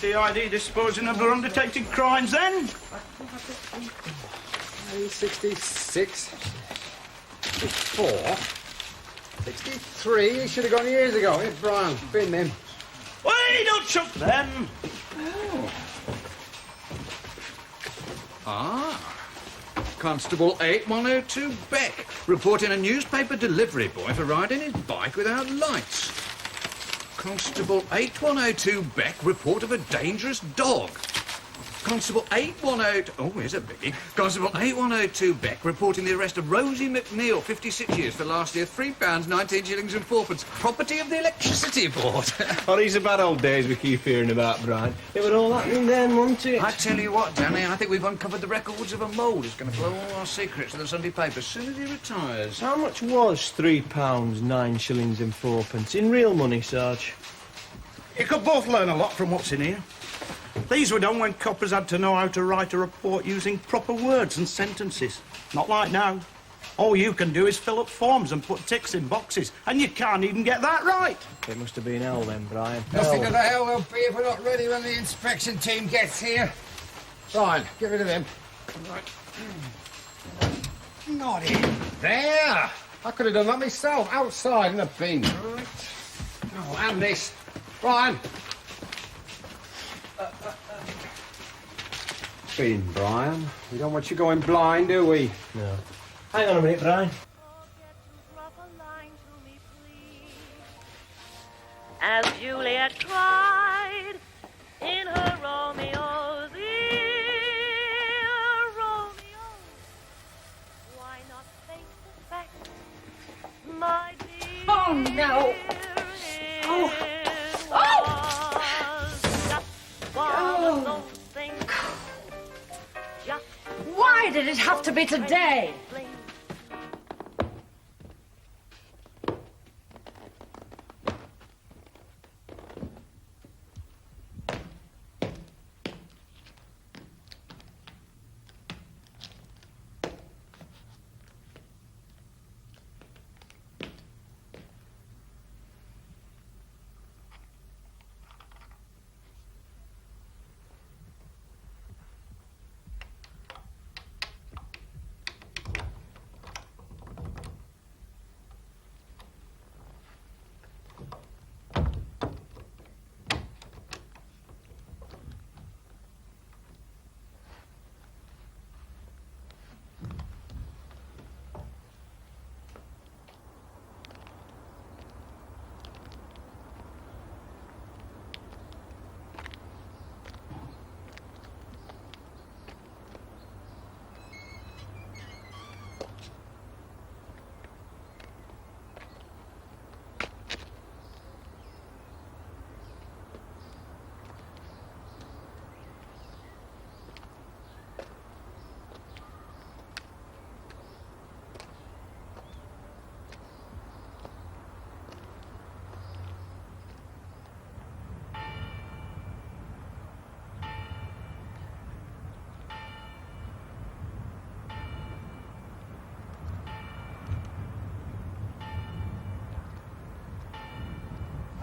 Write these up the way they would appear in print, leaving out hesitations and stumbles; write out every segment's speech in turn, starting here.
CID disposing of their undetected crimes then? 66, 64, 63. He should have gone years ago. Here's Brian. Bin him. Wait, don't chuck them. Oh. Ah. Constable 8102 Beck reporting a newspaper delivery boy for riding his bike without lights. Constable 8102 Beck report of a dangerous dog. Constable 8102... Oh, here's a biggie. Constable 8102 Beck reporting the arrest of Rosie McNeil, 56 years, for last year, £3, 19 shillings and fourpence. Property of the Electricity Board. Oh, these are bad old days we keep hearing about, Brian. It was all happening then, wasn't it? I tell you what, Danny, I think we've uncovered the records of a mole who's going to blow all our secrets to the Sunday paper as soon as he retires. How much was £3, 9 shillings and fourpence in real money, Sarge? You could both learn a lot from what's in here. These were done when coppers had to know how to write a report using proper words and sentences. Not like now. All you can do is fill up forms and put ticks in boxes, and you can't even get that right. It must have been hell then, Brian. Nothing to the hell will be if we're not ready when the inspection team gets here. Fine, get rid of them. Right. Not in there. I could have done that myself, outside in a bin. Right. Oh, and this. Brian. Bin, Brian. We don't want you going blind, do we? No. Hang on a minute, Brian. As Juliet cried in her Romeo's ear, Romeo, why not face the fact, my dear? Oh, no. Oh. Just one of those things. Just Why did it have to be today?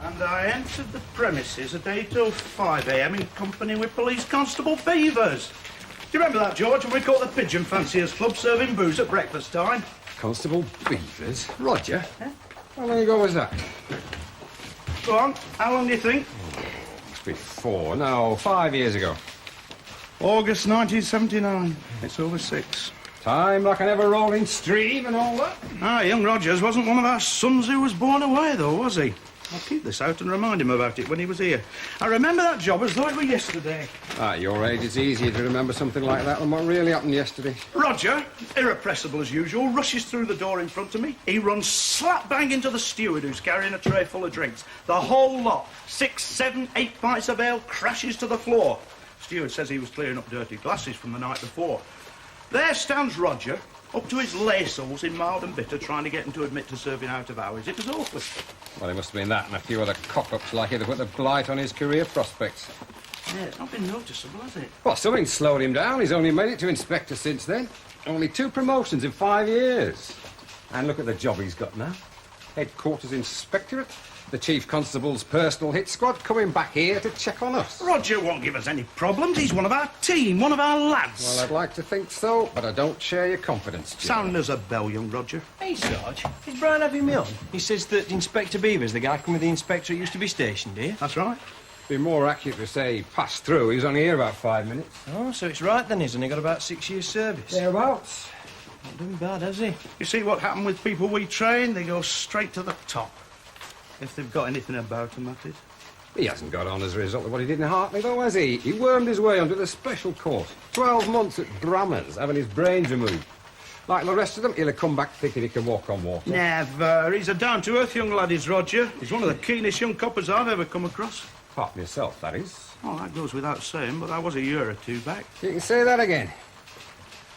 And I entered the premises at 8:05 a.m. in company with Police Constable Beavers. Do you remember that, George, when we caught the Pigeon Fanciers Club serving booze at breakfast time? Constable Beavers? Roger? Huh? How long ago was that? Go on, how long do you think? Must be 5 years ago. August 1979. It's over 6. Time like an ever-rolling stream and all that. Ah, young Rogers wasn't one of our sons who was born away, though, was he? I'll keep this out and remind him about it when he was here. I remember that job as though it were yesterday. At your age, it's easier to remember something like that than what really happened yesterday. Roger, irrepressible as usual, rushes through the door in front of me. He runs slap bang into the steward who's carrying a tray full of drinks. The whole lot, 6, 7, 8 pints of ale, crashes to the floor. Steward says he was clearing up dirty glasses from the night before. There stands Roger, up to his laceholes in mild and bitter, trying to get him to admit to serving out of hours. It was awkward. Well, it must have been that and a few other cock-ups like it to put the blight on his career prospects. Yeah, it's not been noticeable, has it? Well, something slowed him down. He's only made it to inspector since then. Only 2 promotions in 5 years. And look at the job he's got now. Headquarters Inspectorate, the Chief Constable's personal hit squad coming back here to check on us. Roger won't give us any problems. He's one of our team, one of our lads. Well, I'd like to think so, but I don't share your confidence, Jim. Sound as a bell, young Roger. Hey, Sarge, is Brian having me on? He says that Inspector Beaver's the guy coming with the inspector who used to be stationed here. That's right. Be more accurate to say he passed through. He was only here about 5 minutes. Oh, so it's right then, he's only got about 6 years' service. Thereabouts. Not doing bad, has he? You see what happened with people we train? They go straight to the top. If they've got anything about them, that is. He hasn't got on as a result of what he did in Hartley, though, has he? He wormed his way onto the special course. 12 months at Brammer's, having his brains removed. Like the rest of them, he'll have come back thinking he can walk on water. Never. He's a down-to-earth young lad, is Roger. He's one of the keenest young coppers I've ever come across. Apart from yourself, that is. Oh, that goes without saying, but I was a year or two back. You can say that again.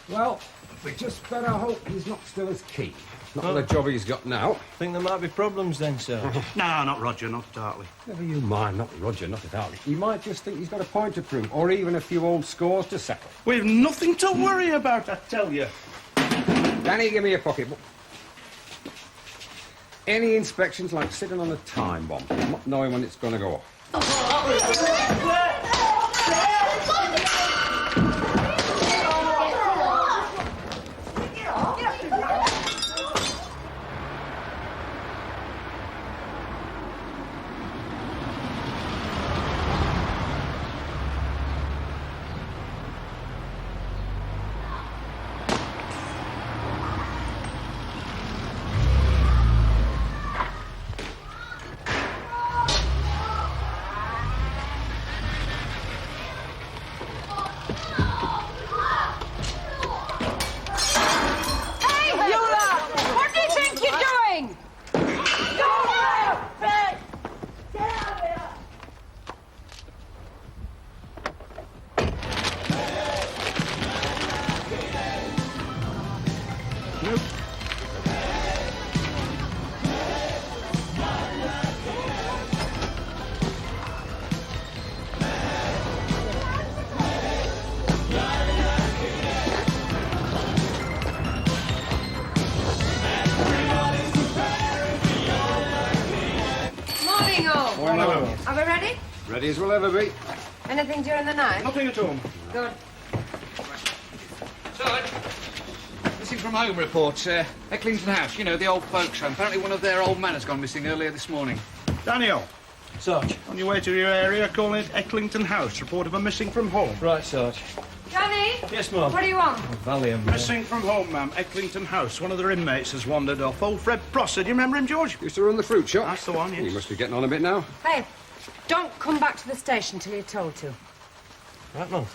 Well, we just better hope he's not still as keen. Not with the job he's got now. Think there might be problems then, Sarge. No, not Roger, not Dartley. Never you mind, not Roger, not at Hartley. He might just think he's got a point to prove, or even a few old scores to settle. We've nothing to worry about, I tell you. Danny, give me your pocketbook. Any inspections like sitting on a time bomb, not knowing when it's going to go off. Are we ready? Ready as we'll ever be. Anything during the night? Nothing at all. Good. Sarge, missing from home reports. Ecklington House, you know, the old folks' home. Apparently one of their old men has gone missing earlier this morning. Daniel, Sarge. on your way to your area, calling it Ecklington House. Report of a missing from home. Right, Sarge. Johnny? Yes, Mum. What do you want? Valium. Missing from home, ma'am. Ecklington House. One of their inmates has wandered off. Old Fred Prosser. Do you remember him, George? Used to run the fruit shop. That's the one, yes. He must be getting on a bit now. Hey, don't come back to the station till you're told to. Right, Mum.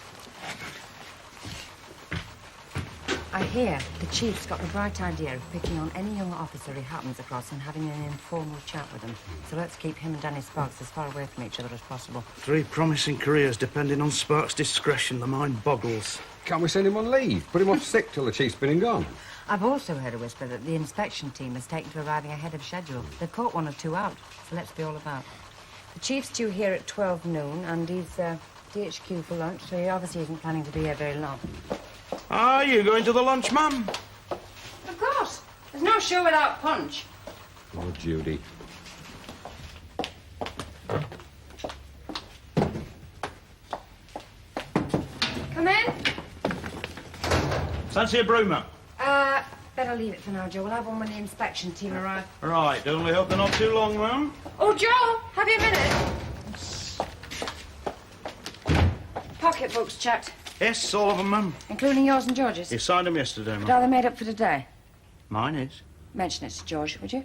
I hear the chief's got the bright idea of picking on any young officer he happens across and having an informal chat with him. So let's keep him and Danny Sparks as far away from each other as possible. 3 promising careers depending on Sparks' discretion. The mind boggles. Can't we send him on leave? Put him off sick till the chief's been and gone. I've also heard a whisper that the inspection team has taken to arriving ahead of schedule. They've caught 1 or 2 out, so let's be all about. The chief's due here at 12 noon, and he's DHQ for lunch, so he obviously isn't planning to be here very long. Are you going to the lunch, ma'am? Of course. There's no show without punch. Oh, Judy. Come in. Fancy a brew, ma'am? Better leave it for now, Joe. We'll have one when the inspection team arrive. Right, only hope they're not too long, ma'am. Oh, Joe, have you a minute? Pocketbooks checked, Yes, all of them, ma'am. including yours and George's. You signed them yesterday, But ma'am. are they made up for today? Mine is. Mention it to George, would you?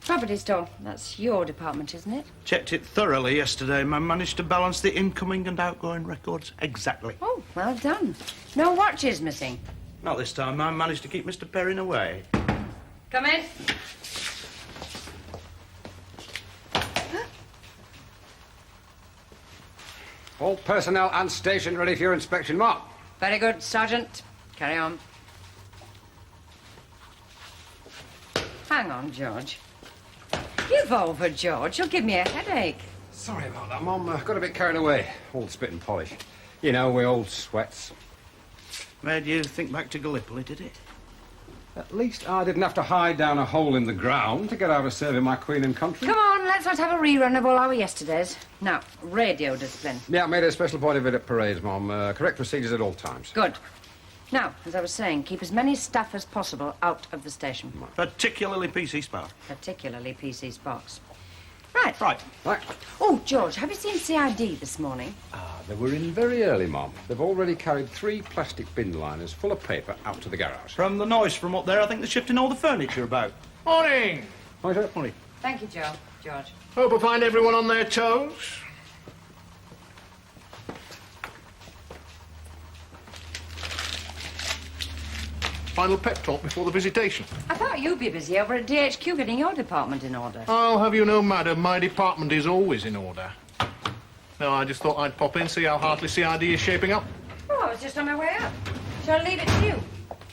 Property store. That's your department, isn't it? Checked it thoroughly yesterday, ma'am. Managed to balance the incoming and outgoing records exactly. Oh, well done. No watches missing. Not this time, ma'am. Managed to keep Mr. Perrin away. Come in. All personnel and station ready for your inspection, Mark. Very good, Sergeant. Carry on. Hang on, George. Give over, George. You'll give me a headache. Sorry about that, Mum. Got a bit carried away. Old spit and polish. You know, we old sweats. Made you think back to Gallipoli, did it? At least I didn't have to hide down a hole in the ground to get out of serving my queen and country. Come on, let's not have a rerun of all our yesterdays. Now, radio discipline. Yeah, I made a special point of it at parades, Mum. Correct procedures at all times. Good. Now, as I was saying, keep as many staff as possible out of the station. Particularly PC Spa. Particularly PC Spots. Right. Right. Right. Oh, George, have you seen CID this morning? They were in very early, Mum. They've already carried 3 plastic bin liners full of paper out to the garage. From the noise from up there, I think they're shifting all the furniture about. Morning! Right, sir. Morning. Thank you, George. Hope I find everyone on their toes. Final pep talk before the visitation. I thought you'd be busy over at DHQ getting your department in order. I'll have you know, madam, my department is always in order. No, I just thought I'd pop in, see how Hartley CID is shaping up. Oh, I was just on my way up. Shall I leave it to you?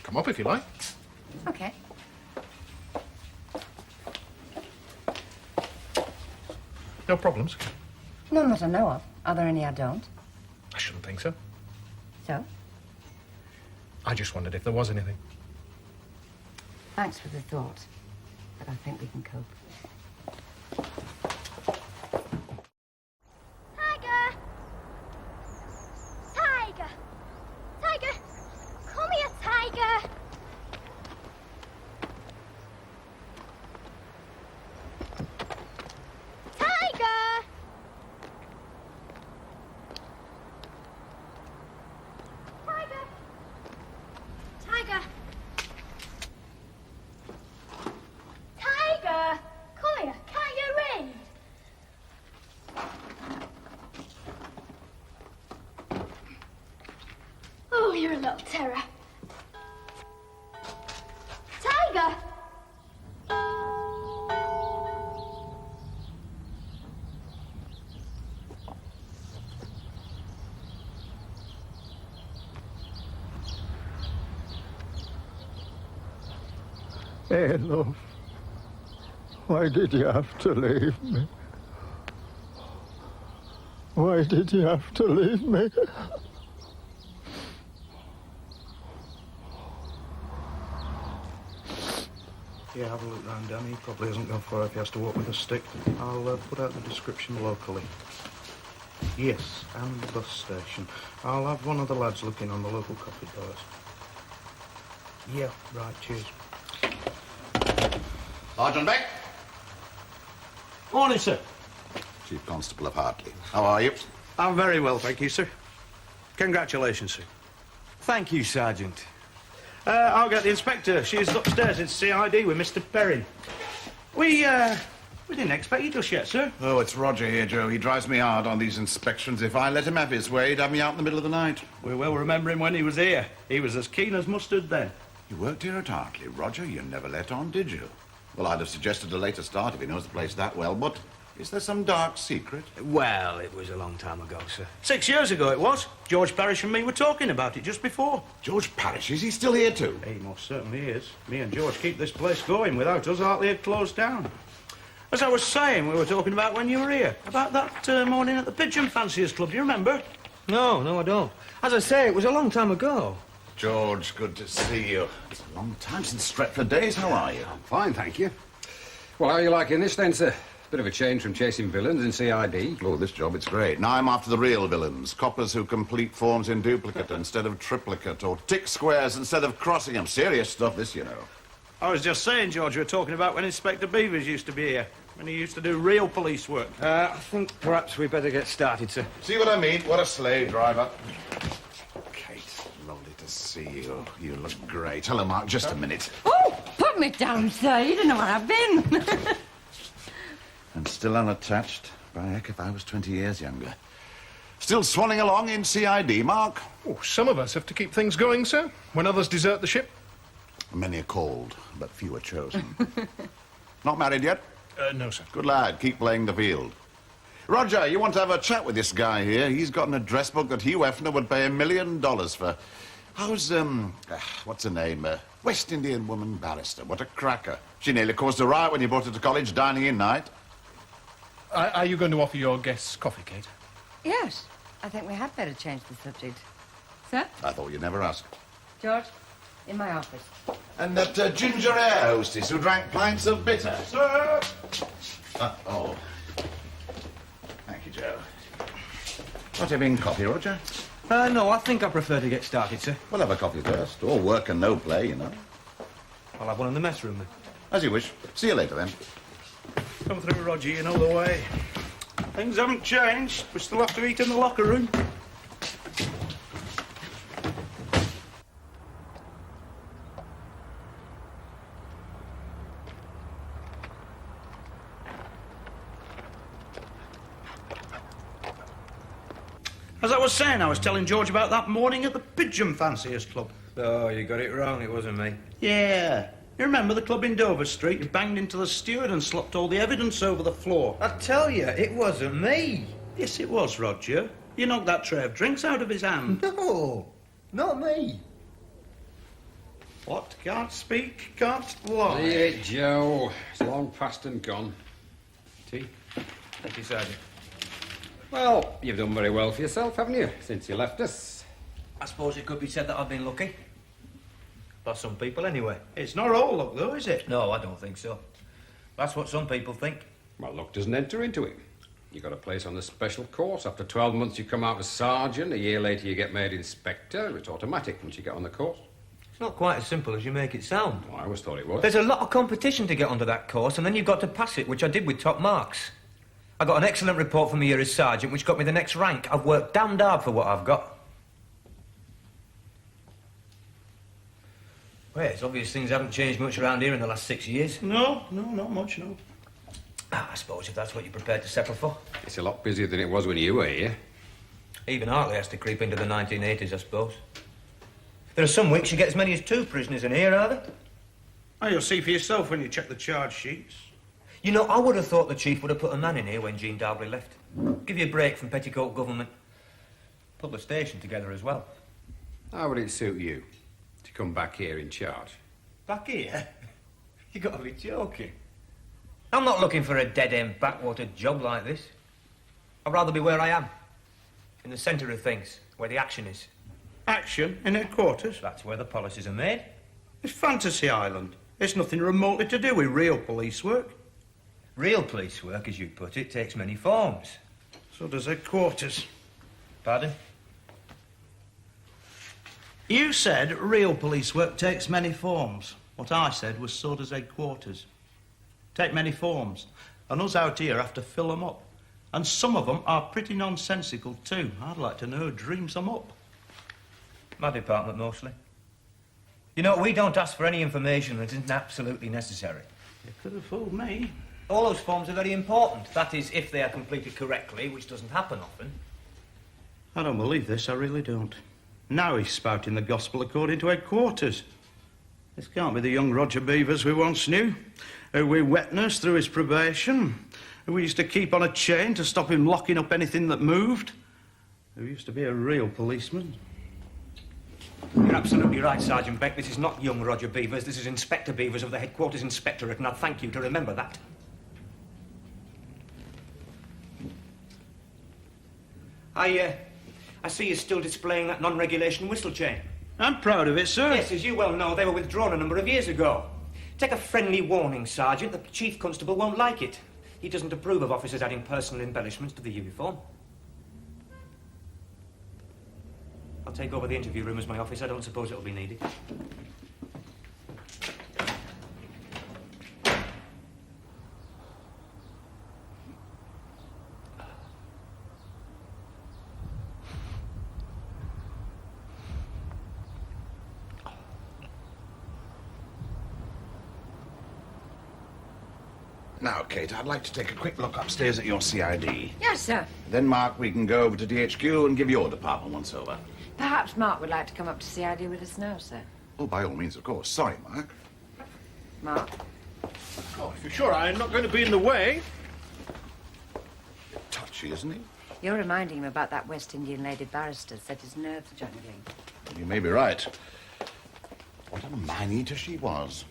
Come up if you like. Okay. No problems. None that I know of. Are there any I don't? I shouldn't think so. So? I just wondered if there was anything. Thanks for the thought. But I think we can cope. Tiger! Tiger! Tiger! Come here, Tiger! Tiger! Tiger! Tiger! Tiger! Come here, can't you read? Oh, you're a little terror. Tiger! Hey, love. Why did you have to leave me? Why did you have to leave me? Yeah, have a look round, Danny. He probably hasn't gone far if he has to walk with a stick. I'll put out the description locally. Yes, and the bus station. I'll have one of the lads looking on the local coffee bars. Yeah, right, cheers. Sergeant Beck, Morning, sir. Chief Constable of Hartley. How are you? I'm very well, thank you, sir. Congratulations, sir. Thank you, Sergeant. I'll get the inspector. She's upstairs in CID with Mr. Perrin. We didn't expect you just yet, sir. Oh, it's Roger here, Joe. He drives me hard on these inspections. If I let him have his way, he'd have me out in the middle of the night. We will remember him when he was here. He was as keen as mustard then. You worked here at Hartley, Roger. You never let on, did you? Well, I'd have suggested a later start if he knows the place that well, but is there some dark secret? Well, it was a long time ago, sir. 6 years ago it was. George Parrish and me were talking about it just before. George Parrish, is he still here too? He most certainly is. Me and George keep this place going. Without us, Hartley had closed down. As I was saying, we were talking about when you were here. About that morning at the Pigeon Fanciers Club. Do you remember? No, I don't. As I say, it was a long time ago. George, good to see you. It's a long time since Stretford days. How are you? Fine, thank you. Well, how are you liking this then, sir? Bit of a change from chasing villains in CID. Oh, this job, it's great. Now I'm after the real villains. Coppers who complete forms in duplicate instead of triplicate, or tick squares instead of crossing them. Serious stuff, this, you know. I was just saying, George, we were talking about when Inspector Beavers used to be here. When he used to do real police work. I think perhaps we better get started, sir. See what I mean? What a slave driver. Kate, lovely to see you. You look great. Hello, Mark. Just a minute. Oh, put me down, sir. You don't know where I've been. And still unattached. By heck, if I was 20 years younger. Still swanning along in CID, Mark? Oh, some of us have to keep things going, sir, when others desert the ship. Many are called, but few are chosen. Not married yet? No, sir. Good lad. Keep playing the field. Roger, you want to have a chat with this guy here? He's got an address book that Hugh Hefner would pay $1 million for. How's, what's her name? West Indian woman barrister. What a cracker. She nearly caused a riot when you brought her to college dining in night. Are you going to offer your guests coffee, Kate? Yes, I think we had better change the subject. Sir? I thought you'd never ask. George, In my office. And that ginger ale hostess who drank pints of bitter. Sir! Oh. Thank you, Joe. Not having coffee, Roger? No, I think I prefer to get started, sir. We'll have a coffee first. All work and no play, you know. I'll have one in the mess room, then. As you wish. See you later, then. Come through, Roger, you know the way. Things haven't changed. We still have to eat in the locker room. As I was saying, I was telling George about that morning at the Pigeon Fanciers Club. Oh, you got it wrong. It wasn't me. Yeah. You remember the club in Dover Street? You banged into the steward and slopped all the evidence over the floor. I tell you, it wasn't me. Yes, it was, Roger. You knocked that tray of drinks out of his hand. No, not me. What? Can't speak, can't lie. See it, Joe. It's long past and gone. Tea? Thank you, Sergeant. Well, you've done very well for yourself, haven't you, since you left us? I suppose it could be said that I've been lucky. By some people, anyway. It's not all luck, though, is it? No, I don't think so. That's what some people think. Well, luck doesn't enter into it. You got a place on the special course. After 12 months, you come out as sergeant. A year later, you get made inspector. It's automatic once you get on the course. It's not quite as simple as you make it sound. Well, I always thought it was. There's a lot of competition to get onto that course, and then you've got to pass it, which I did with top marks. I got an excellent report from a year as sergeant, which got me the next rank. I've worked damned hard for what I've got. Well, it's obvious things haven't changed much around here in the last 6 years. No, not much, no. I suppose if that's what you're prepared to settle for. It's a lot busier than it was when you were here. Even Hartley has to creep into the 1980s, I suppose. There are some weeks you get as many as 2 prisoners in here, are there? Oh, you'll see for yourself when you check the charge sheets. You know, I would have thought the chief would have put a man in here when Jean Darby left. Give you a break from petticoat government. Put the station together as well. How would it suit you to come back here in charge? Back here? You got to be joking. I'm not looking for a dead-end backwater job like this. I'd rather be where I am. In the centre of things, where the action is. Action in headquarters? That's where the policies are made. It's Fantasy Island. It's nothing remotely to do with real police work. Real police work, as you put it, takes many forms. So does headquarters. Pardon? You said real police work takes many forms. What I said was so does headquarters. Take many forms. And us out here have to fill them up. And some of them are pretty nonsensical too. I'd like to know who dreams them up. My department, mostly. You know, we don't ask for any information that isn't absolutely necessary. You could have fooled me. All those forms are very important. That is, if they are completed correctly, which doesn't happen often. I don't believe this, I really don't. Now he's spouting the gospel according to headquarters. This can't be the young Roger Beavers we once knew, who we wet-nursed through his probation, who we used to keep on a chain to stop him locking up anything that moved, who used to be a real policeman. You're absolutely right, Sergeant Beck. This is not young Roger Beavers. This is Inspector Beavers of the Headquarters Inspectorate, and I'd thank you to remember that. I see you're still displaying that non-regulation whistle chain. I'm proud of it, sir. Yes, as you well know, they were withdrawn a number of years ago. Take a friendly warning, Sergeant. The Chief Constable won't like it. He doesn't approve of officers adding personal embellishments to the uniform. I'll take over the interview room as my office. I don't suppose it'll be needed. Now, Kate, I'd like to take a quick look upstairs at your CID. Yes, sir. Then, Mark, we can go over to DHQ and give your department once over. Perhaps Mark would like to come up to CID with us now, sir. Oh, by all means, of course. Sorry, Mark. Mark? Oh, if you're sure I'm not going to be in the way. Touchy, isn't he? You're reminding him about that West Indian lady barrister set his nerves jangling. You may be right. What a man-eater she was.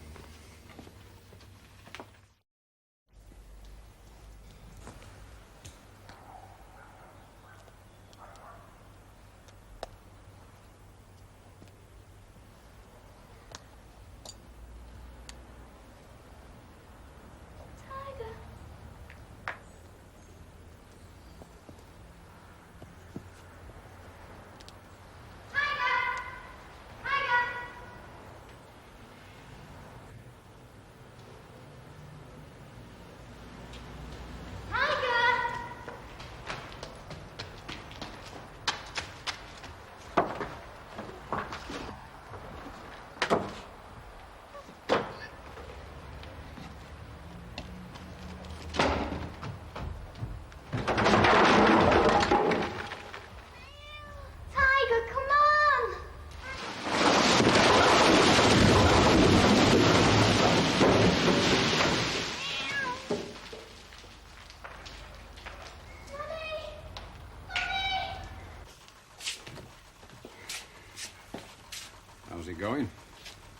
going?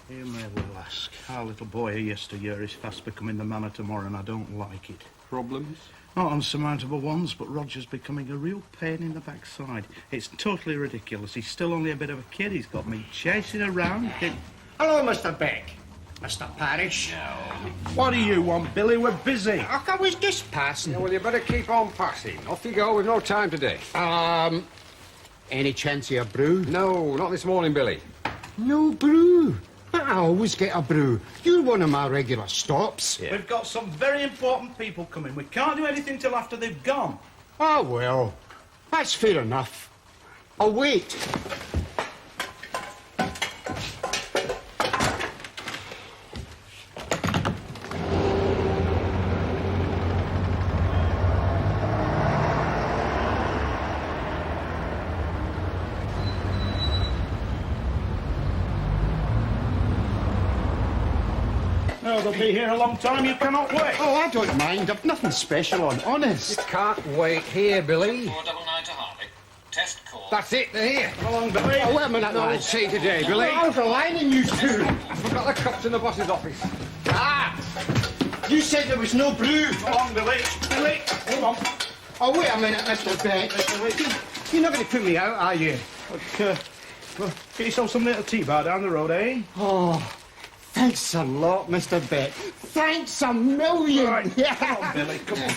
You may well ask. Our little boy of yesteryear is fast becoming the man of tomorrow, and I don't like it. Problems? Not unsurmountable ones, but Roger's becoming a real pain in the backside. It's totally ridiculous. He's still only a bit of a kid. He's got me chasing around. Hello, Mr. Beck. Mr. Parrish. What do you want, Billy? We're busy. I was just passing. Yeah, well, you better keep on passing. Off you go. We've no time today. Any chance of a brew? No, not this morning, Billy. No brew. I always get a brew. You're one of my regular stops. We've got some very important people coming. We can't do anything till after they've gone. Oh, well, that's fair enough. I'll wait. No, they'll be here a long time. You cannot wait. Oh, I don't mind. I've nothing special on, honest. You can't wait here, Billy. 499 to Hartley. Test call. That's it, they're here. Come along, Billy. Oh, wait a minute, No lads. tea today, Billy. I was relying on you two. I forgot the cups in the boss's office. Ah! You said there was no brew. Come along, Billy. Billy, come on. Oh, wait a minute, Mr. Beck. You're not going to put me out, are you? Well, get yourself something at the tea bar down the road, eh? Oh, thanks a lot, Mr. Beck. Thanks a million. Right. Come on, Billy, come on.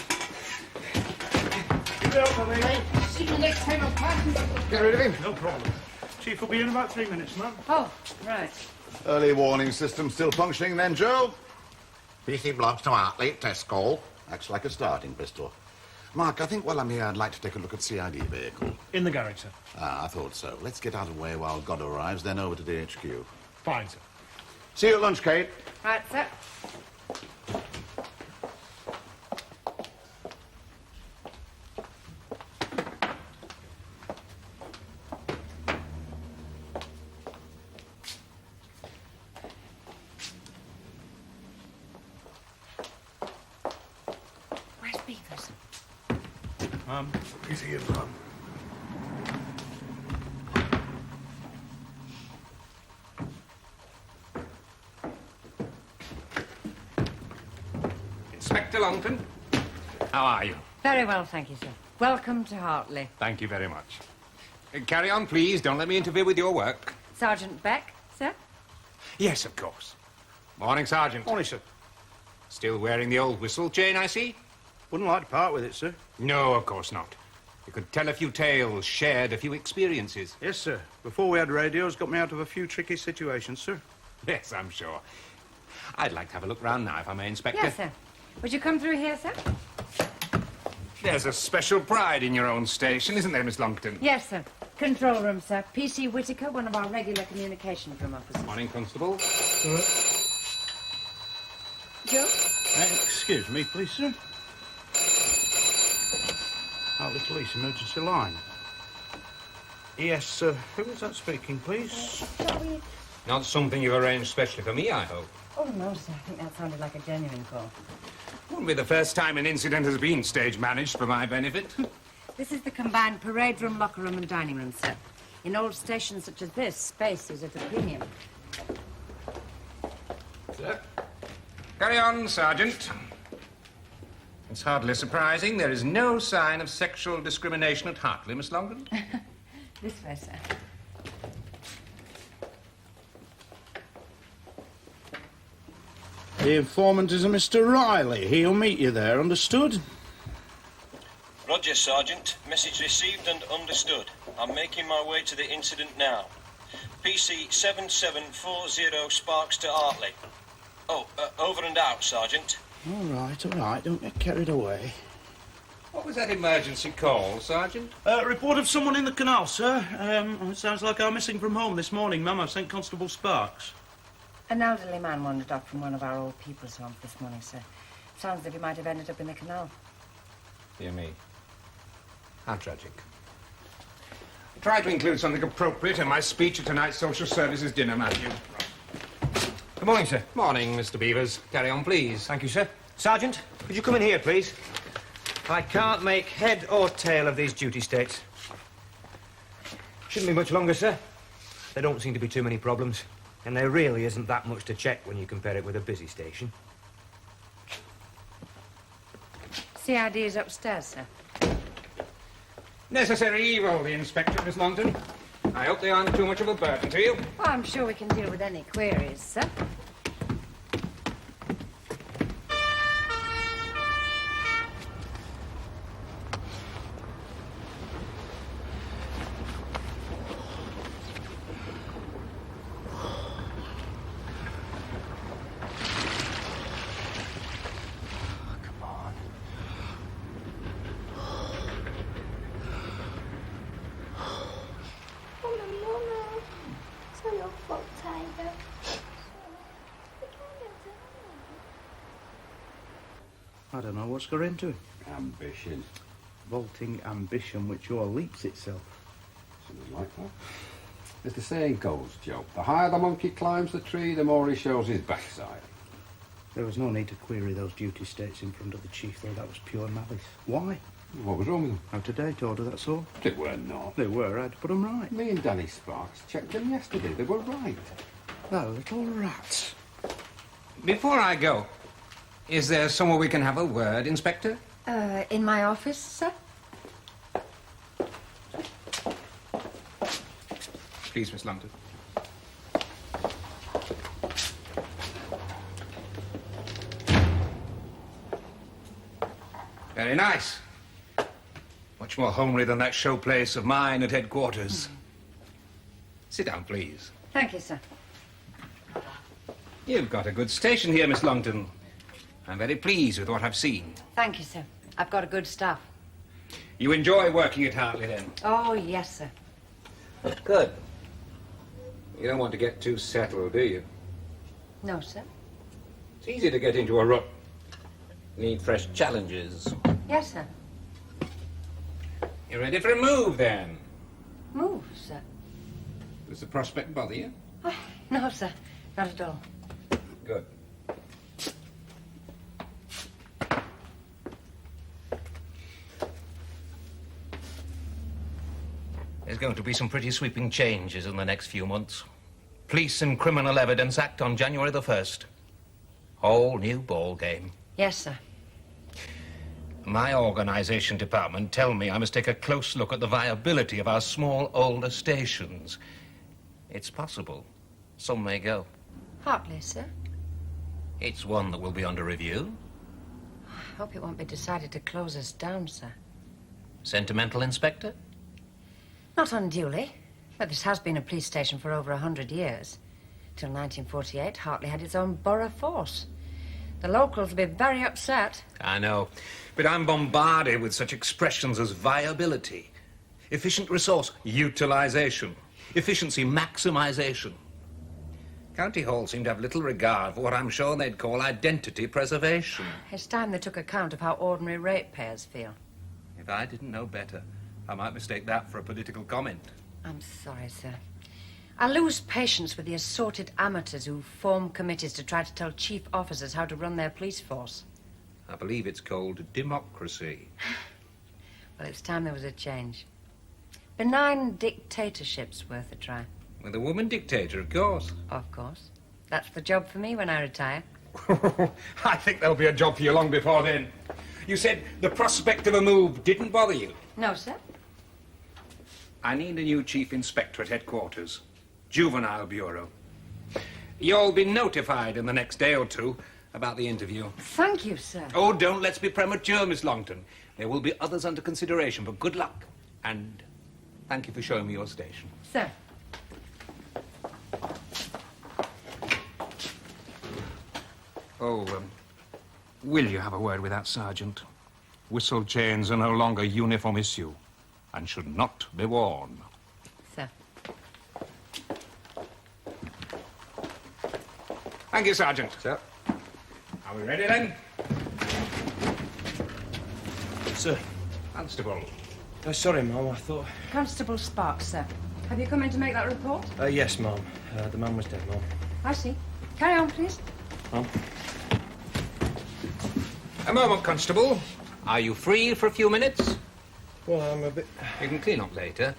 Get out, Billy. See you next time I'm passing. Get rid of him. No problem. Chief will be in about 3 minutes, man. Oh, right. Early warning system still functioning then, Joe? PC blocks to Hartley, test call. Acts like a starting pistol. Mark, I think while I'm here, I'd like to take a look at CID vehicle. In the garage, sir. Ah, I thought so. Let's get out of the way while God arrives, then over to DHQ. Fine, sir. See you at lunch, Kate. Right, sir. Where's Beavers? He's here, man. Inspector Longton. How are you? Very well, thank you, sir. Welcome to Hartley. Thank you very much. Carry on, please. Don't let me interfere with your work. Sergeant Beck, sir? Yes, of course. Morning, Sergeant. Morning, sir. Still wearing the old whistle chain, I see? Wouldn't like to part with it, sir. No, of course not. You could tell a few tales, shared a few experiences. Yes, sir. Before we had radios, got me out of a few tricky situations, sir. Yes, I'm sure. I'd like to have a look round now, if I may, Inspector. Yes, sir. Would you come through here, sir? There's a special pride in your own station, isn't there, Miss Longton? Yes, sir. Control room, sir. P.C. Whitaker, one of our regular communication room officers. Morning, Constable. Joe? Excuse me, please, sir. Hartley Police emergency line. Yes, sir. Who was that speaking, please? Not something you've arranged specially for me, I hope. Oh, no, sir. I think that sounded like a genuine call. Wouldn't be the first time an incident has been stage managed for my benefit. This is the combined parade room, locker room, and dining room, sir. In old stations such as this, space is at a premium. Sir? Carry on, Sergeant. It's hardly surprising there is no sign of sexual discrimination at Hartley, Miss Longton. This way, sir. The informant is a Mr. Riley. He'll meet you there, understood? Roger, Sergeant. Message received and understood. I'm making my way to the incident now. PC 7740 Sparks to Hartley. Oh, over and out, Sergeant. All right. Don't get carried away. What was that emergency call, Sergeant? Report of someone in the canal, sir. It sounds like I'm missing from home this morning, ma'am. I've sent Constable Sparks. An elderly man wandered off from one of our old people's homes this morning, sir. Sounds as if he might have ended up in the canal. Dear me. How tragic. Try to include something appropriate in my speech at tonight's social services dinner, Matthew. Good morning, sir. Morning, Mr. Beavers. Carry on, please. Thank you, sir. Sergeant, could you come in here, please? I can't make head or tail of these duty states. Shouldn't be much longer, sir. There don't seem to be too many problems. And there really isn't that much to check when you compare it with a busy station. CID is upstairs, sir. Necessary evil, the Inspector, Miss Longton. I hope they aren't too much of a burden to you. Well, I'm sure we can deal with any queries, sir. I don't know what's got into him. Ambition. Vaulting ambition which o'erleaps itself. Something like that. As the saying goes, Joe, the higher the monkey climbs the tree, the more he shows his backside. There was no need to query those duty states in front of the chief, though. That was pure malice. Why? What was wrong with them? Out of date order, that's all. They were not. They were. I had to put them right. Me and Danny Sparks checked them yesterday. They were right. The little rats. Before I go, is there somewhere we can have a word, Inspector? In my office, sir? Please, Miss Longton. Very nice. Much more homely than that showplace of mine at headquarters. Sit down, please. Thank you, sir. You've got a good station here, Miss Longton. I'm very pleased with what I've seen. Thank you, sir. I've got a good staff. You enjoy working at Hartley, then? Oh, yes, sir. Good. You don't want to get too settled, do you? No, sir. It's easy to get into a rut. Need fresh challenges. Yes, sir. You ready for a move, then? Move, sir. Does the prospect bother you? Oh, no, sir. Not at all. Good. There's going to be some pretty sweeping changes in the next few months. Police and Criminal Evidence Act on January the 1st. Whole new ball game. Yes, sir. My organisation department tell me I must take a close look at the viability of our small older stations. It's possible. Some may go. Hartley, sir. It's one that will be under review. I hope it won't be decided to close us down, sir. Sentimental, Inspector? Not unduly, but this has been a police station for over 100 years. Till 1948, Hartley had its own borough force. The locals will be very upset. I know, but I'm bombarded with such expressions as viability, efficient resource utilisation, efficiency maximisation. County Hall seem to have little regard for what I'm sure they'd call identity preservation. It's time they took account of how ordinary ratepayers feel. If I didn't know better, I might mistake that for a political comment. I'm sorry, sir. I lose patience with the assorted amateurs who form committees to try to tell chief officers how to run their police force. I believe it's called democracy. Well, it's time there was a change. Benign dictatorship's worth a try. With a woman dictator, of course. Of course. That's the job for me when I retire. I think there'll be a job for you long before then. You said the prospect of a move didn't bother you. No, sir. I need a new chief inspector at headquarters. Juvenile Bureau. You'll be notified in the next day or two about the interview. Thank you, sir. Oh, don't let's be premature, Miss Longton. There will be others under consideration, but good luck. And thank you for showing me your station. Sir. Oh, will you have a word with that sergeant? Whistle chains are no longer uniform issue and should not be worn. Sir. Thank you, Sergeant. Sir. Are we ready, then? Sir. Constable. Sorry, Mum, I thought... Constable Sparks, sir. Have you come in to make that report? Yes, Mum. The man was dead, Mum. I see. Carry on, please. Mum? A moment, Constable. Are you free for a few minutes? Well, I'm a bit... You can clean up later.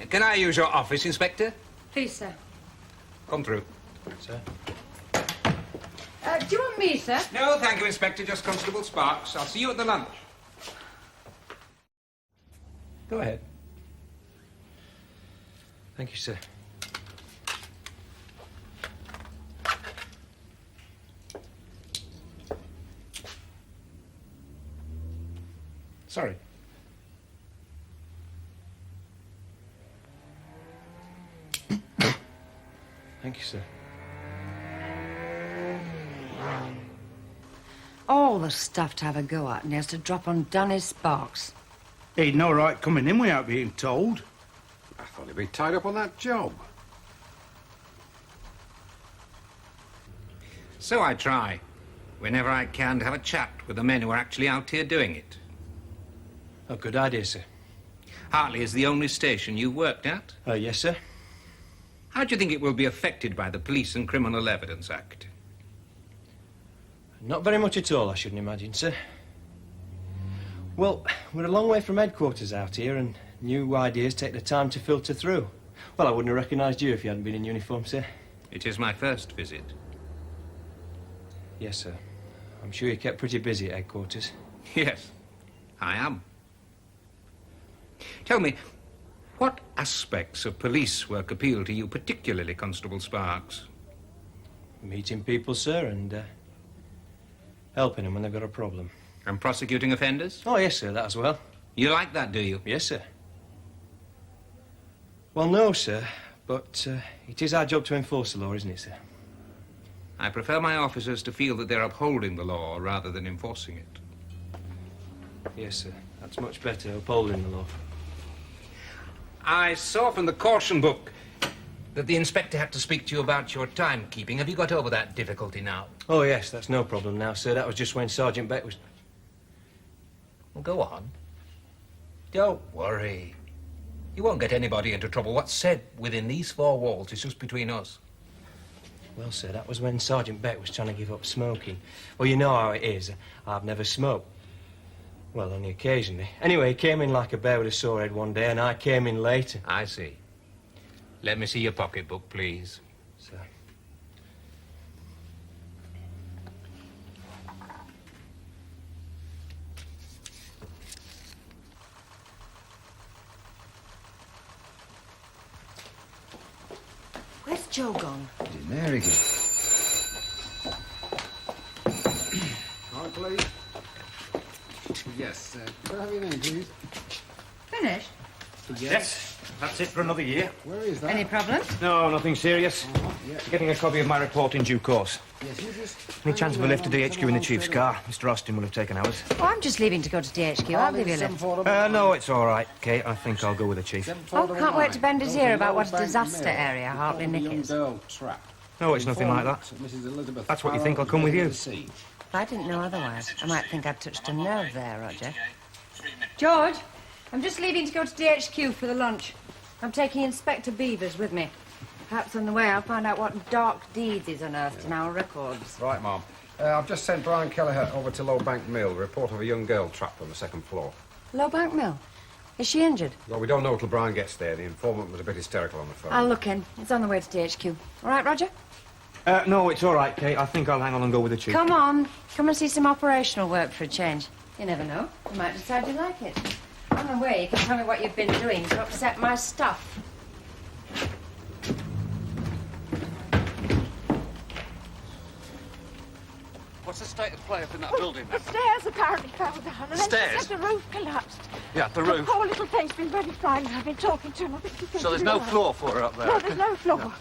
Can I use your office, Inspector? Please, sir. Come through. Sir? Do you want me, sir? No, thank you, Inspector. Just Constable Sparks. I'll see you at the lunch. Go ahead. Thank you, sir. Sorry. Thank you, sir. All the stuff to have a go at, and he has to drop on Danny Sparks. He'd no right coming in without being told. I thought he'd be tied up on that job. So I try, whenever I can, to have a chat with the men who are actually out here doing it. Oh, good idea, sir. Hartley is the only station you worked at? Yes, sir. How do you think it will be affected by the Police and Criminal Evidence Act? Not very much at all, I shouldn't imagine, sir. Well, we're a long way from headquarters out here, and new ideas take the time to filter through. Well, I wouldn't have recognised you if you hadn't been in uniform, sir. It is my first visit. Yes, sir. I'm sure you kept pretty busy at headquarters. Yes, I am. Tell me, what aspects of police work appeal to you particularly, Constable Sparks? Meeting people, sir, and helping them when they've got a problem. And prosecuting offenders? Oh, yes, sir, that as well. You like that, do you? Yes, sir. Well, no, sir, but it is our job to enforce the law, isn't it, sir? I prefer my officers to feel that they're upholding the law rather than enforcing it. Yes, sir. That's much better, upholding the law. I saw from the caution book that the inspector had to speak to you about your timekeeping. Have you got over that difficulty now? Oh, yes, that's no problem now, sir. That was just when Sergeant Beck was... Well, go on. Don't worry. You won't get anybody into trouble. What's said within these four walls is just between us. Well, sir, that was when Sergeant Beck was trying to give up smoking. Well, you know how it is. I've never smoked. Well, only occasionally. Anyway, he came in like a bear with a sore head one day, and I came in later. I see. Let me see your pocketbook, please. Sir. Where's Joe gone? Is it there again? Hi, please. Yes, can I have your name, please? Finished? Yes, that's it for another year. Where is that? Any problems? No, nothing serious. Getting a copy of my report in due course. Yes, you just... Any chance of a lift to DHQ in the Chief's car? Mr. Austin will have taken ours. Oh, I'm just leaving to go to DHQ. I'll give you a lift. No, it's all right, Kate. I think I'll go with the Chief. Oh, can't wait to bend his ear about what a disaster area Hartley Nick is. No, it's nothing like that. That's what you think. I'll come with you. If I didn't know otherwise, I might think I'd touched a nerve there, Roger. George, I'm just leaving to go to DHQ for the lunch. I'm taking Inspector Beavers with me. Perhaps on the way I'll find out what dark deeds he's unearthed in our records. Right, Ma'am. I've just sent Brian Kelleher over to Lowbank Mill. Report of a young girl trapped on the second floor. Lowbank Mill? Is she injured? Well, we don't know till Brian gets there. The informant was a bit hysterical on the phone. I'll look in. It's on the way to DHQ. All right, Roger? No, it's all right, Kate. I think I'll hang on and go with the Chief. Come on. Come and see some operational work for a change. You never know. You might decide you like it. On the way, you can tell me what you've been doing to upset my stuff. What's the state of play up in that building, then? The stairs apparently fell down, and then Stairs? she said the roof collapsed. Yeah, the The roof. poor little thing's been very frightened. I've been talking to him. I think she's going So there's to be no all right. floor for her up there? No, there's no floor.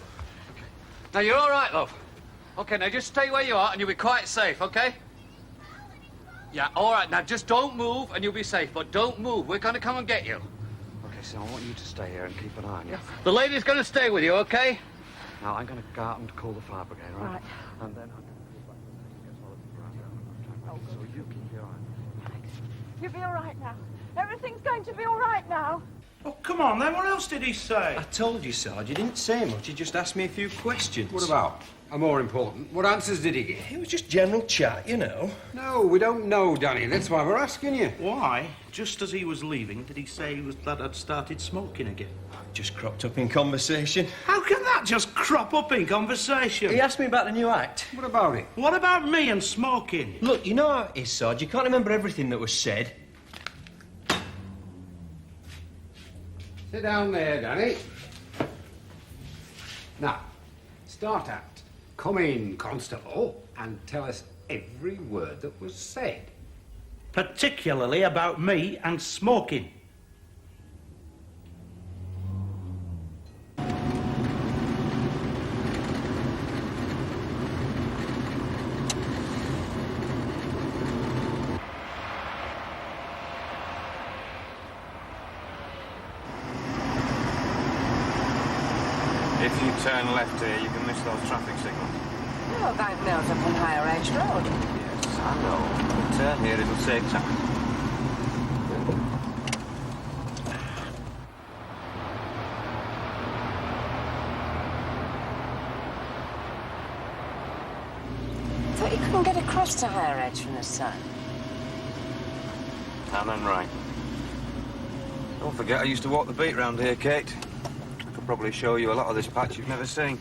Now, you're all right, love? OK, now just stay where you are and you'll be quite safe, OK? Yeah, all right, now just don't move and you'll be safe, but don't move. We're going to come and get you. OK, so I want you to stay here and keep an eye on you. The lady's going to stay with you, OK? Now, I'm going to go out and call the fire brigade, all right? Right. And then I'm going to so you keep your eye. You'll be all right now. Everything's going to be all right now. Oh, come on then, what else did he say? I told you, Sarge. He didn't say much. He just asked me a few questions. What about? And more important, what answers did he give? It was just general chat, you know. No, we don't know, Danny. That's why we're asking you. Why, just as he was leaving, did he say he was glad I'd started smoking again? Just cropped up in conversation. How can that just crop up in conversation? He asked me about the new act. What about it? What about me and smoking? Look, you know how it is, Sarge. You can't remember everything that was said. Sit down there, Danny. Now, start out. Come in, Constable, and tell us every word that was said. Particularly about me and smoking. If you turn left here, you can miss those traffic signals. Oh, bank nails up on Higher Edge Road. Yes, I know. But turn here, it'll save time. I thought you couldn't get across to Higher Edge from this side. And then right. Don't forget, I used to walk the beat round here, Kate. I could probably show you a lot of this patch you've never seen.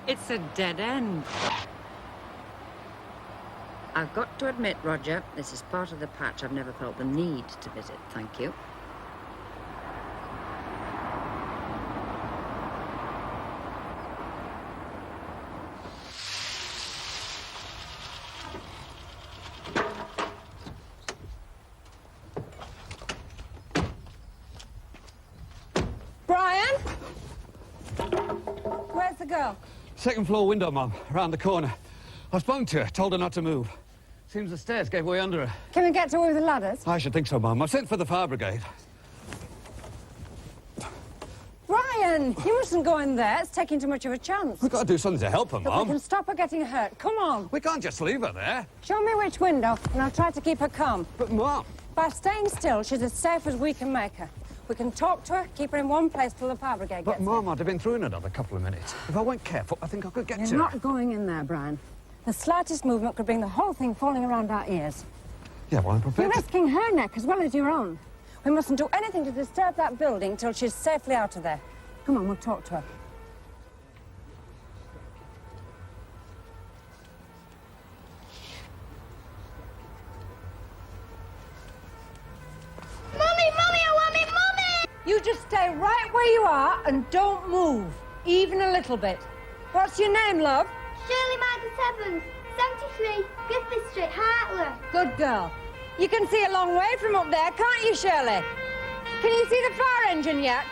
It's a dead end. I've got to admit, Roger, this is part of the patch I've never felt the need to visit. Thank you. Brian? Where's the girl? Second floor window, Mum, around the corner. I've spoken to her, told her not to move. Seems the stairs gave way under her. Can we get to her with the ladders? I should think so, Mum. I've sent for the fire brigade. Brian, you mustn't go in there. It's taking too much of a chance. We've got to do something to help her, But we Mum. can stop her getting hurt. Come on. We can't just leave her there. Show me which window, and I'll try to keep her calm. But, Mum... By staying still, she's as safe as we can make her. We can talk to her, keep her in one place till the fire brigade But, gets Mum, I'd have been through in another couple of minutes. If I weren't careful, I think I could get here. to You're her. not going in there, Brian. The slightest movement could bring the whole thing falling around our ears. Yeah, well, I'm You're prepared to... risking her neck as well as your own. We mustn't do anything to disturb that building till she's safely out of there. Come on, we'll talk to her. Mummy, Mummy, I want me, Mummy! You just stay right where you are and don't move, even a little bit. What's your name, love? Shirley Margaret Evans, 73, Griffith Street, Hartley. Good girl. You can see a long way from up there, can't you, Shirley? Can you see the fire engine yet?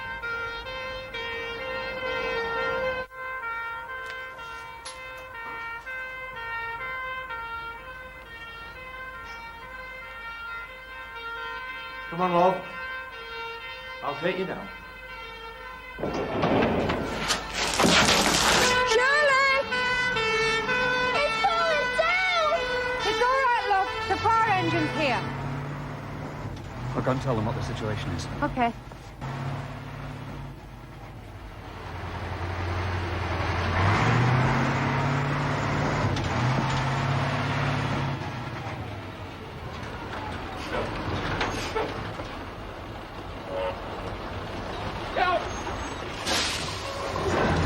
Come on, love. I'll take you down. Shirley! It's falling down! It's all right, love. The fire engine's here. I'll go and tell them what the situation is. Okay.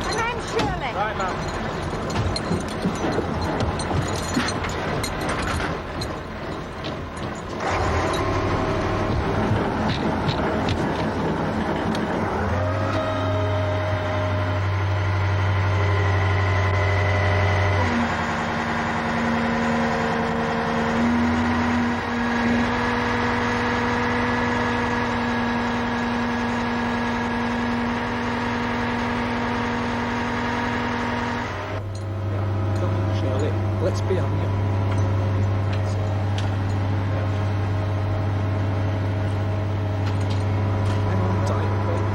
My name's Shirley. Right, ma'am. Shirley, let's be on you. Hang on tight, babe.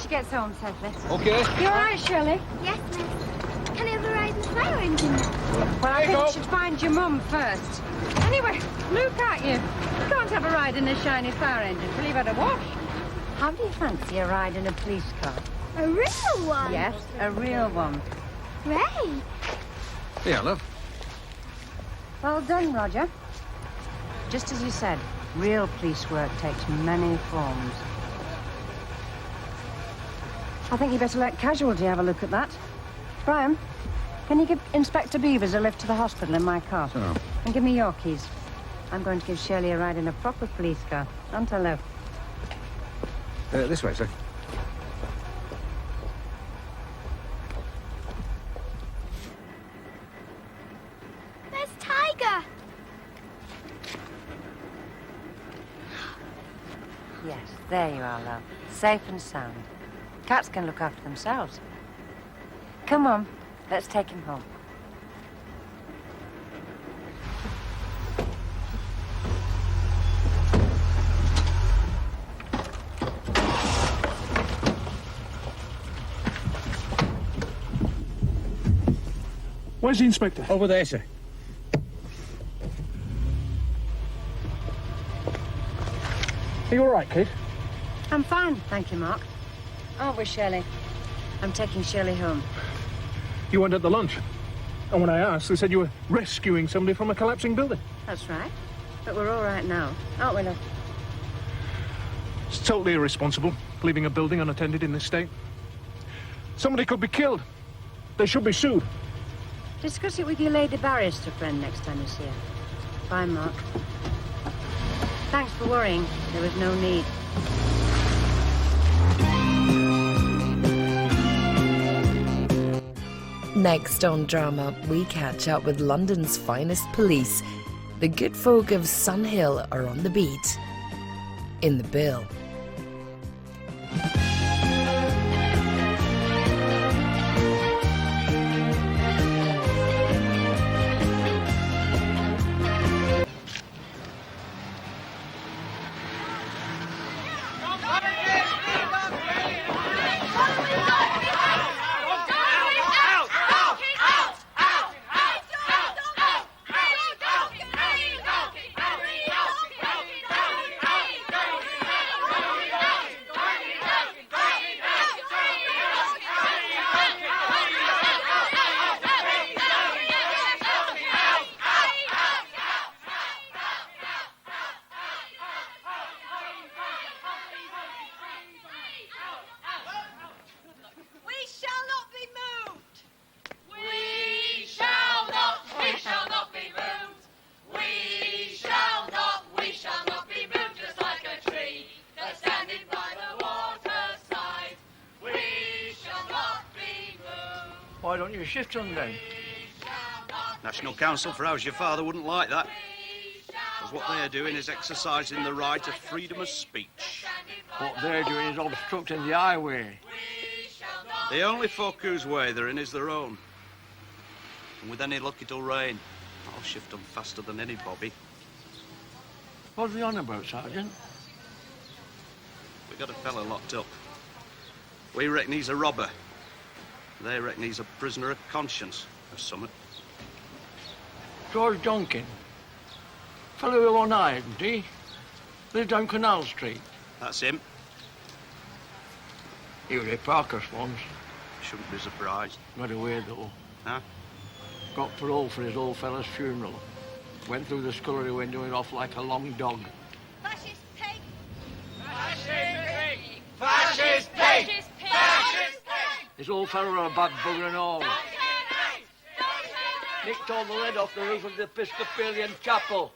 she gets home safely. OK. You all right, Shirley? Yes, miss. Can I have a ride in the fire engine now? Well, I think you should find your mum first. Anyway, look at you. You can't have a ride in a shiny fire engine till you've had a wash. How do you fancy a ride in a police car? A real one? Yes, a real one. Great. Yeah, love. Well done, Roger. Just as you said, real police work takes many forms. I think you better let Casualty have a look at that. Brian, can you give Inspector Beavers a lift to the hospital in my car? Sure. And give me your keys. I'm going to give Shirley a ride in a proper police car. Don't I, love? This way, sir. There's Tiger. Yes, there you are, love. Safe and sound. Cats can look after themselves. Come on, let's take him home. Where's the inspector? Over there, sir. Are you all right, kid? I'm fine, thank you, Mark. Aren't we, Shirley? I'm taking Shirley home. You weren't at the lunch. And when I asked, they said you were rescuing somebody from a collapsing building. That's right. But we're all right now, aren't we, love? It's totally irresponsible, leaving a building unattended in this state. Somebody could be killed. They should be sued. Discuss it with your lady barrister friend next time you see her. Bye, Mark. Thanks for worrying. There was no need. Next on Drama, we catch up with London's finest police. The good folk of Sun Hill are on the beat. In the bill. Why don't you shift on then? National Council for How's Your Father wouldn't like that. Because what they're doing is exercising the right of freedom of speech. What they're doing is obstructing the highway. The only folk whose way they're in is their own. And with any luck it'll rain. I'll shift them faster than any bobby. What's he on about, Sergeant? We got a fella locked up. We reckon he's a robber. They reckon he's a prisoner of conscience or something. George Donkin. Fellow who one eye, isn't he? Lives down Canal Street. That's him. He was at Parker's once. Shouldn't be surprised. Got away, though. Huh? Got parole for his old fella's funeral. Went through the scullery window and off like a long dog. Fascist pig! Fascist pig! Fascist pig! Fascist pig! His old fella a bad bugger and all. Nicked all the lead off the roof of the Episcopalian chapel.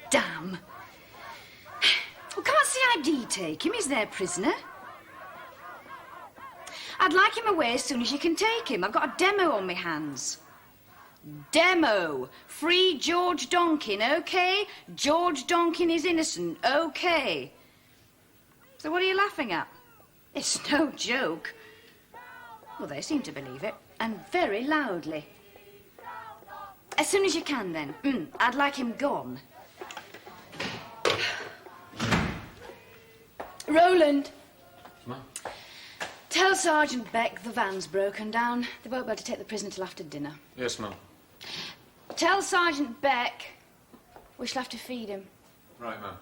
Damn. Well, can't CID take him? He's their prisoner. I'd like him away as soon as you can take him. I've got a demo on my hands. Demo. Free George Donkin, OK? George Donkin is innocent, OK? So what are you laughing at? It's no joke. Well, they seem to believe it, and very loudly. As soon as you can, then. I'd like him gone. Roland. Ma'am? Tell Sergeant Beck the van's broken down. They won't be able to take the prisoner till after dinner. Yes, ma'am. Tell Sergeant Beck we shall have to feed him. Right, ma'am.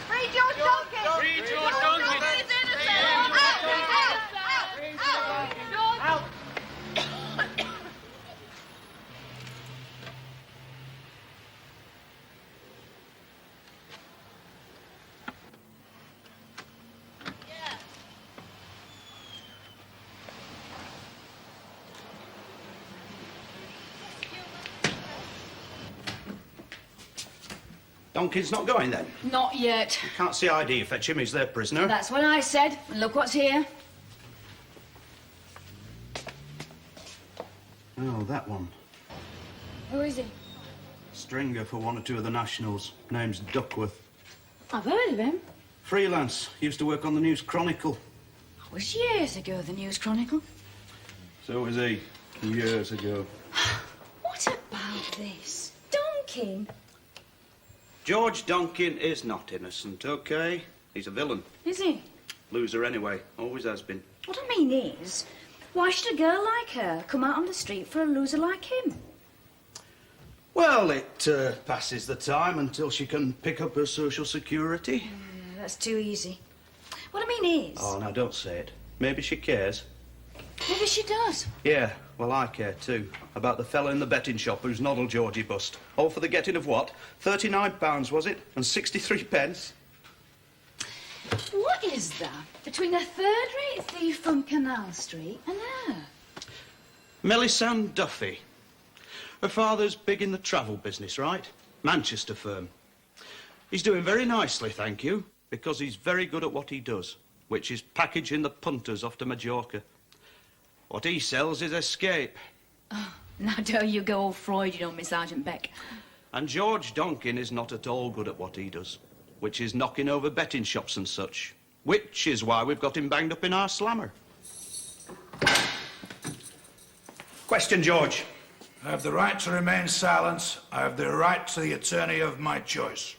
Free George Duncan! Free George Duncan! He's innocent! Out! Donkin's not going then? Not yet. You can't see ID. Fetch him. He's their prisoner. That's what I said. And look what's here. Oh, that one. Who is he? Stringer for one or two of the Nationals. Name's Duckworth. I've heard of him. Freelance. Used to work on the News Chronicle. It was years ago, the News Chronicle. So was he. Years ago. What about this? Donkin? George Donkin is not innocent, OK? He's a villain. Is he? Loser anyway. Always has been. What I mean is, why should a girl like her come out on the street for a loser like him? Well, it passes the time until she can pick up her social security. That's too easy. What I mean is... Oh, now don't say it. Maybe she cares. Maybe she does. Yeah, well, I care too. About the fellow in the betting shop whose noddle Georgie bust. All for the getting of what? £39, was it? And 63 pence? What is that between a third-rate thief from Canal Street and her? Melisande Duffy. Her father's big in the travel business, right? Manchester firm. He's doing very nicely, thank you, because he's very good at what he does, which is packaging the punters off to Majorca. What he sells is escape. Oh, now don't you go all Freudian on me, Sergeant Beck. And George Donkin is not at all good at what he does, which is knocking over betting shops and such, which is why we've got him banged up in our slammer. Question, George. I have the right to remain silent. I have the right to the attorney of my choice.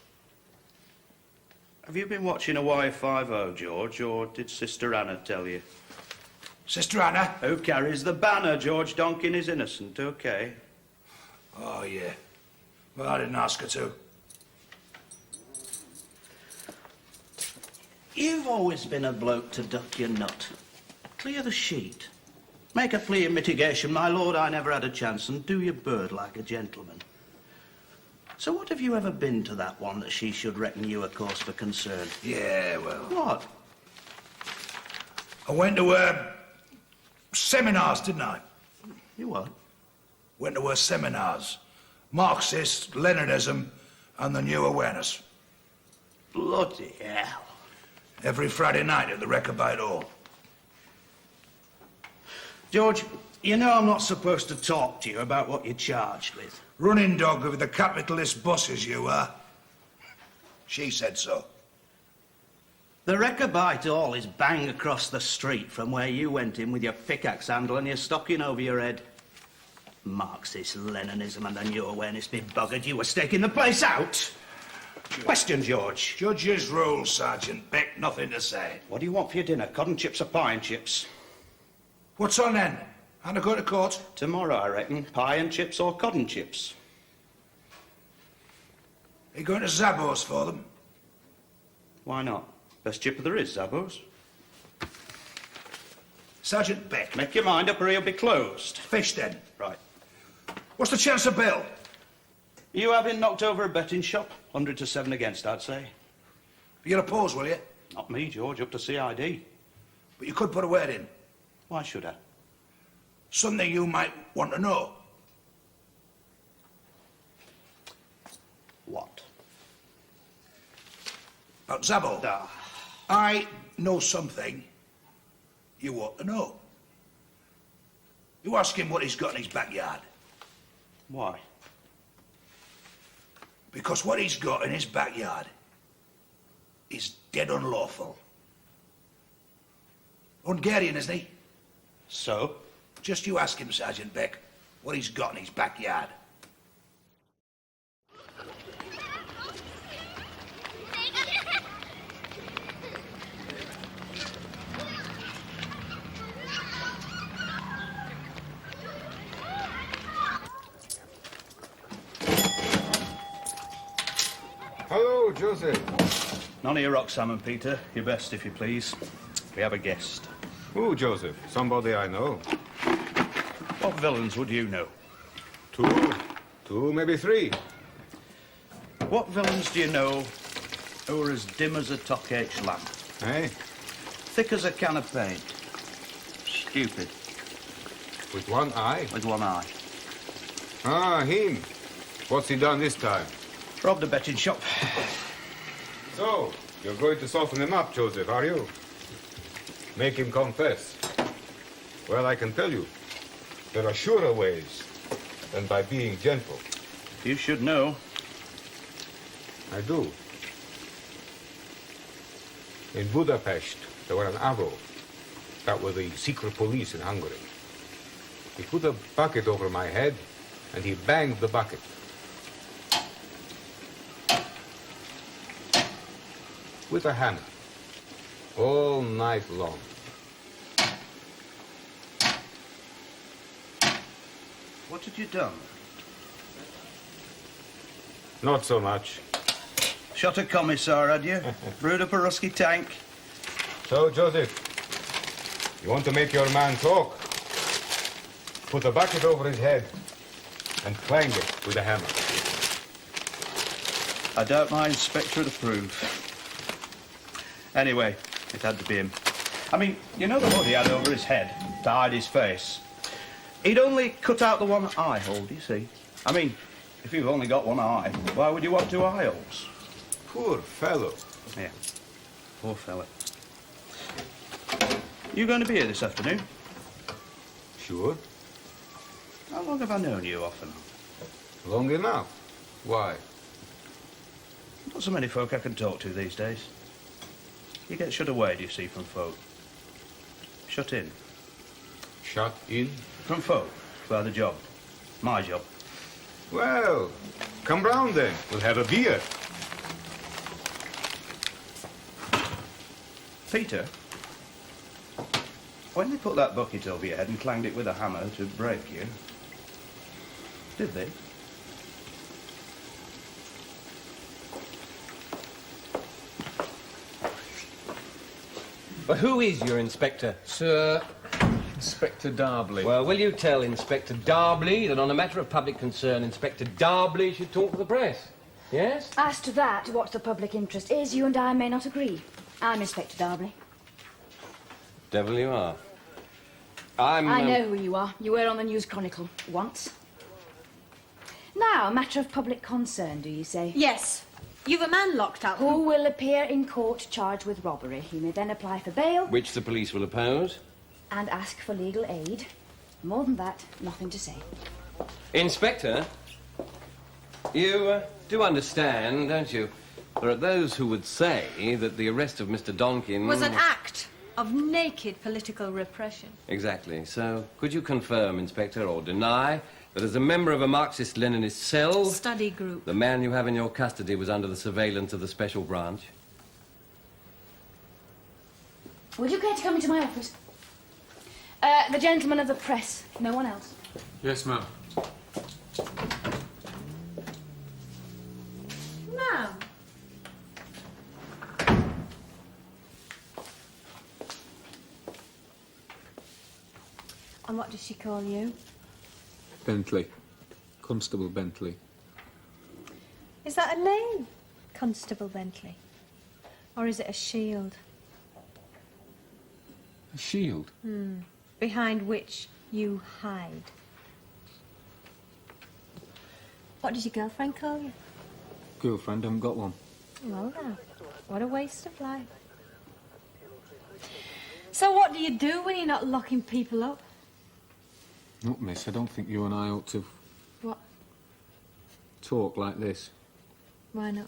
Have you been watching Hawaii 5-0, George, or did Sister Anna tell you? Sister Anna? Who carries the banner? George Donkin is innocent, OK? Oh, yeah. Well, I didn't ask her to. You've always been a bloke to duck your nut. Clear the sheet. Make a plea in mitigation, my lord, I never had a chance, and do your bird like a gentleman. So what have you ever been to that one that she should reckon you a cause for concern? Yeah, well... What? I went to, seminars, didn't I? You what? Went to seminars. Marxist, Leninism, and the New Awareness. Bloody hell. Every Friday night at the Rechabite Hall. George, you know I'm not supposed to talk to you about what you're charged with. Running dog of the capitalist bosses, you are. She said so. The Rechabite Hall is bang across the street from where you went in with your pickaxe handle and your stocking over your head. Marxist Leninism and the New Awareness be buggered. You were staking the place out. Question, George. Judge's rules, Sergeant Beck. Nothing to say. What do you want for your dinner? Cod and chips or pie and chips? What's on then? And I go to court? Tomorrow, I reckon. Pie and chips or cod and chips. Are you going to Zabo's for them? Why not? Best chipper there is, Zabo's. Sergeant Beck. Make your mind up or he'll be closed. Fish, then. Right. What's the chance of bail? You having knocked over a betting shop? 100 to 7 against, I'd say. You'll oppose, will you? Not me, George. Up to CID. But you could put a word in. Why should I? Something you might want to know. What? About Zabo. I know something you ought to know. You ask him what he's got in his backyard. Why? Because what he's got in his backyard is dead unlawful. Hungarian, isn't he? So? Just you ask him, Sergeant Beck, what he's got in his backyard. Hello, Joseph. None of your rock salmon, Peter. Your best, if you please. We have a guest. Who, Joseph? Somebody I know. What villains would you know? Two, maybe three. What villains do you know who are as dim as a Tock-H lamp? Eh? Thick as a can of paint. Stupid. With one eye? With one eye. Ah, him. What's he done this time? Robbed a betting shop. So, you're going to soften him up, Joseph, are you? Make him confess. Well, I can tell you, there are surer ways than by being gentle. You should know. I do. In Budapest, there were an Avo. That were the secret police in Hungary. He put a bucket over my head, and he banged the bucket. With a hammer. All night long. What had you done? Not so much. Shot a commissar, had you? Brewed up a rusky tank? So, Joseph, you want to make your man talk? Put a bucket over his head and clang it with a hammer. I doubt my inspector would approve. Anyway, it had to be him. I mean, you know the hood he had over his head to hide his face? He'd only cut out the one eye hole, do you see? I mean, if you've only got one eye, why would you want two eye holes? Poor fellow. Yeah, poor fella. You going to be here this afternoon? Sure. How long have I known you, often? Long enough. Why? Not so many folk I can talk to these days. You get shut away, do you see, from folk? Shut in. Shut in? From folk, by the job. My job. Well, come round then. We'll have a beer. Peter, when they put that bucket over your head and clanged it with a hammer to break you, did they? But who is your inspector? Sir, Inspector Darbley. Well, will you tell Inspector Darbley that on a matter of public concern, Inspector Darbley should talk to the press? Yes? As to that, what the public interest is, you and I may not agree. I'm Inspector Darbley. Devil you are. I know who you are. You were on the News Chronicle once. Now, a matter of public concern, do you say? Yes. You've a man locked up. Who will appear in court charged with robbery. He may then apply for bail. Which the police will oppose. And ask for legal aid. More than that, nothing to say. Inspector, you do understand, don't you? There are those who would say that the arrest of Mr. Donkin... was an act of naked political repression. Exactly. So, could you confirm, Inspector, or deny that as a member of a Marxist-Leninist cell... study group. The man you have in your custody was under the surveillance of the Special Branch? Would you care to come into my office? The gentleman of the press. No one else. Yes, ma'am. No. And what does she call you? Bentley. Constable Bentley. Is that a name, Constable Bentley? Or is it a shield? A shield? Behind which you hide. What does your girlfriend call you? Girlfriend, haven't got one. Well, now, what a waste of life. So what do you do when you're not locking people up? Look, miss, I don't think you and I ought to What? talk like this. Why not?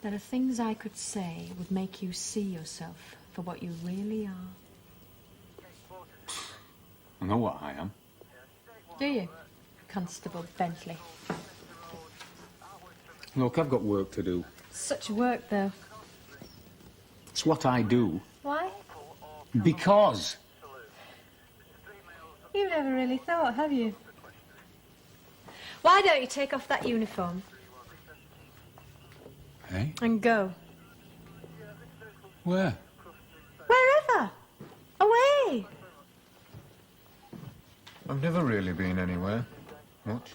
There are things I could say would make you see yourself for what you really are. I know what I am. Do you, Constable Bentley? Look, I've got work to do. Such work, though. It's what I do. Why? Because. You've never really thought, have you? Why don't you take off that uniform? Hey? And go. Where? Wherever. Away. I've never really been anywhere. Much.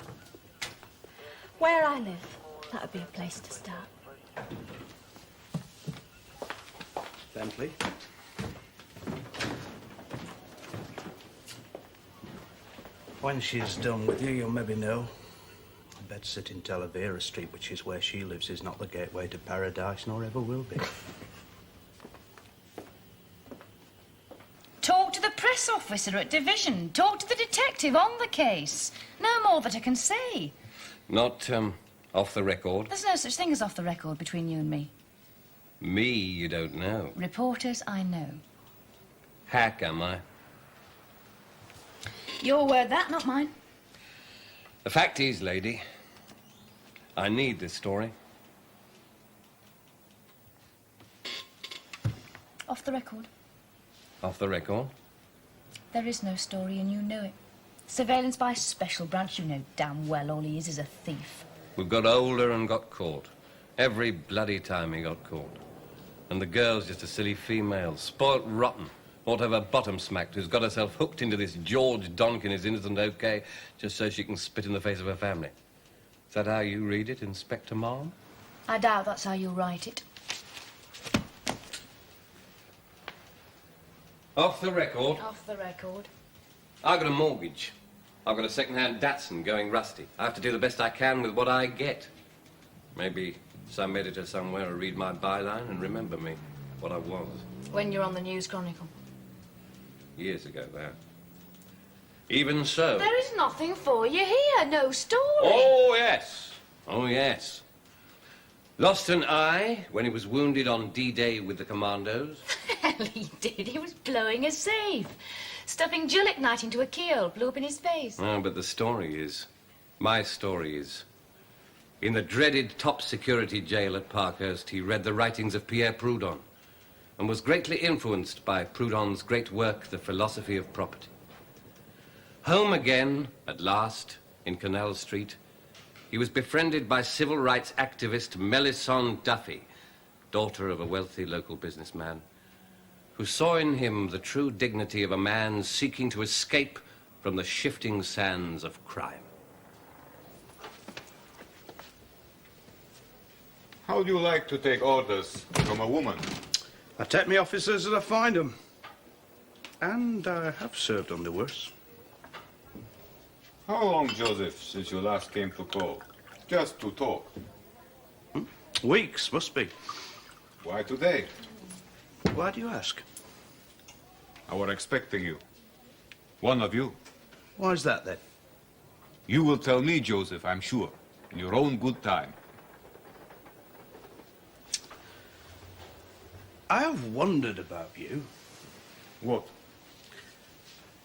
Where I live. That would be a place to start. Bentley? When she's done with you, you'll maybe know. Bed sit in Talavera Street, which is where she lives, is not the gateway to paradise, nor ever will be. Talk to the press officer at division. Talk to the detective on the case. No more that I can say. Not, off the record? There's no such thing as off the record between you and me. Me, you don't know. Reporters, I know. Hack, am I? Your word, that, not mine. The fact is, lady, I need this story. Off the record. Off the record? There is no story, and you know it. Surveillance by special branch, you know damn well all he is a thief. We got older and got caught. Every bloody time he got caught. And the girl's just a silly female, spoilt rotten. Ought to have her bottom smacked, who's got herself hooked into this George Donkin is innocent, okay, just so she can spit in the face of her family. Is that how you read it, Inspector Ma'am? I doubt that's how you write it. Off the record. Off the record. I've got a mortgage. I've got a second-hand Datsun going rusty. I have to do the best I can with what I get. Maybe some editor somewhere will read my byline and remember me, what I was. When you're on the News Chronicle. Years ago, that. Even so... There is nothing for you here, no story. Oh, yes. Oh, yes. Lost an eye when he was wounded on D-Day with the commandos. Hell, he did. He was blowing a safe. Stuffing gelignite into a keel, blew up in his face. Oh, but the story is... My story is... In the dreaded top-security jail at Parkhurst, he read the writings of Pierre Proudhon and was greatly influenced by Proudhon's great work, The Philosophy of Property. Home again, at last, in Canal Street, he was befriended by civil rights activist Melisande Duffy, daughter of a wealthy local businessman, who saw in him the true dignity of a man seeking to escape from the shifting sands of crime. How would you like to take orders from a woman? I take me officers as I find them. And I have served under worse. How long, Joseph, since you last came to call? Just to talk. Weeks, must be. Why today? Why do you ask? I were expecting you. One of you. Why's that, then? You will tell me, Joseph, I'm sure, in your own good time. I have wondered about you. What?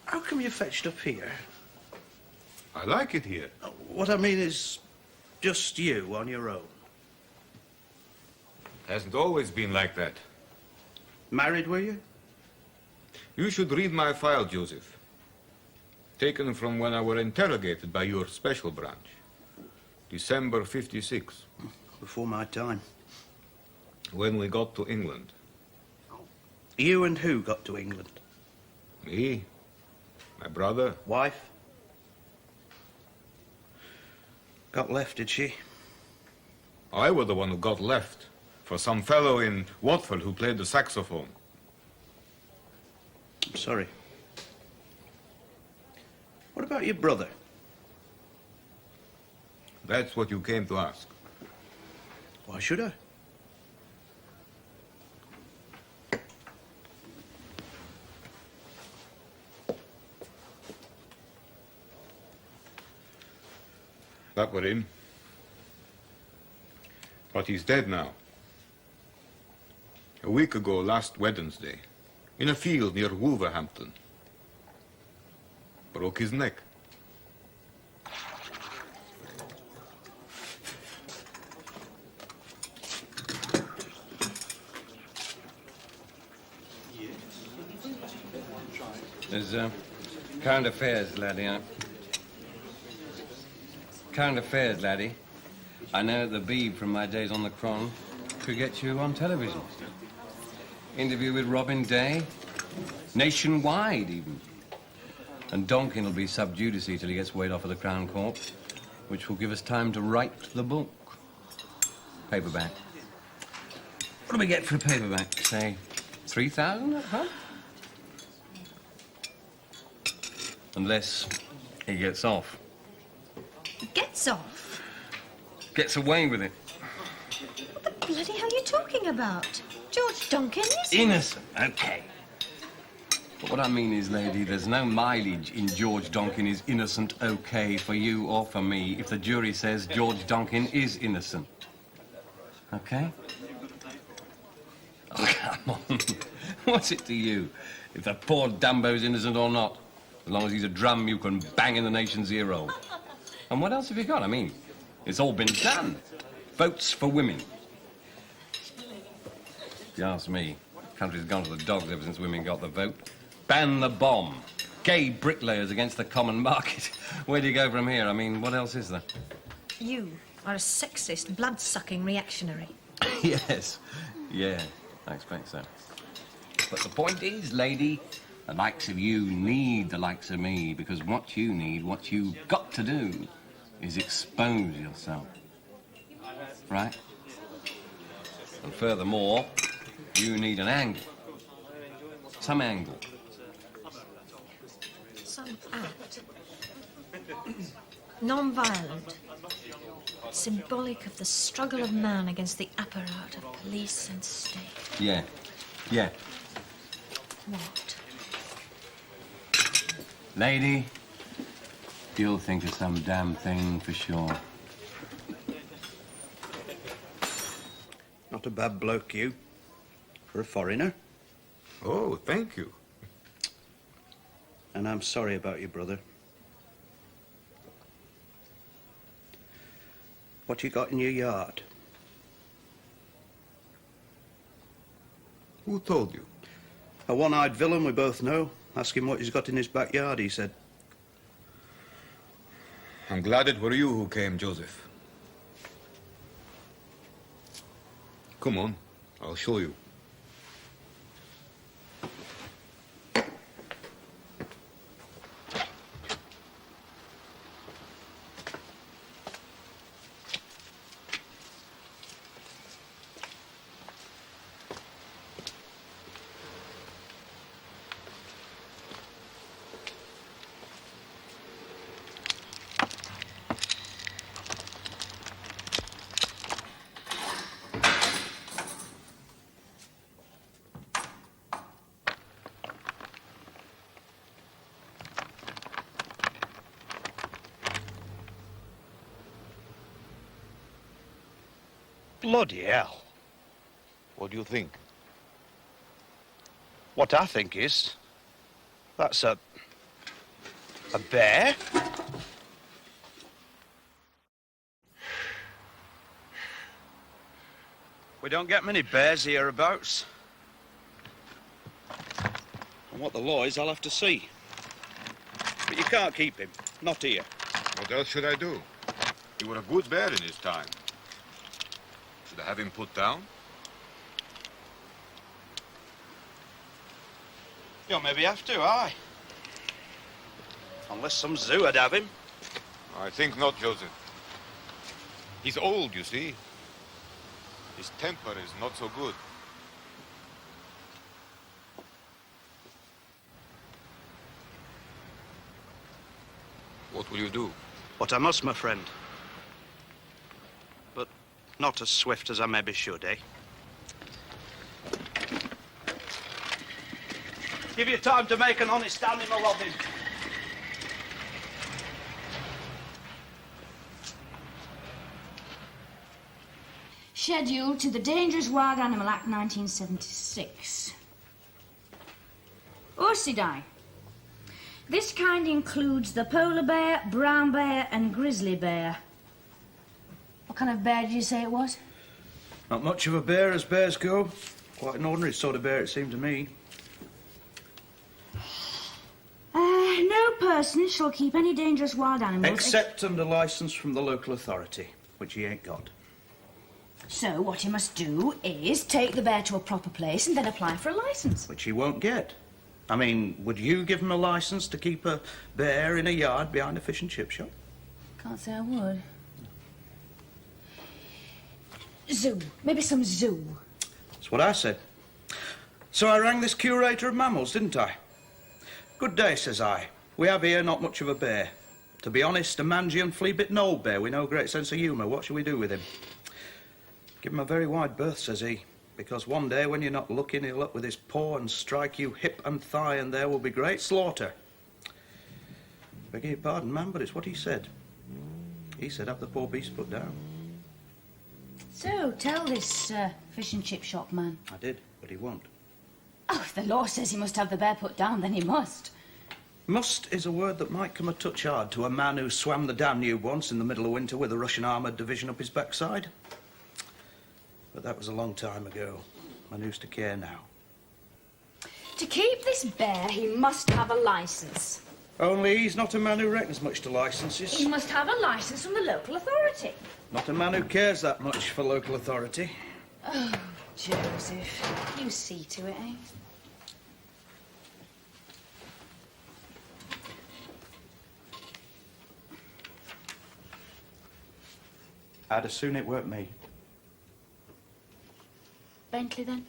How come you fetched up here? I like it here. What I mean is, just you on your own. Hasn't always been like that. Married, were you? You should read my file, Joseph. Taken from when I were interrogated by your special branch. December 56. Before my time. When we got to England. You and who got to England? Me. My brother. Wife? Got left, did she? I was the one who got left. For some fellow in Watford who played the saxophone. I'm sorry. What about your brother? That's what you came to ask. Why should I? That were him. But he's dead now. A week ago, last Wednesday, in a field near Wolverhampton. Broke his neck. There's current affairs, laddie. Current affairs, laddie. I know the Beeb from my days on the Cron could get you on television. Interview with Robin Day. Nationwide, even. And Donkin will be sub judice till he gets weighed off of the Crown Court, which will give us time to write the book. Paperback. What do we get for a paperback? Say, 3,000 at home? Unless he gets off. Gets off? Gets away with it. What the bloody hell are you talking about? George Donkin is... Innocent, okay. But what I mean is, lady, there's no mileage in George Donkin is innocent okay for you or for me if the jury says George Donkin is innocent. Okay? Oh, come on. What's it to you if the poor Dumbo's innocent or not? As long as he's a drum you can bang in the nation's hero. And what else have you got? I mean, it's all been done. Votes for women. If you ask me, the country's gone to the dogs ever since women got the vote. Ban the bomb. Gay bricklayers against the common market. Where do you go from here? I mean, what else is there? You are a sexist, blood-sucking reactionary. Yes. Yeah, I expect so. But the point is, lady, the likes of you need the likes of me, because what you need, what you've got to do, is expose yourself. Right? And furthermore, you need an angle. Some angle. Some act. Non-violent. Symbolic of the struggle of man against the apparat of police and state. Yeah. Yeah. What? Lady, you'll think of some damn thing for sure. Not a bad bloke, you. For a foreigner. Oh, thank you. And I'm sorry about your brother. What you got in your yard? Who told you? A one-eyed villain we both know. Ask him what he's got in his backyard, he said. I'm glad it were you who came, Joseph. Come on, I'll show you. Bloody hell. What do you think? What I think is, that's a bear? We don't get many bears hereabouts. And what the law is, I'll have to see. But you can't keep him. Not here. What else should I do? He was a good bear in his time. Should I have him put down? You'll maybe have to, aye. Unless some zoo would have him. I think not, Joseph. He's old, you see. His temper is not so good. What will you do? What I must, my friend. But not as swift as I maybe should, eh? Give you time to make an honest animal of him. scheduled to the Dangerous Wild Animal Act 1976. Ursidae. This kind includes the polar bear, brown bear, and grizzly bear. What kind of bear did you say it was? Not much of a bear as bears go. Quite an ordinary sort of bear, it seemed to me. No person shall keep any dangerous wild animals... Except under licence from the local authority, which he ain't got. So what he must do is take the bear to a proper place and then apply for a licence. Which he won't get. I mean, would you give him a licence to keep a bear in a yard behind a fish and chip shop? Can't say I would. Zoo. Maybe some zoo. That's what I said. So I rang this curator of mammals, didn't I? Good day, says I. We have here not much of a bear. To be honest, a mangy and flea-bitten old bear with no great sense of humour. What shall we do with him? Give him a very wide berth, says he, because one day when you're not looking, he'll up with his paw and strike you hip and thigh, and there will be great slaughter. Beg your pardon, ma'am, but it's what he said. He said have the poor beast put down. So, tell this fish and chip shop man. I did, but he won't. Oh, if the law says he must have the bear put down, then he must. Must is a word that might come a touch hard to a man who swam the Danube once in the middle of winter with a Russian armoured division up his backside. But that was a long time ago. And who's to care now? To keep this bear, he must have a licence. Only he's not a man who reckons much to licences. He must have a licence from the local authority. Not a man who cares that much for local authority. Oh, Joseph, you see to it, eh? I'd as soon it weren't me. Bentley, then?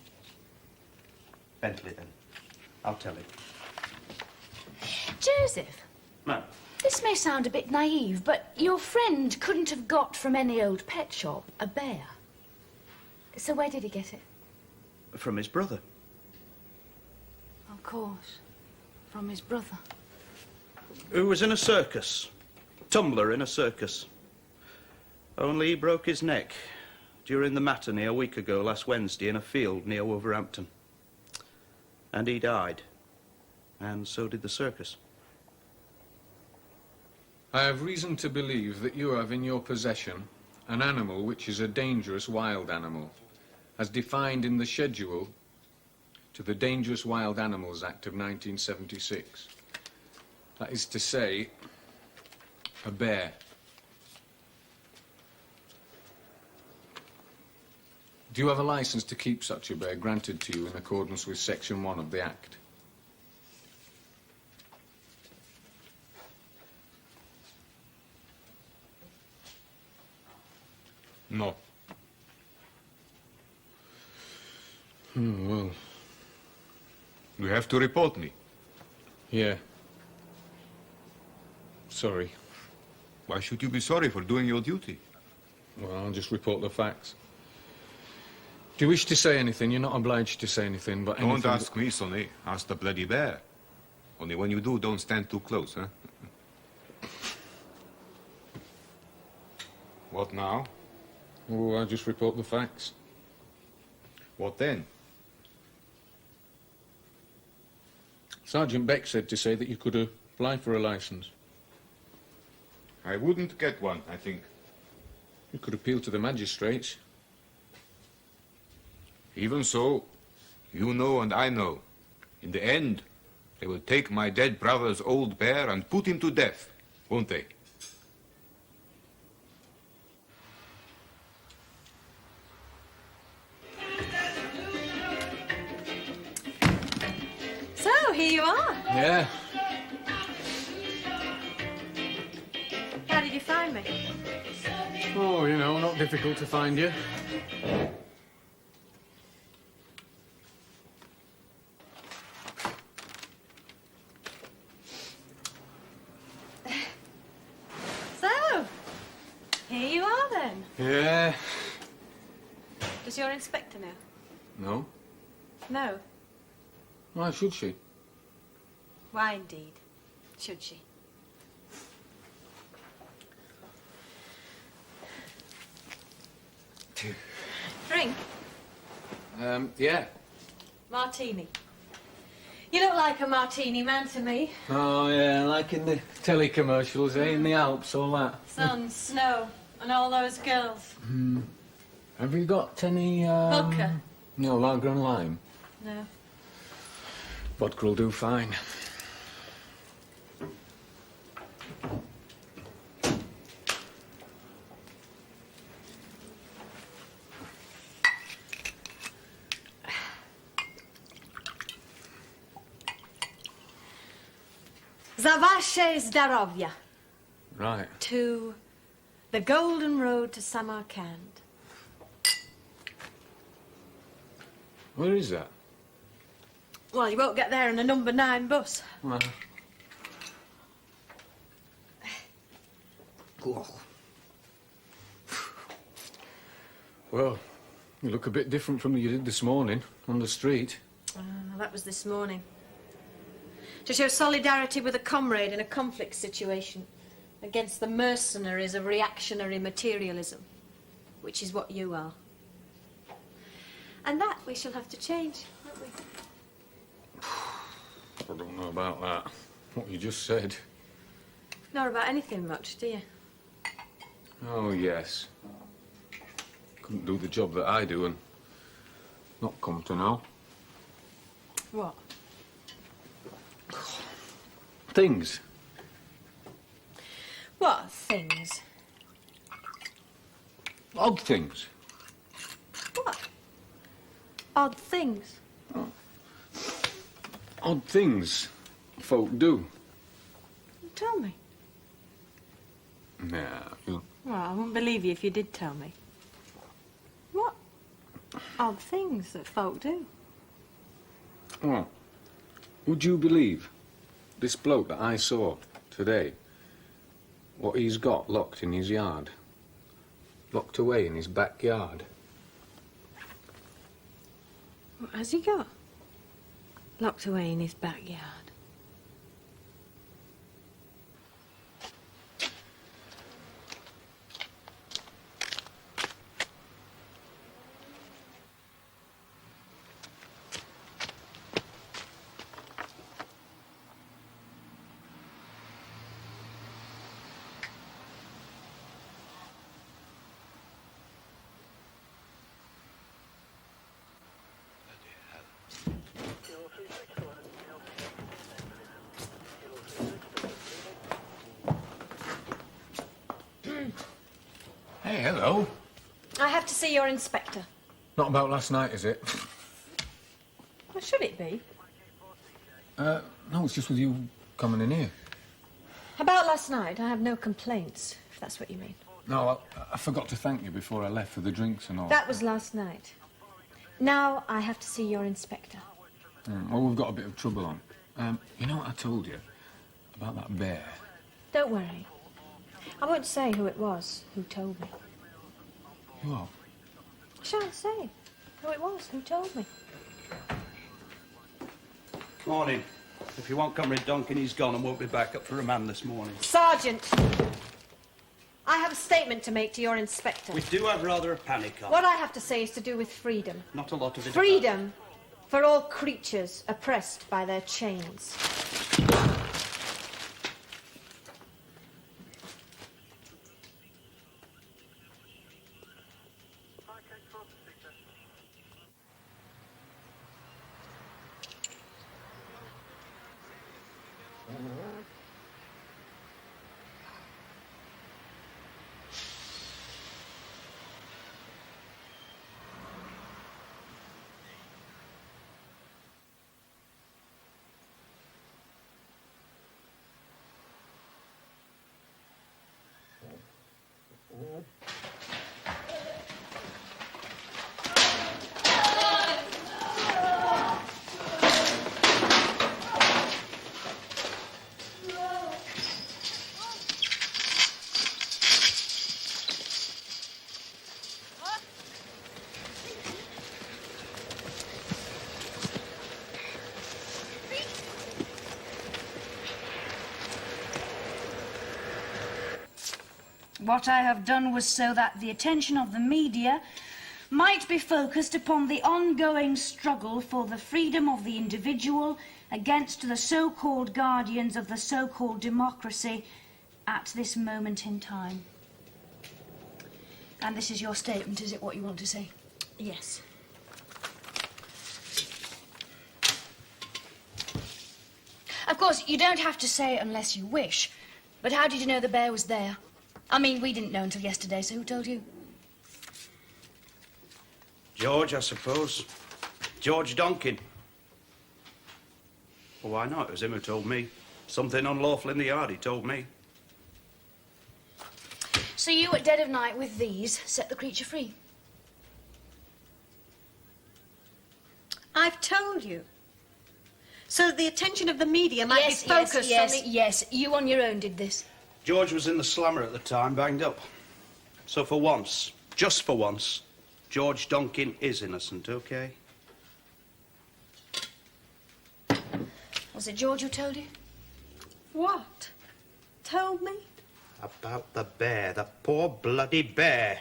Bentley, then. I'll tell him. Joseph, Ma'am. this may sound a bit naive, but your friend couldn't have got from any old pet shop a bear. So where did he get it? From his brother. Of course, from his brother. Who was in a circus. Tumbler in a circus. Only he broke his neck during the matinee a week ago, last Wednesday, in a field near Wolverhampton. And he died. And so did the circus. I have reason to believe that you have in your possession an animal which is a dangerous wild animal, as defined in the schedule to the Dangerous Wild Animals Act of 1976. That is to say, a bear. Do you have a license to keep such a bear granted to you in accordance with Section 1 of the Act? No. Well. You have to report me. Yeah. Sorry. Why should you be sorry for doing your duty? Well, I'll just report the facts. Do you wish to say anything? You're not obliged to say anything, but Don't anything... ask me, Sonny. Ask the bloody bear. Only when you do, don't stand too close, huh? What now? Oh, I'll just report the facts. What then? Sergeant Beck said to say that you could apply for a license. I wouldn't get one, I think. You could appeal to the magistrates. Even so, you know and I know. In the end, they will take my dead brother's old bear and put him to death, won't they? So, here you are. Yeah. How did you find me? Oh, you know, not difficult to find you. So, here you are then. Yeah. Does your inspector know? No? No. Why should she? Why indeed should she? drink? Yeah. Martini. You look like a martini man to me. Oh, yeah, like in the telly commercials, eh? In the Alps, all that. Sun, snow, and all those girls. Have you got any, Vodka? No, lager and lime. No. Vodka will do fine. Za vaše zdarovia. Right. To the golden road to Samarkand. Where is that? Well, you won't get there in a number 9 bus. Well. Oh. Well, you look a bit different from what you did this morning on the street. That was this morning. To show solidarity with a comrade in a conflict situation against the mercenaries of reactionary materialism, which is what you are. And that we shall have to change, won't we? I don't know about that. What you just said. Not about anything much, do you? Oh, yes. Couldn't do the job that I do and not come to know. What? Things. What things? Odd things. What? Odd things? Odd things folk do. Tell me. Nah, you... Well, I wouldn't believe you if you did tell me. What odd things that folk do? Oh. Would you believe this bloke that I saw today, what he's got locked in his yard? Locked away in his backyard. What has he got? Locked away in his backyard. Hey, hello. I have to see your inspector. Not about last night, is it? Well, should it be? No, it's just with you coming in here. About last night, I have no complaints, if that's what you mean. No, I forgot to thank you before I left for the drinks and all. That was last night. Now I have to see your inspector. Well, we've got a bit of trouble on. You know what I told you about that bear? Don't worry. I won't say who it was who told me. You are? I shan't say who it was who told me. Morning. If you want Comrade Donkin, he's gone and won't be back up for remand this morning. Sergeant! I have a statement to make to your inspector. We do have rather a panic on. What I have to say is to do with freedom. Not a lot of it. Freedom for all creatures oppressed by their chains. What I have done was so that the attention of the media might be focused upon the ongoing struggle for the freedom of the individual against the so-called guardians of the so-called democracy at this moment in time. And this is your statement, is it, what you want to say? Yes. Of course, you don't have to say it unless you wish. But how did you know the bear was there? I mean, we didn't know until yesterday, so who told you? George, I suppose. George Donkin. Well, why not? It was him who told me. Something unlawful in the yard, he told me. So you, at dead of night, with these, set the creature free? I've told you. So that the attention of the media might be focused on the... Yes, you on your own did this. George was in the slammer at the time, banged up. So for once, just for once, George Donkin is innocent, OK? Was it George who told you? What? Told me? About the bear, the poor bloody bear.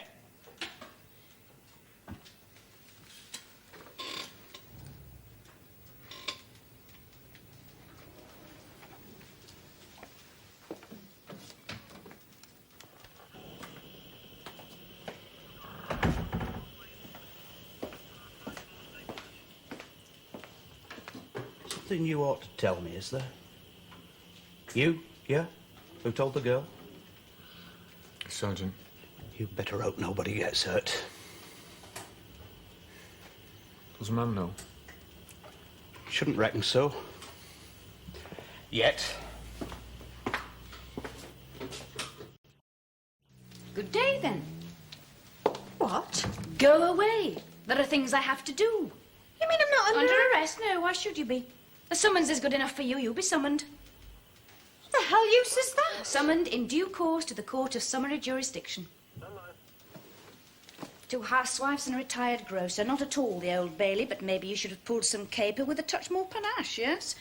Something you ought to tell me, is there? You, yeah? Who told the girl? Sergeant. You better hope nobody gets hurt. Does Mum know? Shouldn't reckon so. Yet. Good day, then. What? Go away. There are things I have to do. You mean I'm not under arrest? No, why should you be? A summons is good enough for you. You'll be summoned. What the hell use is that? Summoned in due course to the Court of Summary Jurisdiction. 2 housewives and a retired grocer. Not at all the Old Bailey, but maybe you should have pulled some caper with a touch more panache, yes?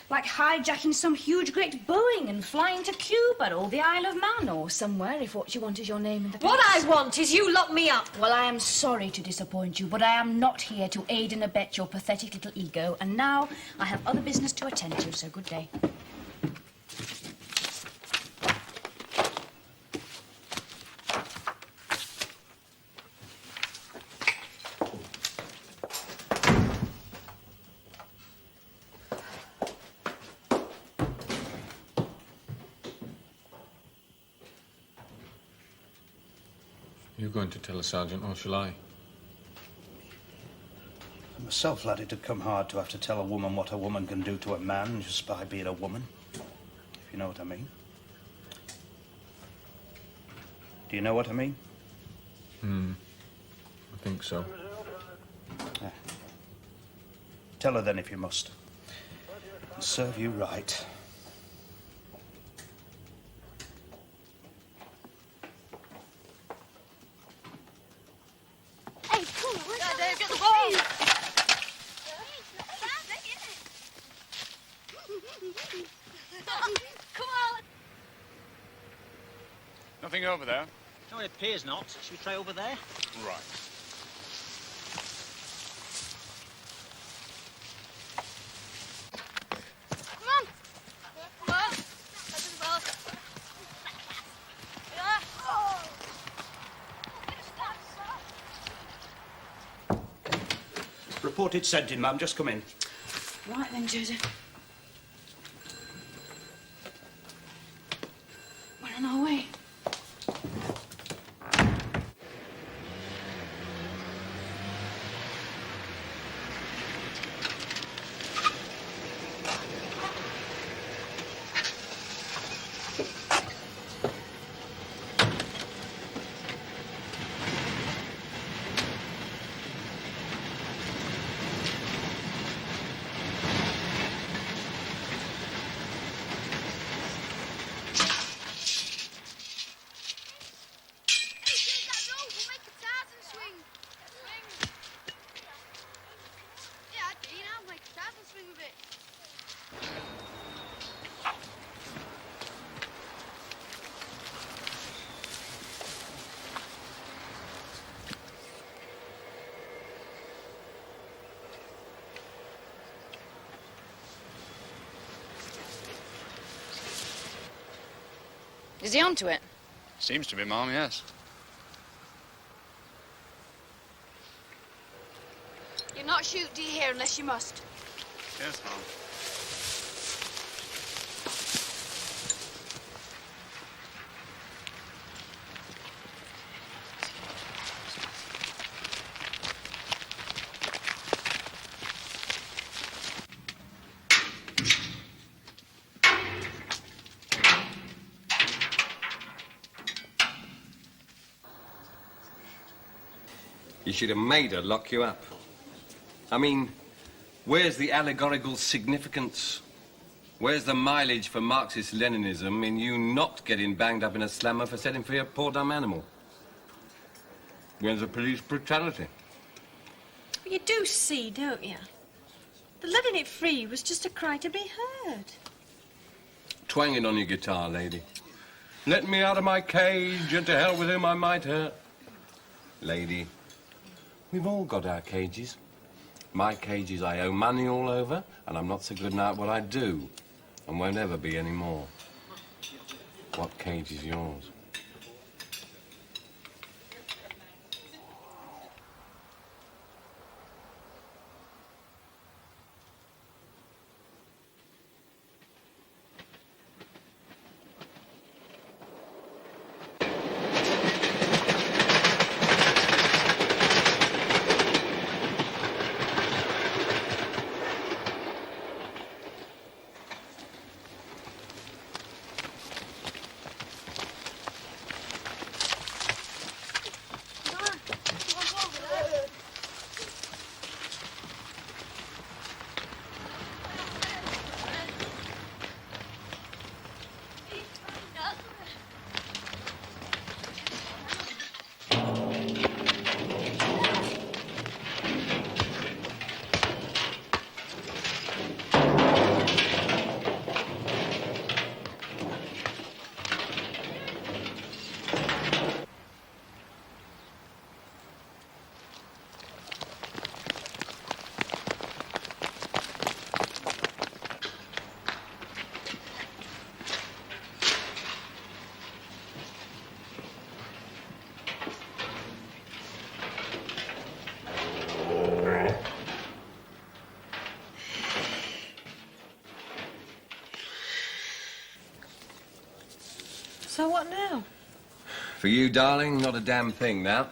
Like hijacking some huge great Boeing and flying to Cuba or the Isle of Man or somewhere, if what you want is your name in the What papers. I want is you lock me up. Well, I am sorry to disappoint you, but I am not here to aid and abet your pathetic little ego. And now I have other business to attend to, so good day. You're going to tell the sergeant, or shall I? For myself, lad, it'd come hard to have to tell a woman what a woman can do to a man just by being a woman. If you know what I mean. Do you know what I mean? I think so. Yeah. Tell her then if you must. It'll serve you right. Hey, come on, let's Dave, get the ball! Come on! Nothing over there? No, it appears not. Should we try over there? Right. Come on! Come on! That's the ball. Yeah. Oh. Reported sent in, ma'am. Just come in. Right then, Joseph. We're on our way. he onto it? Seems to be, Mom, yes. You'll not shoot deer here unless you must. Yes, Mom. You should have made her lock you up. I mean, where's the allegorical significance? Where's the mileage for Marxist-Leninism in you not getting banged up in a slammer for setting free a poor dumb animal? Where's the police brutality? But you do see, don't you? The letting it free was just a cry to be heard. Twanging on your guitar, lady. Let me out of my cage, and to hell with whom I might hurt. Lady, we've all got our cages. My cage is I owe money all over, and I'm not so good now at what I do, and won't ever be any more. What cage is yours? So what now? For you, darling, not a damn thing now.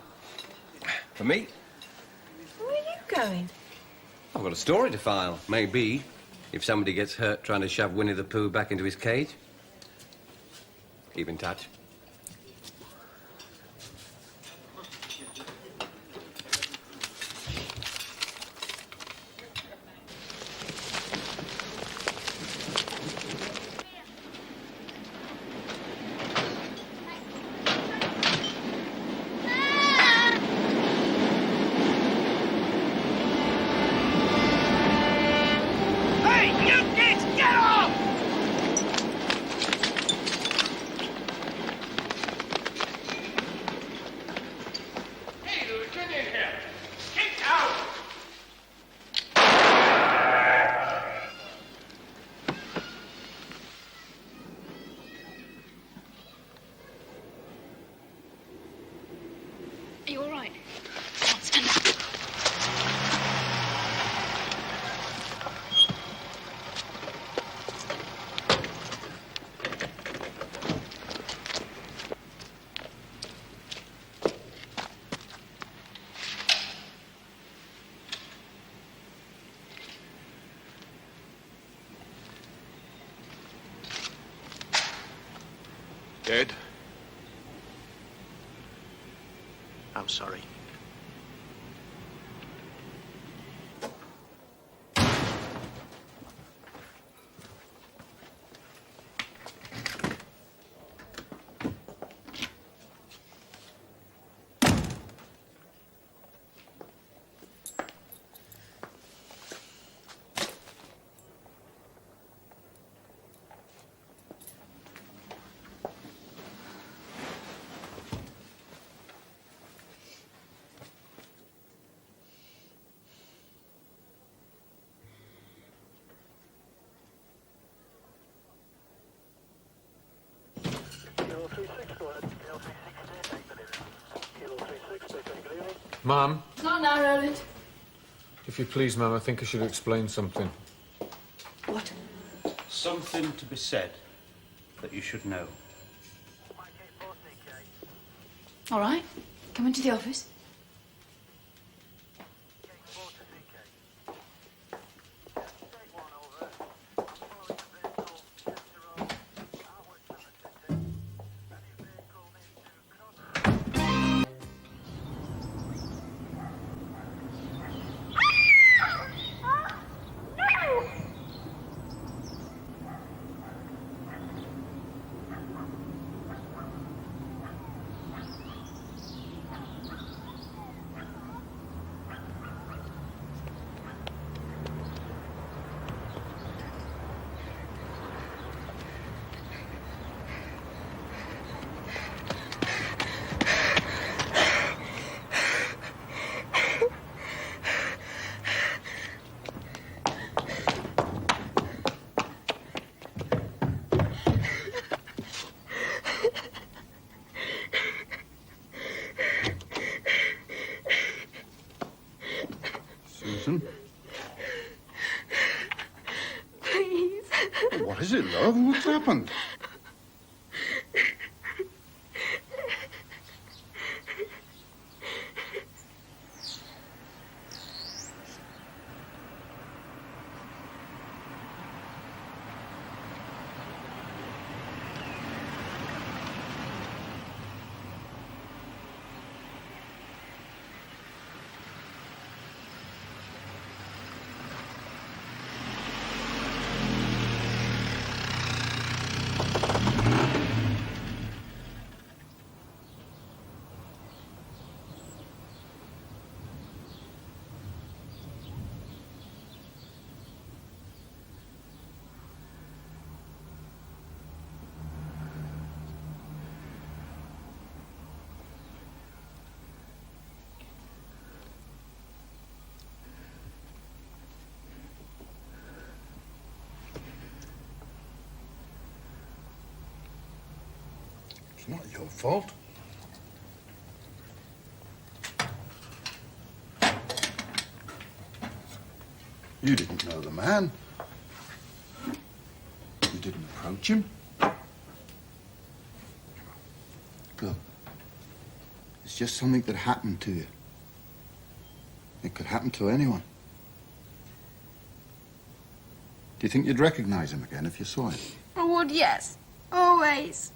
For me, Where are you going? I've got a story to file. Maybe, if somebody gets hurt trying to shove Winnie the Pooh back into his cage. Keep in touch. Hey, you kids, get off! Hey, Louis, get in here. Get out! Are you all right? Come on, stand up. Dead? I'm sorry. Ma'am, Not now, Roland. if you please, ma'am, I think I should explain something. What? Something to be said that you should know. All right, come into the office. Susan? Please. What is it, love? What's happened? It's not your fault. You didn't know the man. You didn't approach him. Look, it's just something that happened to you. It could happen to anyone. Do you think you'd recognize him again if you saw him? I would, yes. Always.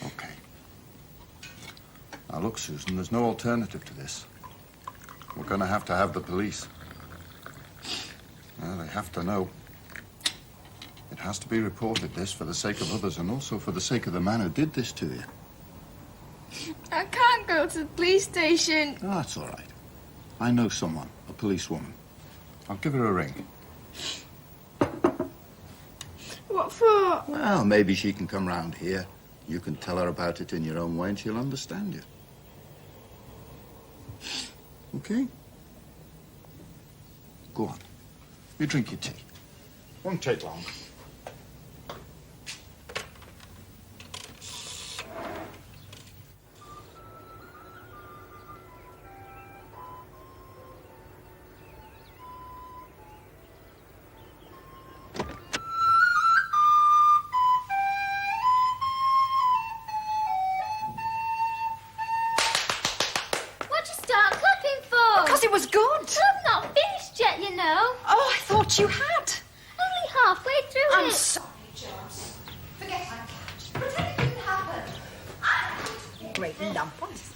Okay. Now look, Susan, there's no alternative to this. We're going to have the police. Well, they have to know. It has to be reported, this, for the sake of others and also for the sake of the man who did this to you. I can't go to the police station. Oh, that's all right. I know someone, a policewoman. I'll give her a ring. What for? Well, maybe she can come round here. You can tell her about it in your own way and she'll understand you. Okay? Go on. You drink your tea. Won't take long. What'd you start clapping for? Because it was good. I've not finished yet, you know. Oh, I thought you had. Only halfway through I'm it. sorry, Jones. Forget my catch. Pretend it didn't happen. Great lump.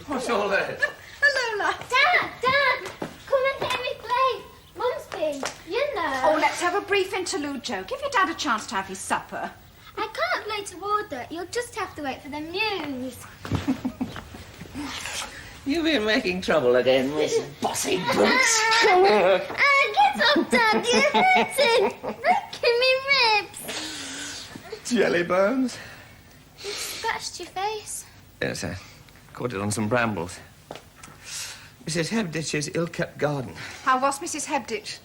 What's all that? Hello, lad. Dad, come and hear me play. Mum's been, you know. Oh, let's have a brief interlude, Joe. Give your dad a chance to have his supper. I can't play toward that. You'll just have to wait for the news. You've been making trouble again, Miss Bossy Boots. Get up, Dad. You're hurting. Breaking me ribs. Jelly bones? You scratched your face. Yes, I caught it on some brambles. Mrs. Hebditch's ill-kept garden. How was Mrs. Hebditch?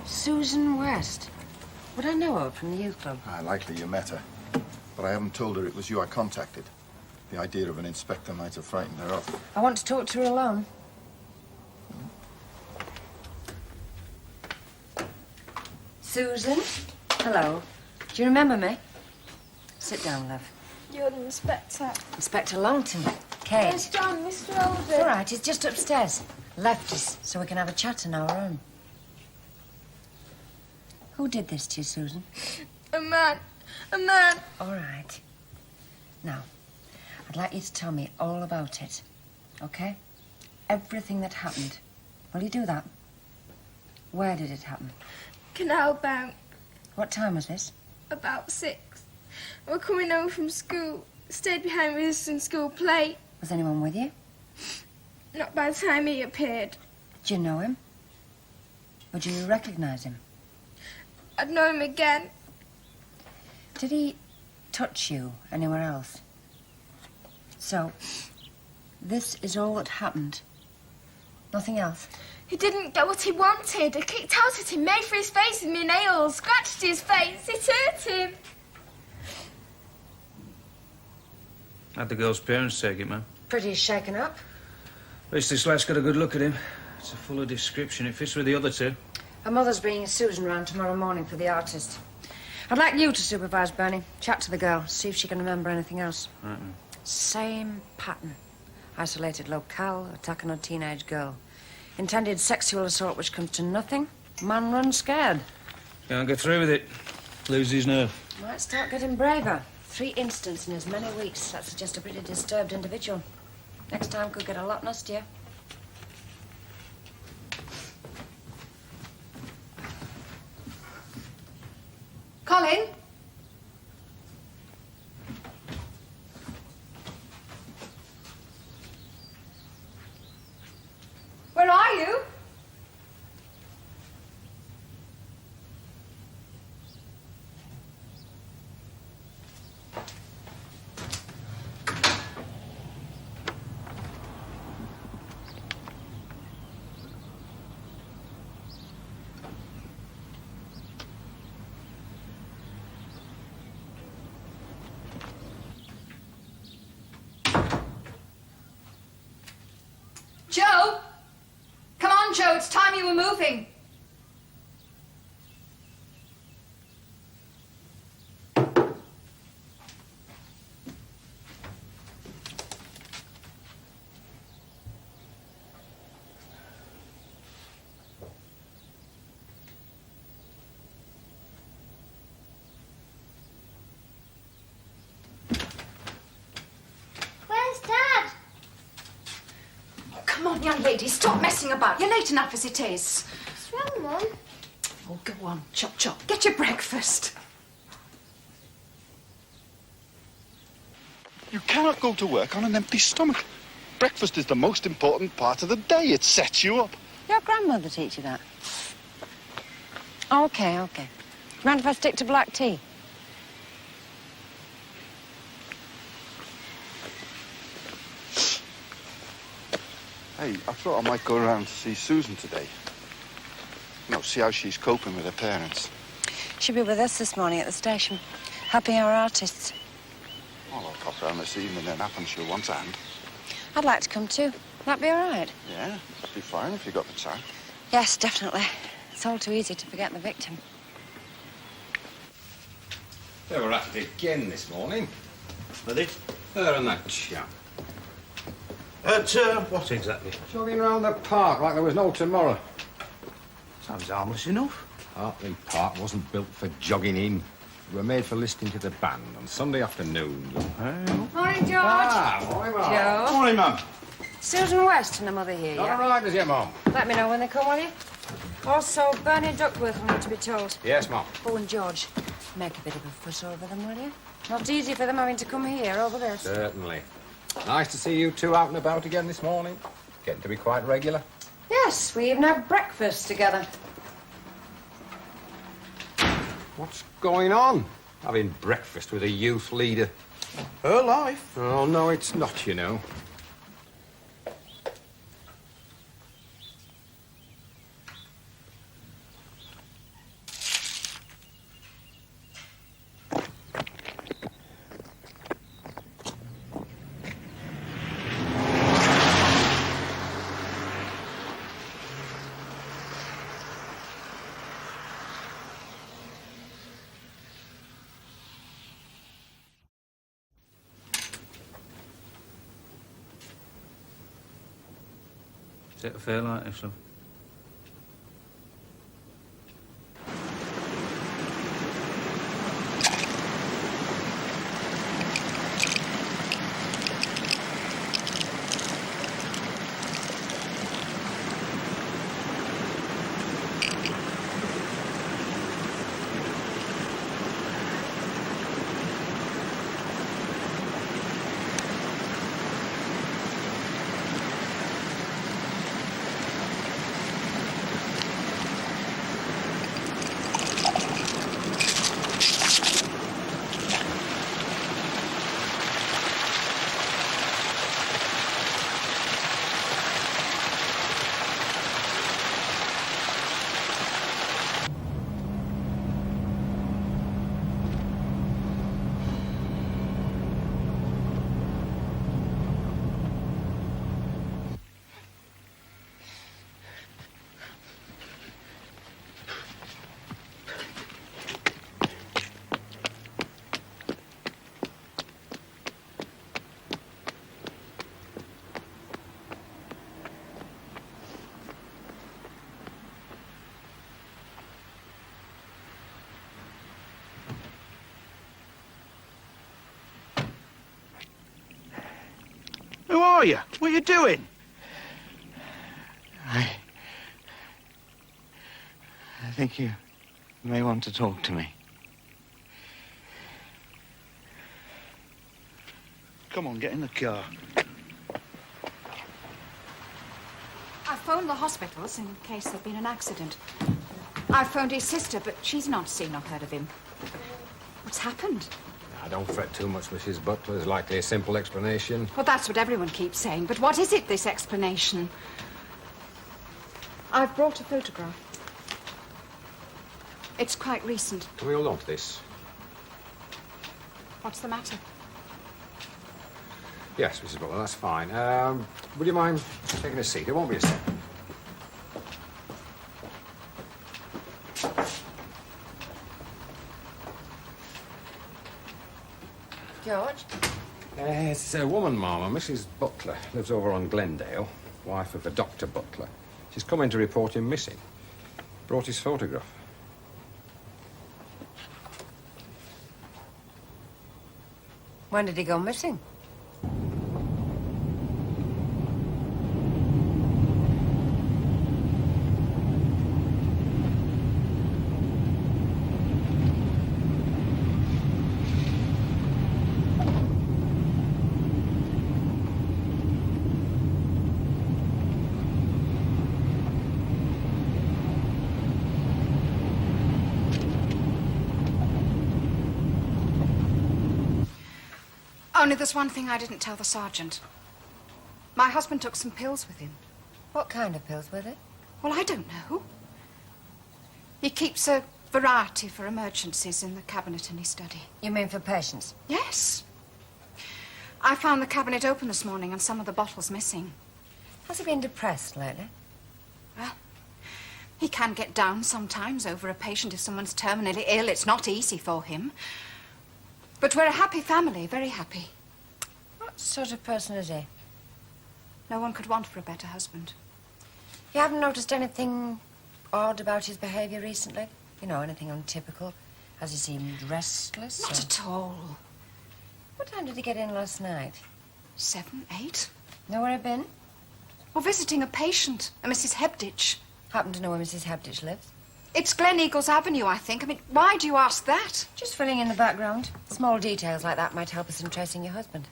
Susan West. Would I know her from the youth club? Likely you met her. But I haven't told her it was you I contacted. The idea of an inspector might have frightened her off. I want to talk to her alone. Susan? Hello. Do you remember me? Sit down, love. You're the inspector. Inspector Longton. Kate. Where's John, Mr. Alden? It's all right, he's just upstairs. Left us so we can have a chat on our own. Who did this to you, Susan? A man. A man. All right. Now, I'd like you to tell me all about it, okay? Everything that happened. Will you do that? Where did it happen? Canal Bank. What time was this? About 6. We're coming home from school. Stayed behind with us in school play. Was anyone with you? Not by the time he appeared. Did you know him? Would you recognise him? I'd know him again. Did he touch you anywhere else? So, this is all that happened. Nothing else? He didn't get what he wanted. I kicked out at him, made for his face with my nails, scratched his face. It hurt him. How'd the girl's parents take it, man? Pretty shaken up. At least this lad's got a good look at him. It's a fuller description. It fits with the other two. Her mother's bringing Susan round tomorrow morning for the artist. I'd like you to supervise Bernie. Chat to the girl, see if she can remember anything else. Right, man. Same pattern. Isolated locale, attack on a teenage girl. Intended sexual assault which comes to nothing. Man runs scared. Can't get through with it. Lose his nerve. Might start getting braver. 3 incidents in as many weeks. That suggests a pretty disturbed individual. Next time could get a lot nastier. Colin? Where are you? Joe! Come on, Joe, it's time you were moving. Where's Dad? Come on, young lady, stop messing about. You're late enough as it is. What's wrong, Mum? Oh, go on, chop, chop. Get your breakfast. You cannot go to work on an empty stomach. Breakfast is the most important part of the day. It sets you up. Your grandmother teach you that? Okay, okay. Mind if I stick to black tea? Hey, I thought I might go around to see Susan today. You know, see how she's coping with her parents. She'll be with us this morning at the station, helping our artists. Well, I'll pop round this evening and happen she'll want a hand. I'd like to come too. That'd be all right. Yeah, that'd be fine if you got the time. Yes, definitely. It's all too easy to forget the victim. They were at it again this morning. Are they? Her and that chap. What exactly? Jogging round the park like there was no tomorrow. Sounds harmless enough. Hartley Park wasn't built for jogging in. We were made for listening to the band on Sunday afternoons. Morning, George. Morning, Mum. Joe. Morning, Mum. Susan West and her mother here, Not yeah? arrived as yet, Mum. Let me know when they come, will you? Also, Bernie Duckworth will need to be told. Yes, Mum. Oh, and George, make a bit of a fuss over them, will you? Not easy for them having to come here over this. Certainly. Nice to see you two out and about again this morning. Getting to be quite regular. Yes, we even had breakfast together. What's going on? Having breakfast with a youth leader. Her life. Oh, no, it's not, you know. take a fair like this, love. Who are you? What are you doing? I think you may want to talk to me. Come on, get in the car. I phoned the hospitals in case there'd been an accident. I phoned his sister, but she's not seen or heard of him. What's happened? Now, don't fret too much, Mrs. Butler. There's likely a simple explanation. Well, that's what everyone keeps saying. But what is it, this explanation? I've brought a photograph. It's quite recent. Can we hold on to this? What's the matter? Yes, Mrs. Butler, that's fine. Would you mind taking a seat? It won't be a second. George? It's a woman, Mama, Mrs. Butler. Lives over on Glendale. Wife of a Dr. Butler. She's come in to report him missing. Brought his photograph. When did he go missing? Only there's one thing I didn't tell the sergeant. My husband took some pills with him. What kind of pills were they? Well, I don't know. He keeps a variety for emergencies in the cabinet in his study. You mean for patients? Yes. I found the cabinet open this morning and some of the bottles missing. Has he been depressed lately? Well, he can get down sometimes over a patient if someone's terminally ill. It's not easy for him. But we're a happy family, very happy. What sort of person is he? No one could want for a better husband. You haven't noticed anything odd about his behaviour recently? You know, anything untypical? Has he seemed restless? Not at all. What time did he get in last night? 7, 8. Know where he'd been? Well, visiting a patient, a Mrs. Hebditch. Happen to know where Mrs. Hebditch lives? It's Glen Eagles Avenue, I think. I mean, why do you ask that? Just filling in the background. Small details like that might help us in tracing your husband.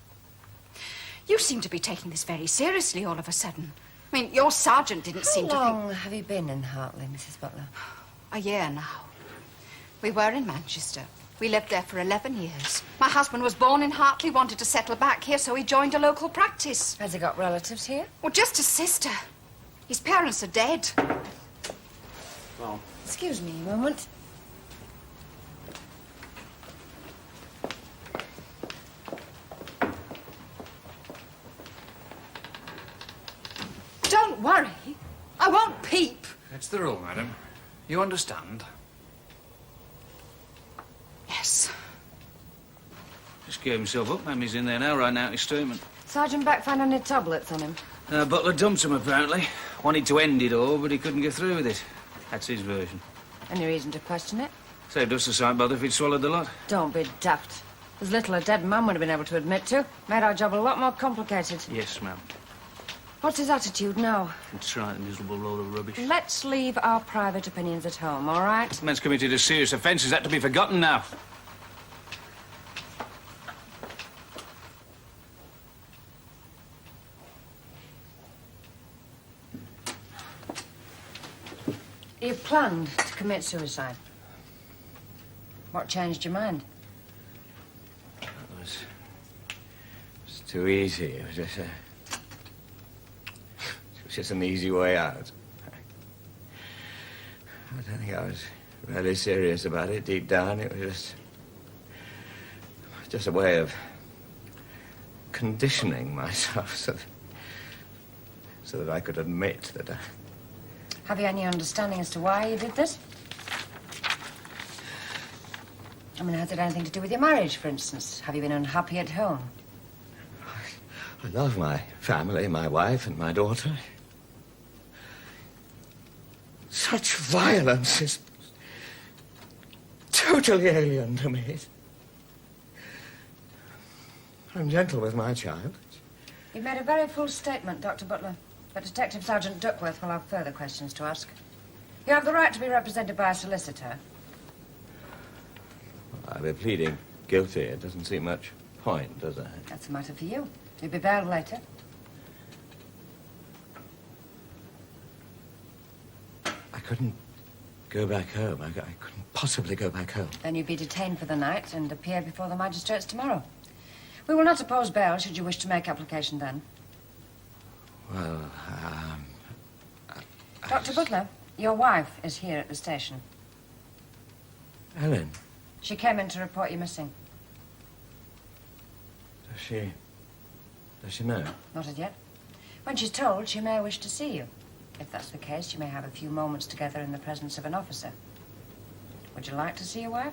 You seem to be taking this very seriously all of a sudden. I mean, your sergeant didn't seem to think... How long have you been in Hartley, Mrs. Butler? A year now. We were in Manchester. We lived there for 11 years. My husband was born in Hartley, wanted to settle back here, so he joined a local practice. Has he got relatives here? Well, just a sister. His parents are dead. Oh. Excuse me a moment. Don't worry. I won't peep. It's the rule, madam. You understand? Yes. Just gave himself up. Mammy's in there now, writing out his statement. Sergeant Beck found any tablets on him? Butler dumped him, apparently. Wanted to end it all, but he couldn't get through with it. That's his version. Any reason to question it? Saved us a sight bother if he'd swallowed the lot. Don't be daft. There's little a dead man would have been able to admit to. Made our job a lot more complicated. Yes, ma'am. What's his attitude now? It's right, a miserable load of rubbish. Let's leave our private opinions at home, all right? The man's committed a serious offence. Is that to be forgotten now? You planned to commit suicide. What changed your mind? It was too easy. It was just an easy way out. I don't think I was really serious about it deep down. It was just a way of conditioning myself so that I could admit that I... Have you any understanding as to why you did this? I mean, has it anything to do with your marriage, for instance? Have you been unhappy at home? I love my family, my wife and my daughter. Such violence is totally alien to me. I'm gentle with my child. You've made a very full statement, Dr. Butler. But Detective Sergeant Duckworth will have further questions to ask. You have the right to be represented by a solicitor. I'll be pleading guilty. It doesn't seem much point, does it? That's a matter for you. You'll be bailed later. I couldn't go back home. I couldn't possibly go back home. Then you'll be detained for the night and appear before the magistrates tomorrow. We will not oppose bail should you wish to make application then. Well, Dr. Butler, your wife is here at the station. Ellen, She came in to report you missing. does she know? Not as yet. When she's told, she may wish to see you. If that's the case, you may have a few moments together in the presence of an officer. Would you like to see your wife?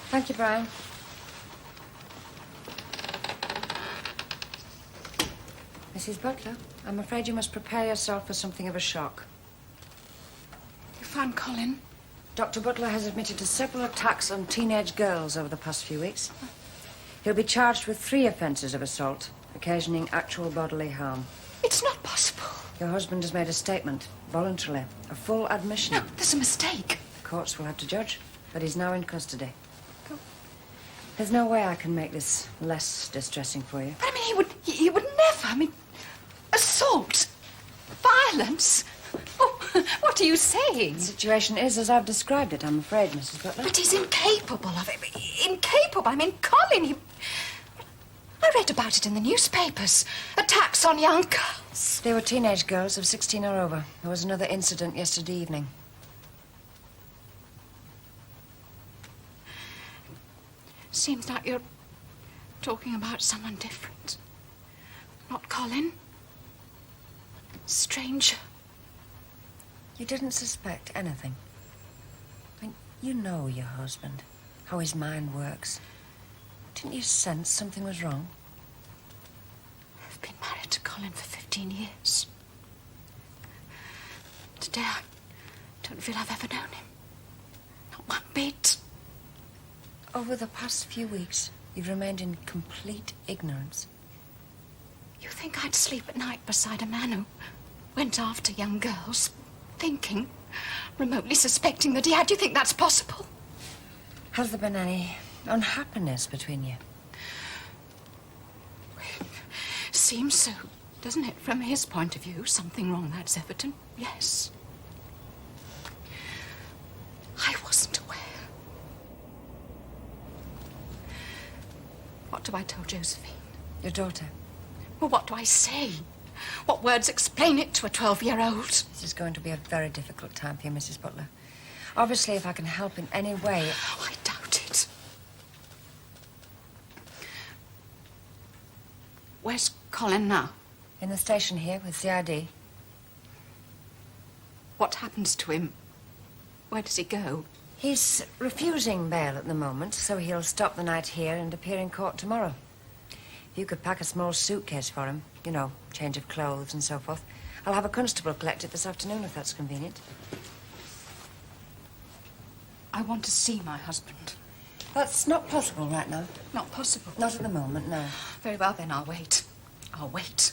Thank you, Brian. Mrs. Butler, I'm afraid you must prepare yourself for something of a shock. You found Colin? Dr. Butler has admitted to several attacks on teenage girls over the past few weeks. He'll be charged with 3 offences of assault, occasioning actual bodily harm. It's not possible. Your husband has made a statement, voluntarily, a full admission. No, there's a mistake. The courts will have to judge, but he's now in custody. There's no way I can make this less distressing for you. But I mean, he would never. I mean, assault, violence. Oh, what are you saying? The situation is as I've described it, I'm afraid, Mrs. Butler. But he's incapable of it. Incapable. I mean, Colin, I read about it in the newspapers. Attacks on young girls. They were teenage girls of 16 or over. There was another incident yesterday evening. Seems like you're talking about someone different. Not Colin. Stranger. You didn't suspect anything. I mean, you know your husband, how his mind works. Didn't you sense something was wrong? I've been married to Colin for 15 years. Today, I don't feel I've ever known him. Not one bit. Over the past few weeks, you've remained in complete ignorance. You think I'd sleep at night beside a man who went after young girls, thinking, remotely suspecting that he had? Do you think that's possible? Has there been any unhappiness between you? Seems so, doesn't it? From his point of view, something wrong, that's evident. Yes. I wasn't aware. What do I tell Josephine? Your daughter. Well, what do I say? What words explain it to a 12-year-old? This is going to be a very difficult time for you, Mrs. Butler. Obviously, if I can help in any way... I doubt it. Where's Colin now? In the station here with CID. What happens to him? Where does he go? He's refusing bail at the moment, so he'll stop the night here and appear in court tomorrow. If you could pack a small suitcase for him, you know, change of clothes and so forth. I'll have a constable collect it this afternoon if that's convenient. I want to see my husband. That's not possible right now. Not possible? Not at the moment, no. Very well, then, I'll wait. I'll wait.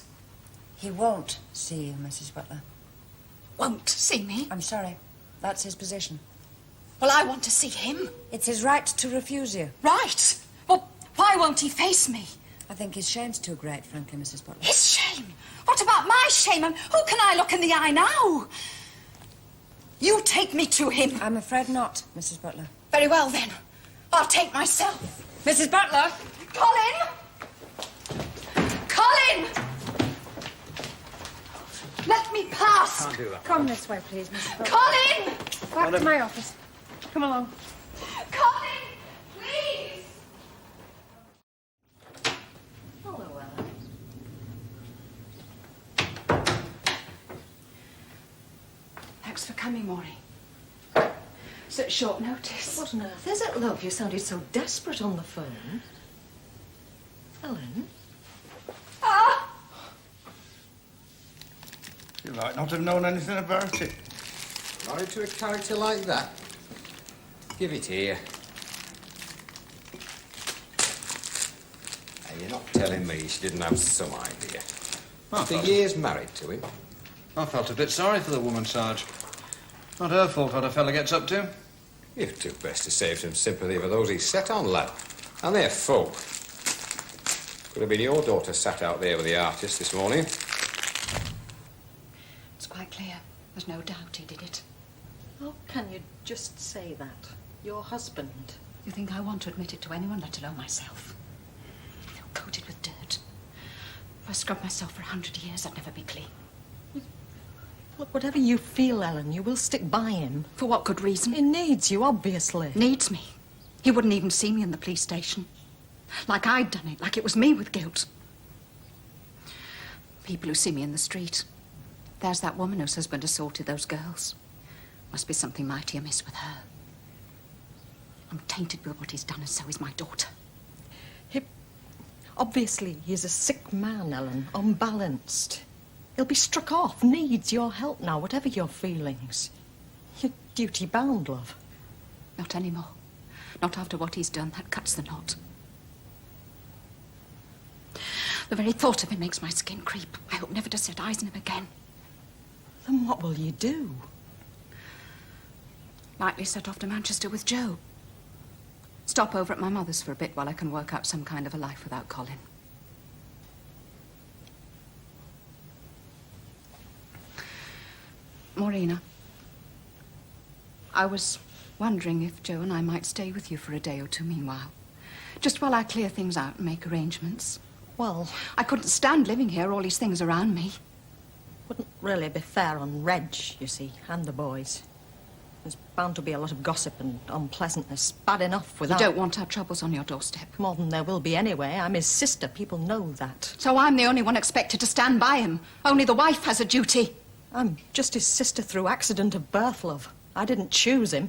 He won't see you, Mrs. Butler. Won't see me? I'm sorry. That's his position. Well, I want to see him. It's his right to refuse you. Right. Well, why won't he face me? I think his shame's too great, frankly, Mrs. Butler. His shame? What about my shame? And who can I look in the eye now? You take me to him. I'm afraid not, Mrs. Butler. Very well, then. I'll take myself. Mrs. Butler! Colin! Colin! Let me pass. Can't do that. Come this way, please, Mrs. Butler. Colin! Back to my office. Come along. Colin, please! Hello, Ellen. Thanks for coming, Maury. Such short notice. What on earth is it, love? You sounded so desperate on the phone. Ellen? Ah! You might not have known anything about it. Married to a character like that? Give it here. Hey, you're not telling me she didn't have some idea. After years married to him. I felt a bit sorry for the woman, Sarge. Not her fault what a fella gets up to. You've too best to save some sympathy for those he's set on, lad. And they're folk. Could have been your daughter sat out there with the artist this morning. It's quite clear. There's no doubt he did it. How can you just say that? Your husband. You think I want to admit it to anyone, let alone myself? I feel coated with dirt. If I scrubbed myself for 100 years, I'd never be clean. Look, whatever you feel, Ellen, you will stick by him. For what good reason? He needs you, obviously. Needs me. He wouldn't even see me in the police station. Like I'd done it, like it was me with guilt. People who see me in the street. There's that woman whose husband assaulted those girls. Must be something mighty amiss with her. I'm tainted with what he's done, and so is my daughter. Obviously, he's a sick man, Ellen, unbalanced. He'll be struck off, needs your help now, whatever your feelings. You're duty-bound, love. Not anymore. Not after what he's done. That cuts the knot. The very thought of him makes my skin creep. I hope never to set eyes on him again. Then what will you do? Likely set off to Manchester with Joe. Stop over at my mother's for a bit while I can work out some kind of a life without Colin. Maureen, I was wondering if Joe and I might stay with you for a day or two meanwhile. Just while I clear things out and make arrangements. Well, I couldn't stand living here, all these things around me. Wouldn't really be fair on Reg, you see, and the boys. There's bound to be a lot of gossip and unpleasantness. Bad enough without... You don't want our troubles on your doorstep. More than there will be anyway. I'm his sister. People know that. So I'm the only one expected to stand by him. Only the wife has a duty. I'm just his sister through accident of birth, love. I didn't choose him.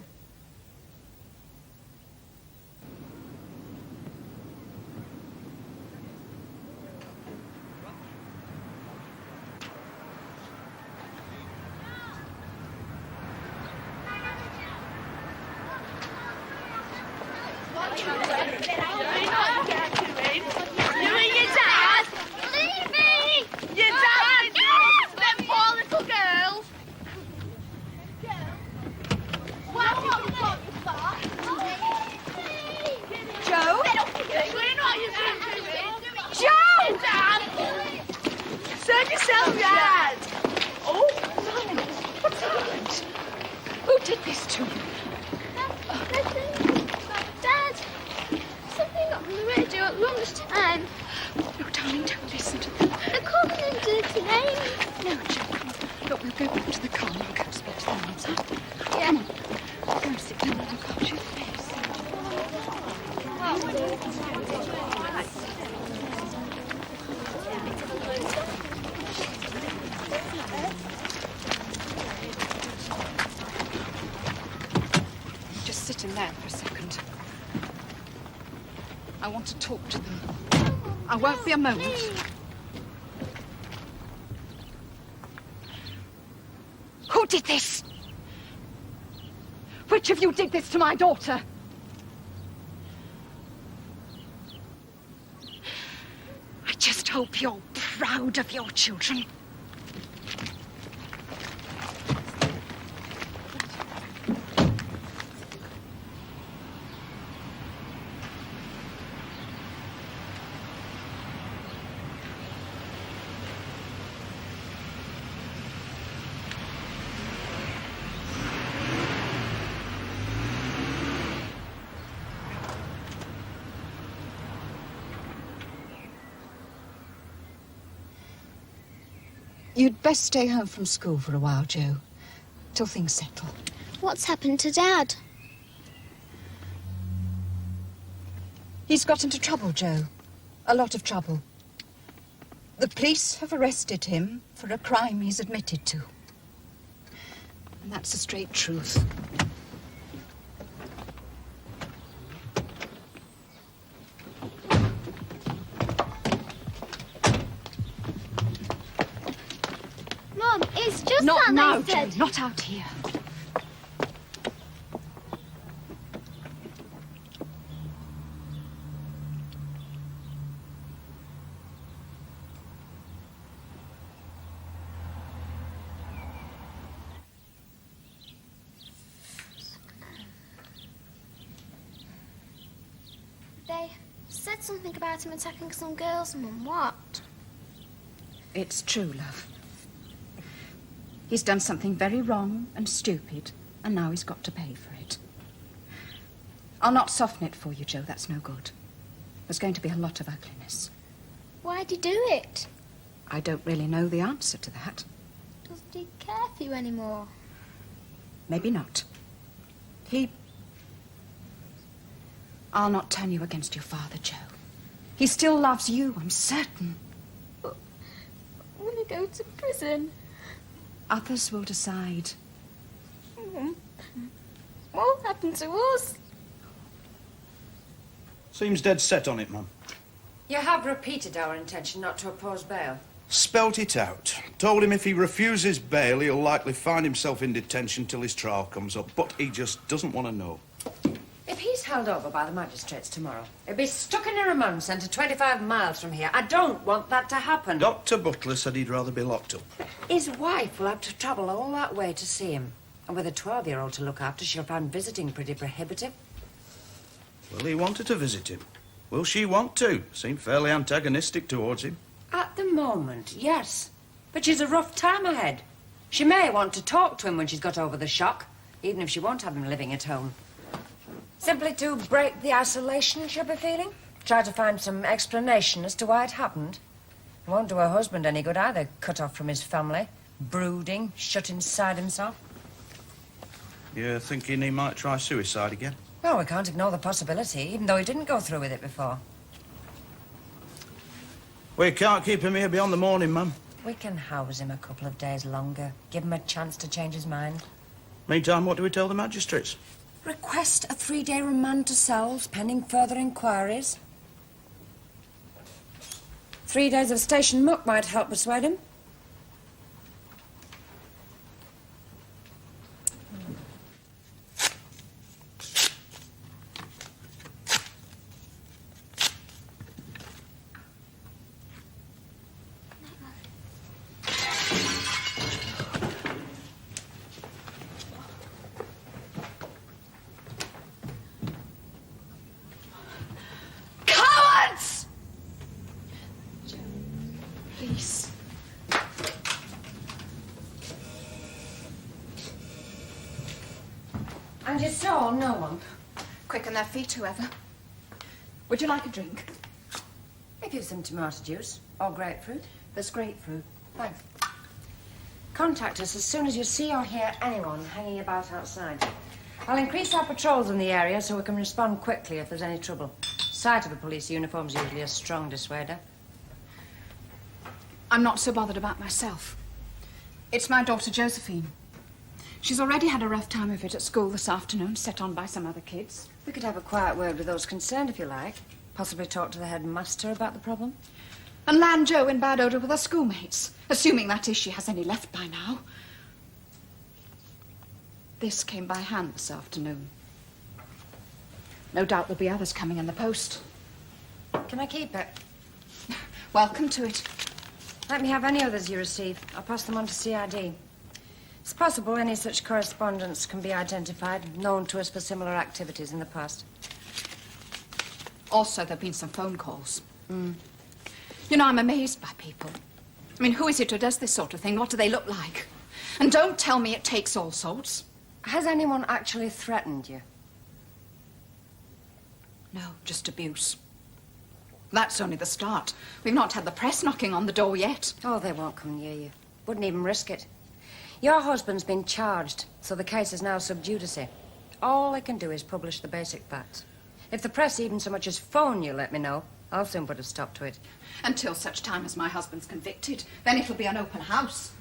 I want to talk to them. I won't be a moment. Who did this? Which of you did this to my daughter? I just hope you're proud of your children. You'd best stay home from school for a while, Joe, till things settle. What's happened to Dad? He's got into trouble, Joe. A lot of trouble. The police have arrested him for a crime he's admitted to. And that's the straight truth. Mum, it's just Not that now, they said... Joe, not out here. They said something about him attacking some girls, Mum. What? It's true, love. He's done something very wrong and stupid, and now he's got to pay for it. I'll not soften it for you, Joe. That's no good. There's going to be a lot of ugliness. Why'd he do it? I don't really know the answer to that. Doesn't he care for you anymore? Maybe not. I'll not turn you against your father, Joe. He still loves you, I'm certain. But when I go to prison... Others will decide. What will happen to us? Seems dead set on it, Mum. You have repeated our intention not to oppose bail. Spelt it out. Told him if he refuses bail, he'll likely find himself in detention till his trial comes up. But he just doesn't want to know. If he's held over by the magistrates tomorrow, he'll be stuck in a remand centre 25 miles from here. I don't want that to happen. Dr. Butler said he'd rather be locked up. His wife will have to travel all that way to see him. And with a 12-year-old to look after, she'll find visiting pretty prohibitive. Well, he wanted to visit him. Will she want to? Seemed fairly antagonistic towards him. At the moment, yes. But she's a rough time ahead. She may want to talk to him when she's got over the shock, even if she won't have him living at home. Simply to break the isolation she'll be feeling. Try to find some explanation as to why it happened. It won't do her husband any good either, cut off from his family, brooding, shut inside himself. You're thinking he might try suicide again? Well, we can't ignore the possibility, even though he didn't go through with it before. We can't keep him here beyond the morning, Mum. We can house him a couple of days longer, give him a chance to change his mind. Meantime, what do we tell the magistrates? Request a 3-day remand to cells, pending further inquiries. 3 days of station muck might help persuade him. Please. And you saw no one? Quick on their feet, whoever. Would you like a drink? If you've some tomato juice or grapefruit. There's grapefruit. Thanks. Contact us as soon as you see or hear anyone hanging about outside. I'll increase our patrols in the area so we can respond quickly if there's any trouble. Sight of a police uniform's usually a strong dissuader. I'm not so bothered about myself. It's my daughter, Josephine. She's already had a rough time of it at school this afternoon, set on by some other kids. We could have a quiet word with those concerned, if you like. Possibly talk to the headmaster about the problem? And land Jo in bad odour with her schoolmates, assuming that is she has any left by now. This came by hand this afternoon. No doubt there'll be others coming in the post. Can I keep it? Welcome to it. Let me have any others you receive. I'll pass them on to CID. It's possible any such correspondence can be identified, known to us for similar activities in the past. Also, there've been some phone calls. You know, I'm amazed by people. I mean, who is it who does this sort of thing? What do they look like? And don't tell me it takes all sorts. Has anyone actually threatened you? No, just abuse. That's only the start. We've not had the press knocking on the door yet. Oh, they won't come near you. Wouldn't even risk it. Your husband's been charged, so the case is now sub judice. All I can do is publish the basic facts. If the press even so much as phone you, let me know. I'll soon put a stop to it. Until such time as my husband's convicted. Then it'll be an open house.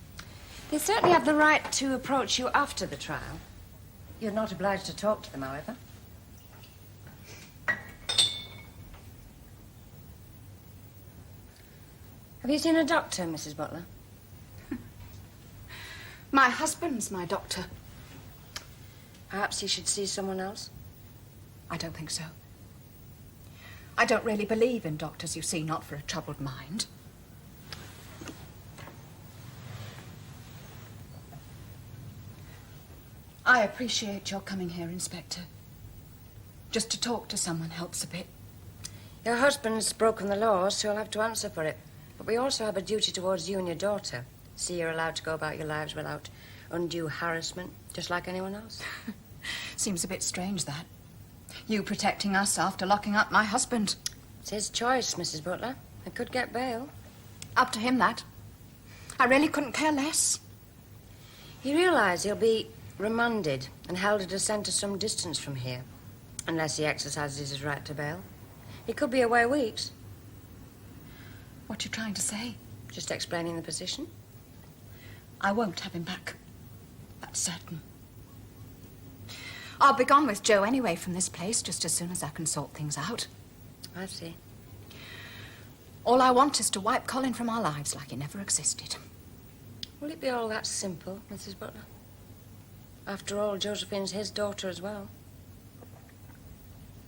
They certainly have the right to approach you after the trial. You're not obliged to talk to them, however. Have you seen a doctor, Mrs. Butler? My husband's my doctor. Perhaps you should see someone else? I don't think so. I don't really believe in doctors, you see, not for a troubled mind. I appreciate your coming here, Inspector. Just to talk to someone helps a bit. Your husband's broken the law, so he'll have to answer for it. But we also have a duty towards you and your daughter. See you're allowed to go about your lives without undue harassment, just like anyone else. Seems a bit strange, that. You protecting us after locking up my husband. It's his choice, Mrs. Butler. He could get bail. Up to him, that. I really couldn't care less. You realise he'll be remanded and held at a centre some distance from here, unless he exercises his right to bail. He could be away weeks. What you trying to say? Just explaining the position. I won't have him back. That's certain. I'll be gone with Jo anyway from this place just as soon as I can sort things out. I see. All I want is to wipe Colin from our lives like he never existed. Will it be all that simple, Mrs. Butler? After all, Josephine's his daughter as well.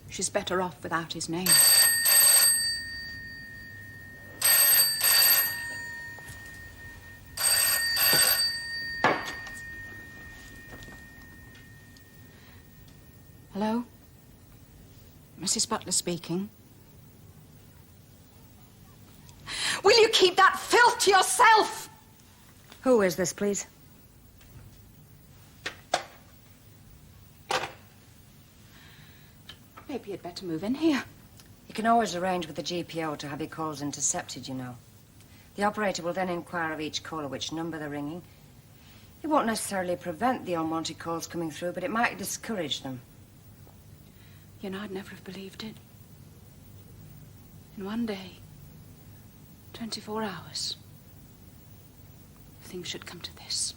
She's better off without his name. Hello? Mrs. Butler speaking. Will you keep that filth to yourself? Who is this, please? Maybe you'd better move in here. You can always arrange with the GPO to have your calls intercepted, you know. The operator will then inquire of each caller which number they're ringing. It won't necessarily prevent the unwanted calls coming through, but it might discourage them. You know, I'd never have believed it. In one day, 24 hours, things should come to this.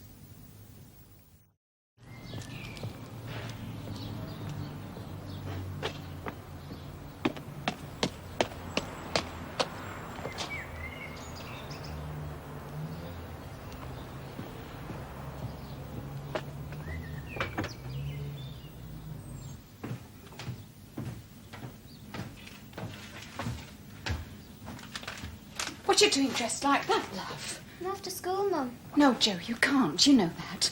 What are you doing dressed like that, love? I'm off to school, Mum. No, Jo, you can't. You know that.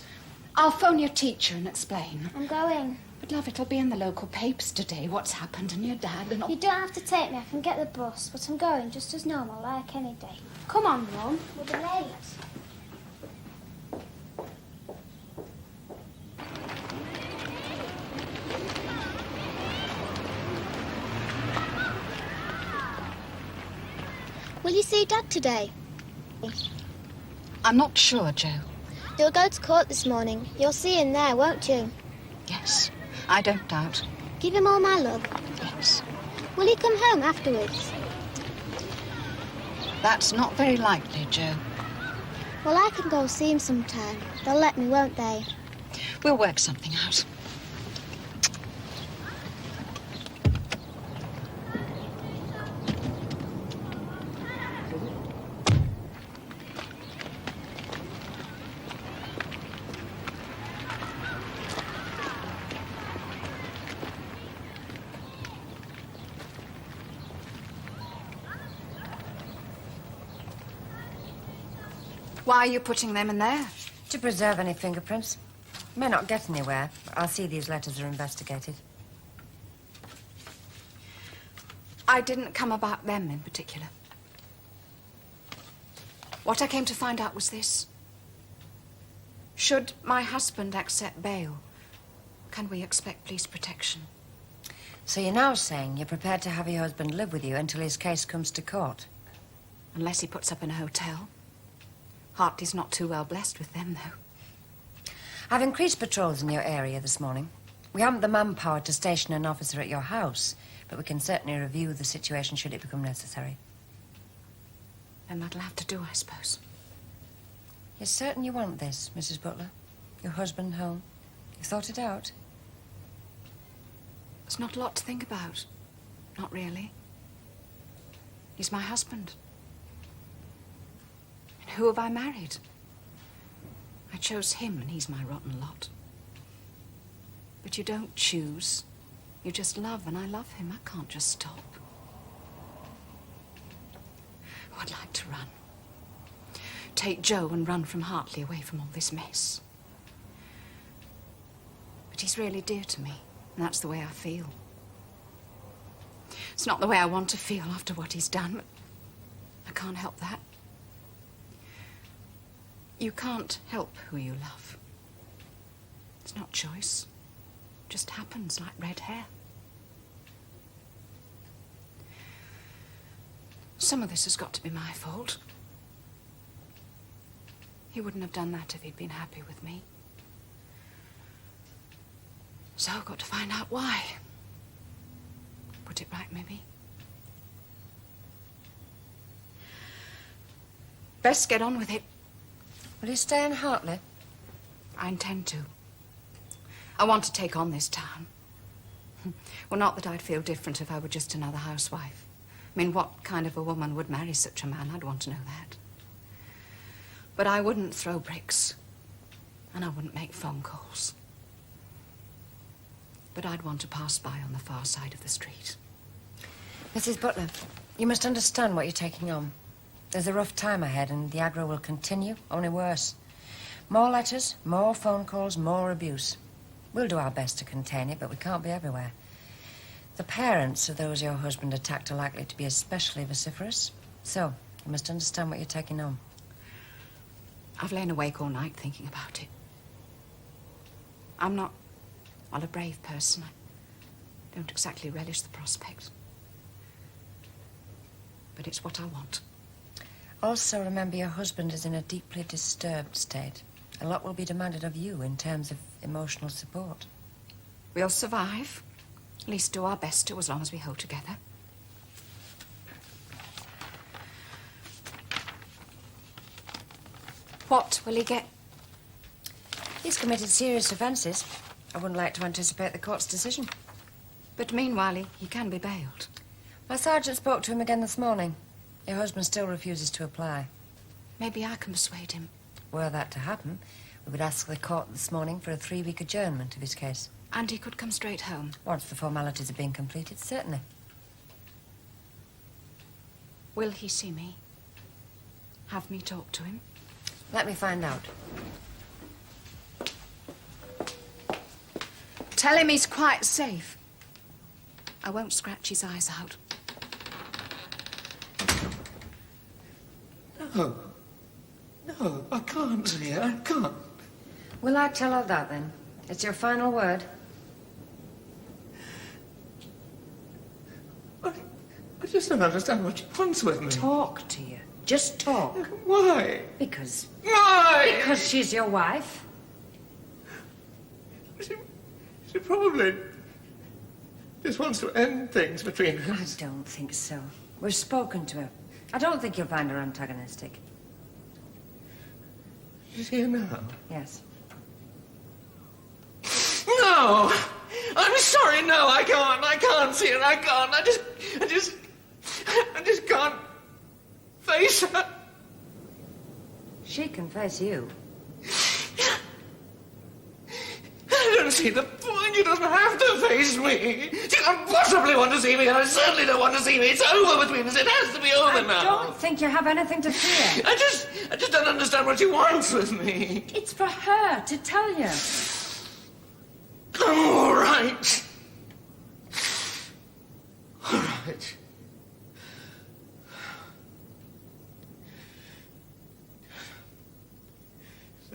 I'll phone your teacher and explain. I'm going. But, love, it'll be in the local papers today what's happened and your dad and all. You don't have to take me. I can get the bus. But I'm going just as normal, like any day. Come on, Mum. We'll be late. Will you see Dad today? I'm not sure, Jo. You'll go to court this morning. You'll see him there, won't you? Yes, I don't doubt. Give him all my love. Yes. Will he come home afterwards? That's not very likely, Jo. Well, I can go see him sometime. They'll let me, won't they? We'll work something out. Why are you putting them in there? To preserve any fingerprints. May not get anywhere, but I'll see these letters are investigated. I didn't come about them in particular. What I came to find out was this. Should my husband accept bail, can we expect police protection? So you're now saying you're prepared to have your husband live with you until his case comes to court? Unless he puts up in a hotel. Hartley's not too well blessed with them, though. I've increased patrols in your area this morning. We haven't the manpower to station an officer at your house, but we can certainly review the situation should it become necessary. Then that'll have to do, I suppose. You're certain you want this, Mrs. Butler? Your husband home? You've thought it out? There's not a lot to think about. Not really. He's my husband. And who have I married? I chose him, and he's my rotten lot. But you don't choose. You just love, and I love him. I can't just stop. Oh, I'd like to run. Take Joe and run from Hartley away from all this mess. But he's really dear to me, and that's the way I feel. It's not the way I want to feel after what he's done, but I can't help that. You can't help who you love. It's not choice. It just happens like red hair. Some of this has got to be my fault. He wouldn't have done that if he'd been happy with me. So I've got to find out why. Put it right, maybe. Best get on with it. Will you stay in Hartley? I intend to. I want to take on this town. Well, not that I'd feel different if I were just another housewife. I mean, what kind of a woman would marry such a man? I'd want to know that. But I wouldn't throw bricks, and I wouldn't make phone calls. But I'd want to pass by on the far side of the street. Mrs. Butler, you must understand what you're taking on. There's a rough time ahead, and the aggro will continue, only worse. More letters, more phone calls, more abuse. We'll do our best to contain it, but we can't be everywhere. The parents of those your husband attacked are likely to be especially vociferous. So, you must understand what you're taking on. I've lain awake all night thinking about it. I'm not, well, a brave person. I don't exactly relish the prospect. But it's what I want. Also, remember your husband is in a deeply disturbed state. A lot will be demanded of you in terms of emotional support. We'll survive. At least do our best to, as long as we hold together. What will he get? He's committed serious offences. I wouldn't like to anticipate the court's decision. But meanwhile, he can be bailed. My sergeant spoke to him again this morning. Your husband still refuses to apply. Maybe I can persuade him. Were that to happen, we would ask the court this morning for a 3-week adjournment of his case. And he could come straight home? Once the formalities have been completed, certainly. Will he see me? Have me talk to him? Let me find out. Tell him he's quite safe. I won't scratch his eyes out. No. No, I can't, Juliet. I can't. Will I tell her that, then? It's your final word. I just don't understand what she wants with me. Talk to you. Just talk. Why? Because... Why? Because she's your wife. She probably just wants to end things between us. I don't think so. We've spoken to her. I don't think you'll find her antagonistic. She's here now? Yes. No! I'm sorry, no, I can't see her, I can't. I just can't face her. She can face you. I don't see the point. She doesn't have to face me. She can't possibly want to see me, and I certainly don't want to see me. It's over between us. It has to be over now. I don't think you have anything to fear. I just don't understand what she wants with me. It's for her to tell you. All right. All right.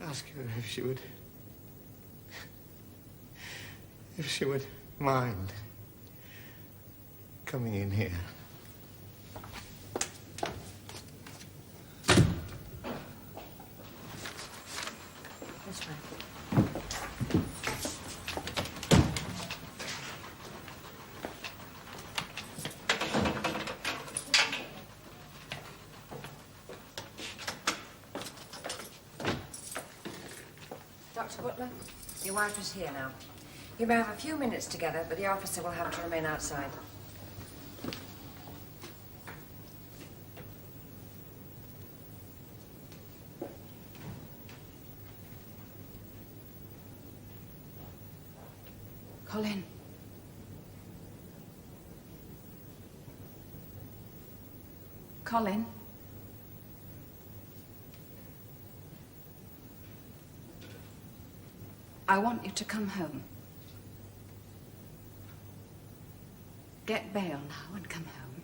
Ask her if she would mind coming in here. This way. Dr. Butler, your wife is here now. You may have a few minutes together, but the officer will have to remain outside. Colin. Colin. I want you to come home. Get bail now and come home.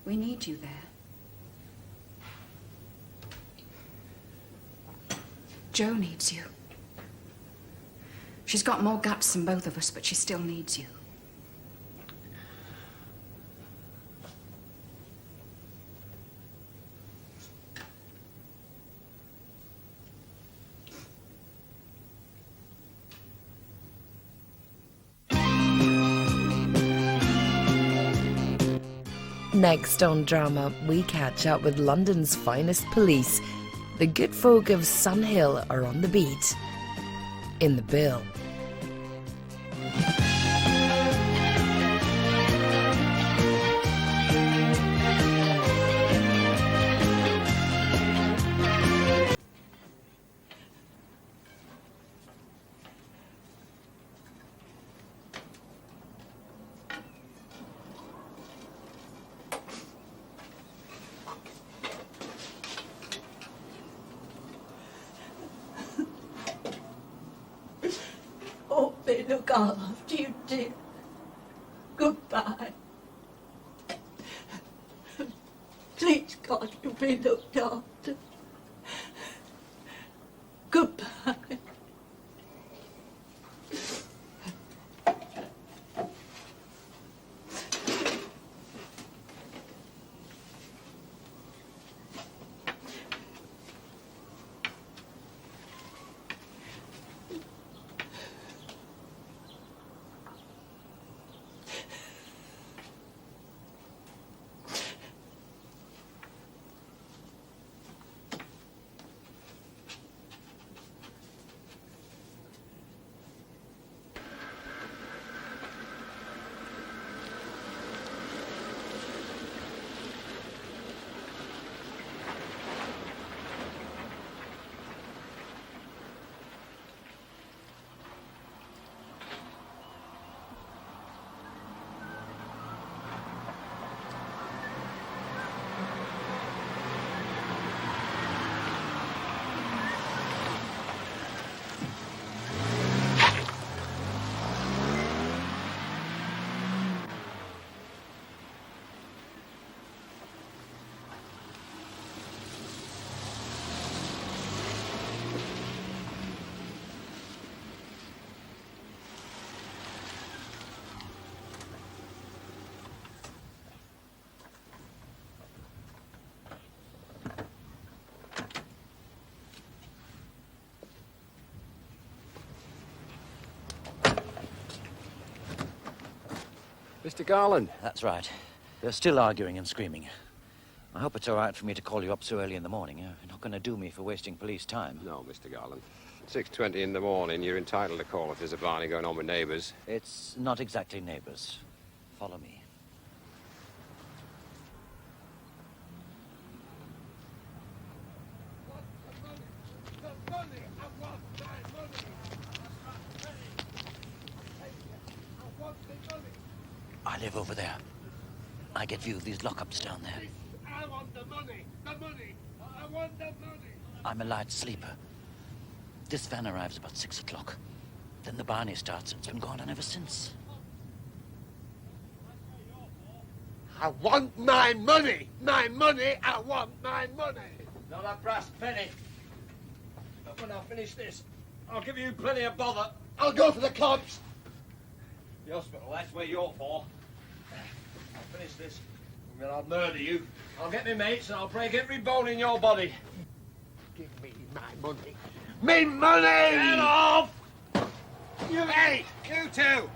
We need you there. Jo needs you. She's got more guts than both of us, but she still needs you. Next on Drama, we catch up with London's finest police. The good folk of Sun Hill are on the beat. In the bill. They look after you, dear. Goodbye. Please, God, you'll be looked after. Goodbye. Mr. Garland. That's right. They're still arguing and screaming. I hope it's all right for me to call you up so early in the morning. You're not going to do me for wasting police time. No, Mr. Garland. 6:20 in the morning, you're entitled to call if there's a barney going on with neighbours. It's not exactly neighbours. Follow me. I live over there. I get view of these lockups down there. I want the money! The money! I want the money! I'm a light sleeper. This van arrives about 6 o'clock. Then the Barney starts, and it's been going on ever since. I want my money! My money! I want my money! Not a brass penny. But when I finish this, I'll give you plenty of bother. I'll go for the cops! The hospital, that's where you're for. I'll finish this, and then I'll murder you. I'll get me mates, and I'll break every bone in your body. Give me my money! Me money! Get off! You hey! You too!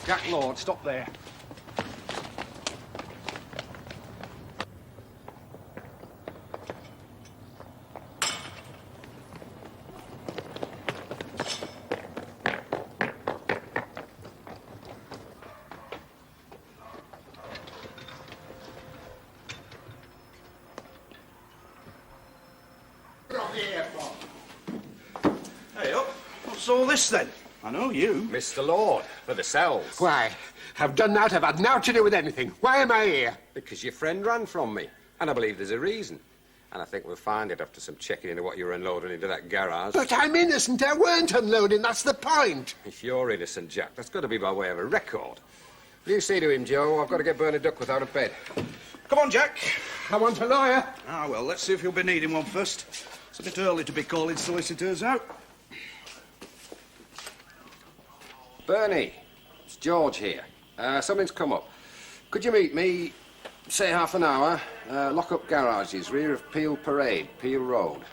Jack Lord, stop there. Hey up, what's all this then? I know you. Mr. Lord, for the cells. Why? I've done that. I've had now to do with anything. Why am I here? Because your friend ran from me. And I believe there's a reason. And I think we'll find it after some checking into what you were unloading into that garage. But I'm innocent. I weren't unloading. That's the point. If you're innocent, Jack, that's got to be by way of a record. Will you see to him, Joe? I've got to get Bernard Duckworth out of bed. Come on, Jack. I want a lawyer. Ah, well, let's see if you'll be needing one first. It's a bit early to be calling solicitors out. Bernie, it's George here. Something's come up. Could you meet me, say half an hour, lock up garages, rear of Peel Parade, Peel Road?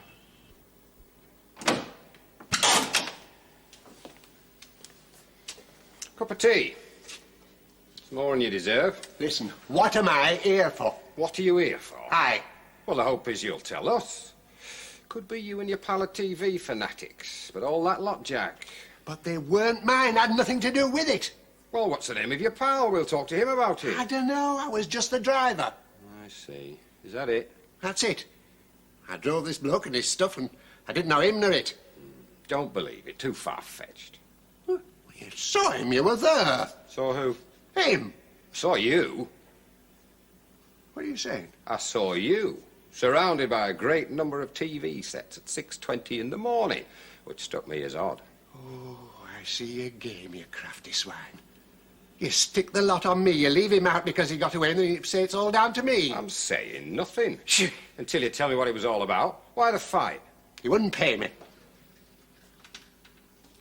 Cup of tea. It's more than you deserve. Listen, what am I here for? What are you here for? Aye. Well, the hope is you'll tell us. Could be you and your pal of TV fanatics, but all that lot, Jack. But they weren't mine. I had nothing to do with it. Well, what's the name of your pal? We'll talk to him about it. I don't know. I was just the driver. I see. Is that it? That's it. I drove this bloke and his stuff, and I didn't know him nor it. Don't believe it. Too far-fetched. You saw him. You were there. Saw who? Him. Saw you? What are you saying? I saw you, surrounded by a great number of TV sets at 6:20 in the morning, which struck me as odd. Oh, I see your game, you crafty swine. You stick the lot on me, you leave him out because he got away, and then you say it's all down to me. I'm saying nothing. Until you tell me what it was all about. Why the fight? He wouldn't pay me.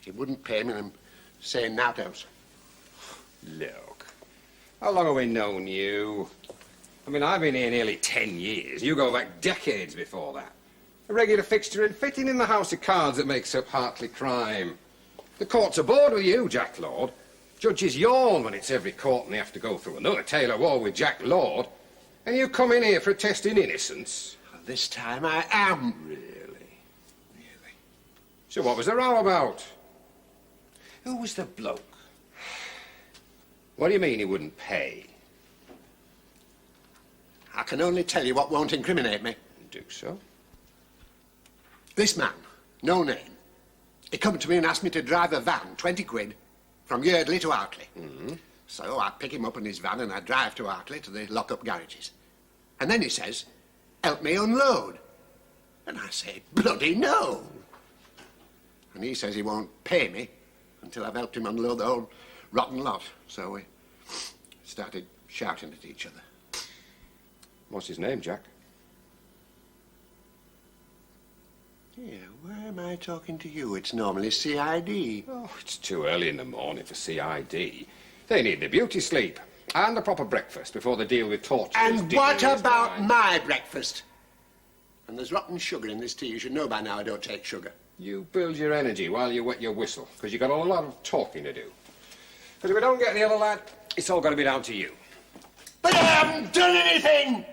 He wouldn't pay me, and I'm saying naught else. Look, how long have we known you? I mean, I've been here nearly 10 years. You go back decades before that. A regular fixture and fitting in the house of cards that makes up Hartley crime. The court's aboard with you, Jack Lord. Judges yawn when it's every court and they have to go through another tale of war with Jack Lord. And you come in here for a test in innocence. This time I am. Really? So what was the row about? Who was the bloke? What do you mean he wouldn't pay? I can only tell you what won't incriminate me. Do so. This man, no name, he come to me and asked me to drive a van, 20 quid, from Yardley to Hartley. Mm-hmm. So I pick him up in his van and I drive to Hartley to the lock-up garages. And then he says, help me unload. And I say, bloody no. And he says he won't pay me until I've helped him unload the whole rotten lot. So we started shouting at each other. What's his name, Jack? Yeah, why am I talking to you? It's normally CID. Oh, it's too early in the morning for CID. They need the beauty sleep and a proper breakfast before they deal with torture. And what about my breakfast? And there's rotten sugar in this tea. You should know by now I don't take sugar. You build your energy while you wet your whistle, because you've got a lot of talking to do. Because if we don't get the other lad, it's all got to be down to you. But I haven't done anything!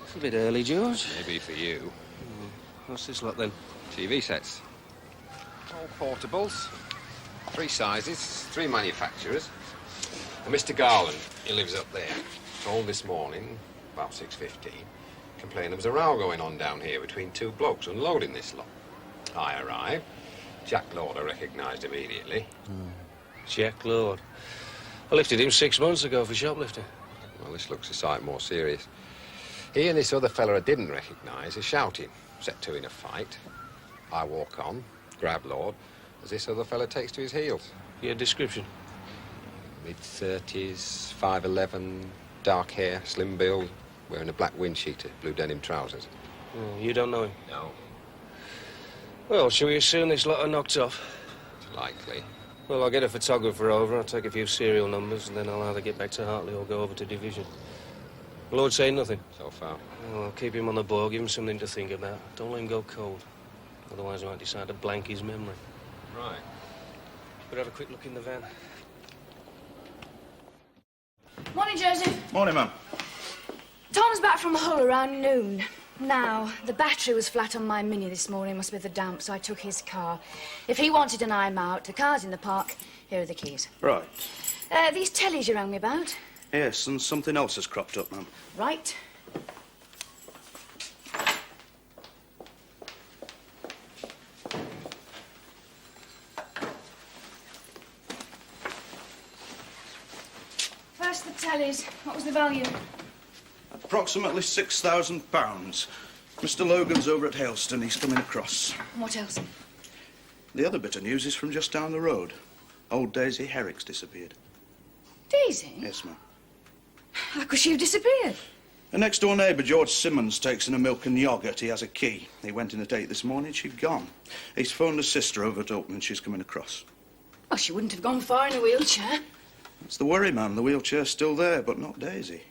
It's a bit early, George. Maybe for you. What's this lot, then? TV sets. All portables. 3 sizes, 3 manufacturers. And Mr. Garland, he lives up there, told this morning, about 6:15, complained there was a row going on down here between 2 blokes unloading this lot. I arrived, Jack Lord I recognised immediately. Jack Lord. I lifted him 6 months ago for shoplifting. Well, this looks a sight more serious. He and this other fella I didn't recognise are shouting, set to in a fight. I walk on, grab Lord, as this other fella takes to his heels. Your description? Mid-30s, 5'11", dark hair, slim build, wearing a black wind cheater, blue denim trousers. Oh, you don't know him? No. Well, shall we assume this lot are knocked off? It's likely. Well, I'll get a photographer over, I'll take a few serial numbers, and then I'll either get back to Hartley or go over to Division. Lord say nothing? So far. Well, I'll keep him on the board, give him something to think about. Don't let him go cold. Otherwise, he might decide to blank his memory. Right. But have a quick look in the van. Morning, Joseph. Morning, ma'am. Tom's back from Hull around noon. Now, the battery was flat on my Mini this morning. Must be the damp, so I took his car. If he wanted an I'm out, the car's in the park. Here are the keys. Right. These tellies you rang me about? Yes, and something else has cropped up, ma'am. Right. First the tellies. What was the value? Approximately £6,000. Mr. Logan's over at Hailston. He's coming across. And what else? The other bit of news is from just down the road. Old Daisy Herrick's disappeared. Daisy? Yes, ma'am. How could she have disappeared? A next-door neighbour, George Simmons, takes in a milk and yoghurt. He has a key. He went in at 8 this morning. She'd gone. He's phoned his sister over at Oakland. She's coming across. Well, she wouldn't have gone far in a wheelchair. That's the worry, ma'am. The wheelchair's still there, but not Daisy.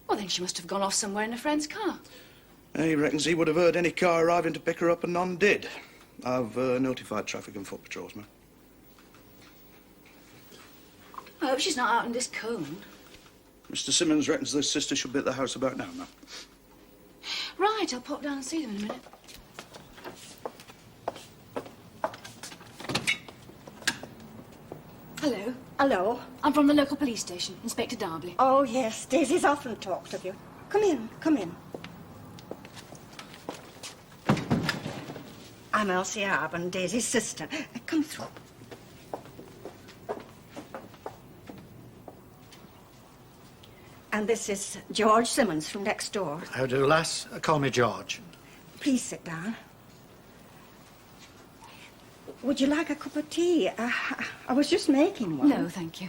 Well, then she must have gone off somewhere in a friend's car. He reckons he would have heard any car arriving to pick her up, and none did. I've notified traffic and foot patrols, ma'am. I hope she's not out in this cold. Mr. Simmons reckons his sister should be at the house about now, ma'am. Right, I'll pop down and see them in a minute. Hello. Hello. I'm from the local police station, Inspector Darby. Oh, yes. Daisy's often talked of you. Come in, come in. I'm Elsie Arbon, Daisy's sister. Come through. And this is George Simmons from next door. How do, lass? Call me George. Please sit down. Would you like a cup of tea? I was just making one. No, thank you.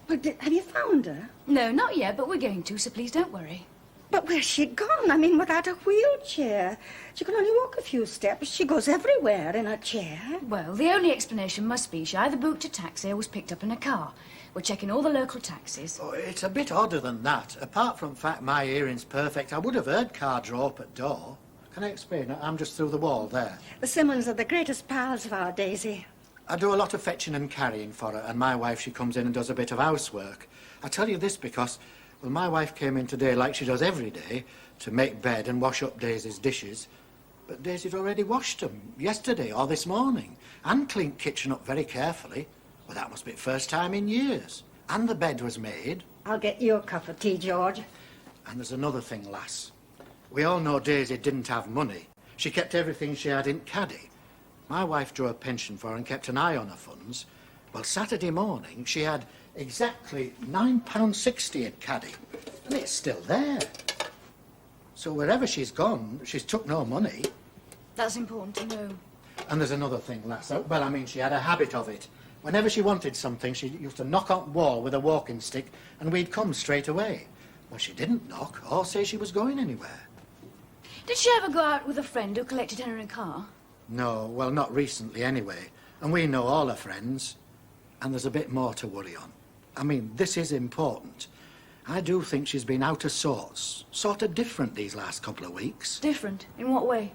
But have you found her? No, not yet, but we're going to, so please don't worry. But where's she gone? I mean, without a wheelchair. She can only walk a few steps. She goes everywhere in a chair. Well, the only explanation must be she either booked a taxi or was picked up in a car. We're checking all the local taxis. Oh, it's a bit odder than that. Apart from the fact my hearing's perfect, I would have heard car draw up at door. Can I explain? I'm just through the wall there. The Simmons are the greatest pals of our Daisy. I do a lot of fetching and carrying for her, and my wife, she comes in and does a bit of housework. I tell you this because, well, my wife came in today like she does every day to make bed and wash up Daisy's dishes. But Daisy'd already washed them yesterday or this morning and cleaned kitchen up very carefully. Well, that must be the first time in years. And the bed was made. I'll get you a cup of tea, George. And there's another thing, lass. We all know Daisy didn't have money. She kept everything she had in caddy. My wife drew a pension for her and kept an eye on her funds. Well, Saturday morning, she had exactly £9.60 in caddy. And it's still there. So wherever she's gone, she's took no money. That's important to know. And there's another thing, lass. Well, I mean, she had a habit of it. Whenever she wanted something, she used to knock on the wall with a walking stick, and we'd come straight away. Well, she didn't knock or say she was going anywhere. Did she ever go out with a friend who collected her in a car? No, well, not recently anyway. And we know all her friends. And there's a bit more to worry on. I mean, this is important. I do think she's been out of sorts. Sort of different these last couple of weeks. Different? In what way?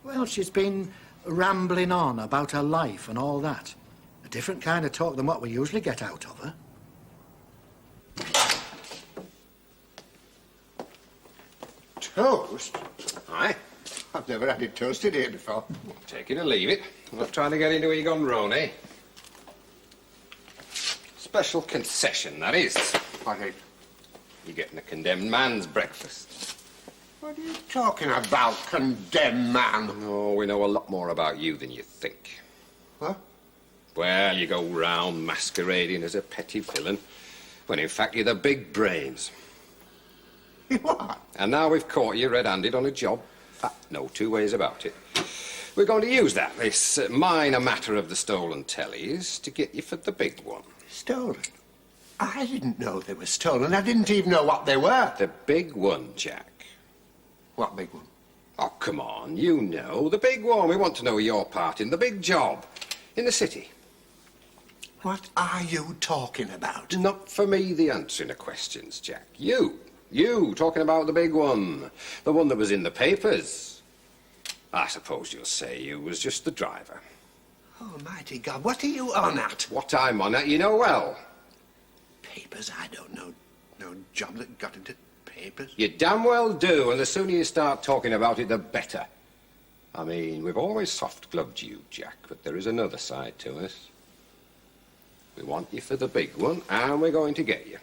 Well, she's been rambling on about her life and all that. A different kind of talk than what we usually get out of her. Toast? Aye. I've never had it toasted here before. Take it or leave it. I'm not trying to get into Egon Road, eh? Special concession, that is. What is? You're getting a condemned man's breakfast. What are you talking about, condemned man? Oh, we know a lot more about you than you think. What? Well, you go round masquerading as a petty villain, when in fact you're the big brains. What? And now we've caught you red-handed on a job. No two ways about it. We're going to use that, this minor matter of the stolen tellies, to get you for the big one. Stolen? I didn't know they were stolen. I didn't even know what they were. The big one, Jack. What big one? Oh, come on, you know, the big one. We want to know your part in the big job in the city. What are you talking about? Not for me, the answering of questions, Jack. You, talking about the big one. The one that was in the papers. I suppose you'll say you was just the driver. Almighty God, what are you on at? What I'm on at, you know well. Papers? I don't know. No job that got into papers. You damn well do, and the sooner you start talking about it, the better. I mean, we've always soft-gloved you, Jack, but there is another side to us. We want you for the big one, and we're going to get you.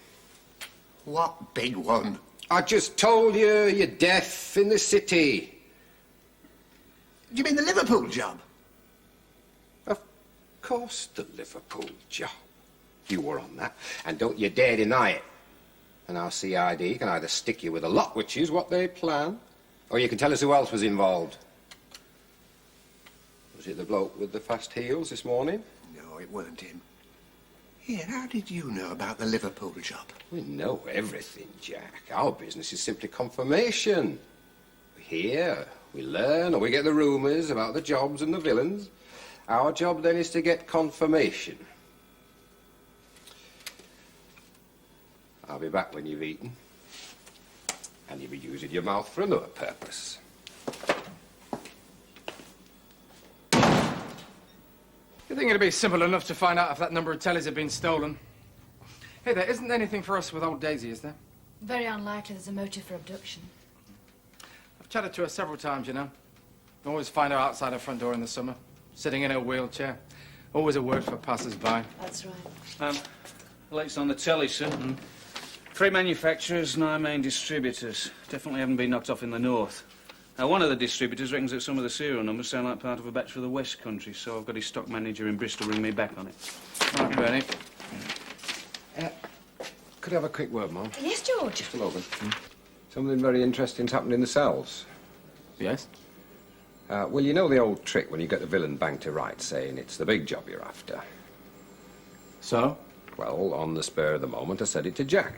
What big one? I just told you, you're deaf in the city. Do you mean the Liverpool job? Of course, the Liverpool job. You were on that, and don't you dare deny it. And our CID can either stick you with a lot, which is what they plan, or you can tell us who else was involved. Was it the bloke with the fast heels this morning? No, it weren't him. Here, how did you know about the Liverpool job? We know everything, Jack. Our business is simply confirmation. We hear, we learn, or we get the rumours about the jobs and the villains. Our job then is to get confirmation. I'll be back when you've eaten. And you'll be using your mouth for another purpose. You think it'd be simple enough to find out if that number of tellies had been stolen? Hey, there isn't anything for us with old Daisy, is there? Very unlikely there's a motive for abduction. I've chatted to her several times, you know. Always find her outside her front door in the summer, sitting in her wheelchair. Always a word for passers-by. That's right. Lights on the telly, sir. 3 manufacturers, 9 main distributors. Definitely haven't been knocked off in the north. Now, one of the distributors reckons that some of the serial numbers sound like part of a batch for the West Country, so I've got his stock manager in Bristol ring me back on it. Right, Bernie. Could I have a quick word, Mum? Yes, George. Just a moment. Something very interesting's happened in the cells. Yes? Well, you know the old trick when you get the villain bang to rights, saying it's the big job you're after. So? Well, on the spur of the moment, I said it to Jack.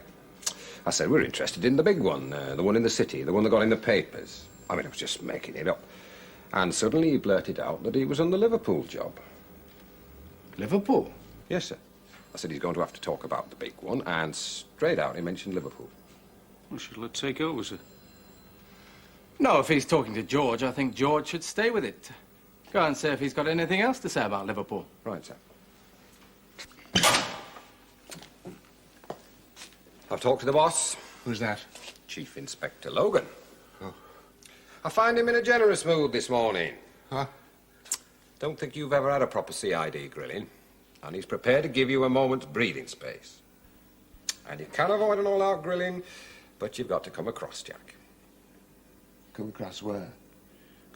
I said, we're interested in the big one, the one in the city, the one that got in the papers. I mean, I was just making it up. And suddenly he blurted out that he was on the Liverpool job. Liverpool? Yes, sir. I said he's going to have to talk about the big one, and straight out he mentioned Liverpool. Well, should let take over, sir. No, if he's talking to George, I think George should stay with it. Go and see if he's got anything else to say about Liverpool. Right, sir. I've talked to the boss. Who's that? Chief Inspector Logan. I find him in a generous mood this morning. Huh? Don't think you've ever had a proper CID grilling. And he's prepared to give you a moment's breathing space. And you can avoid an all-out grilling, but you've got to come across, Jack. Come across where?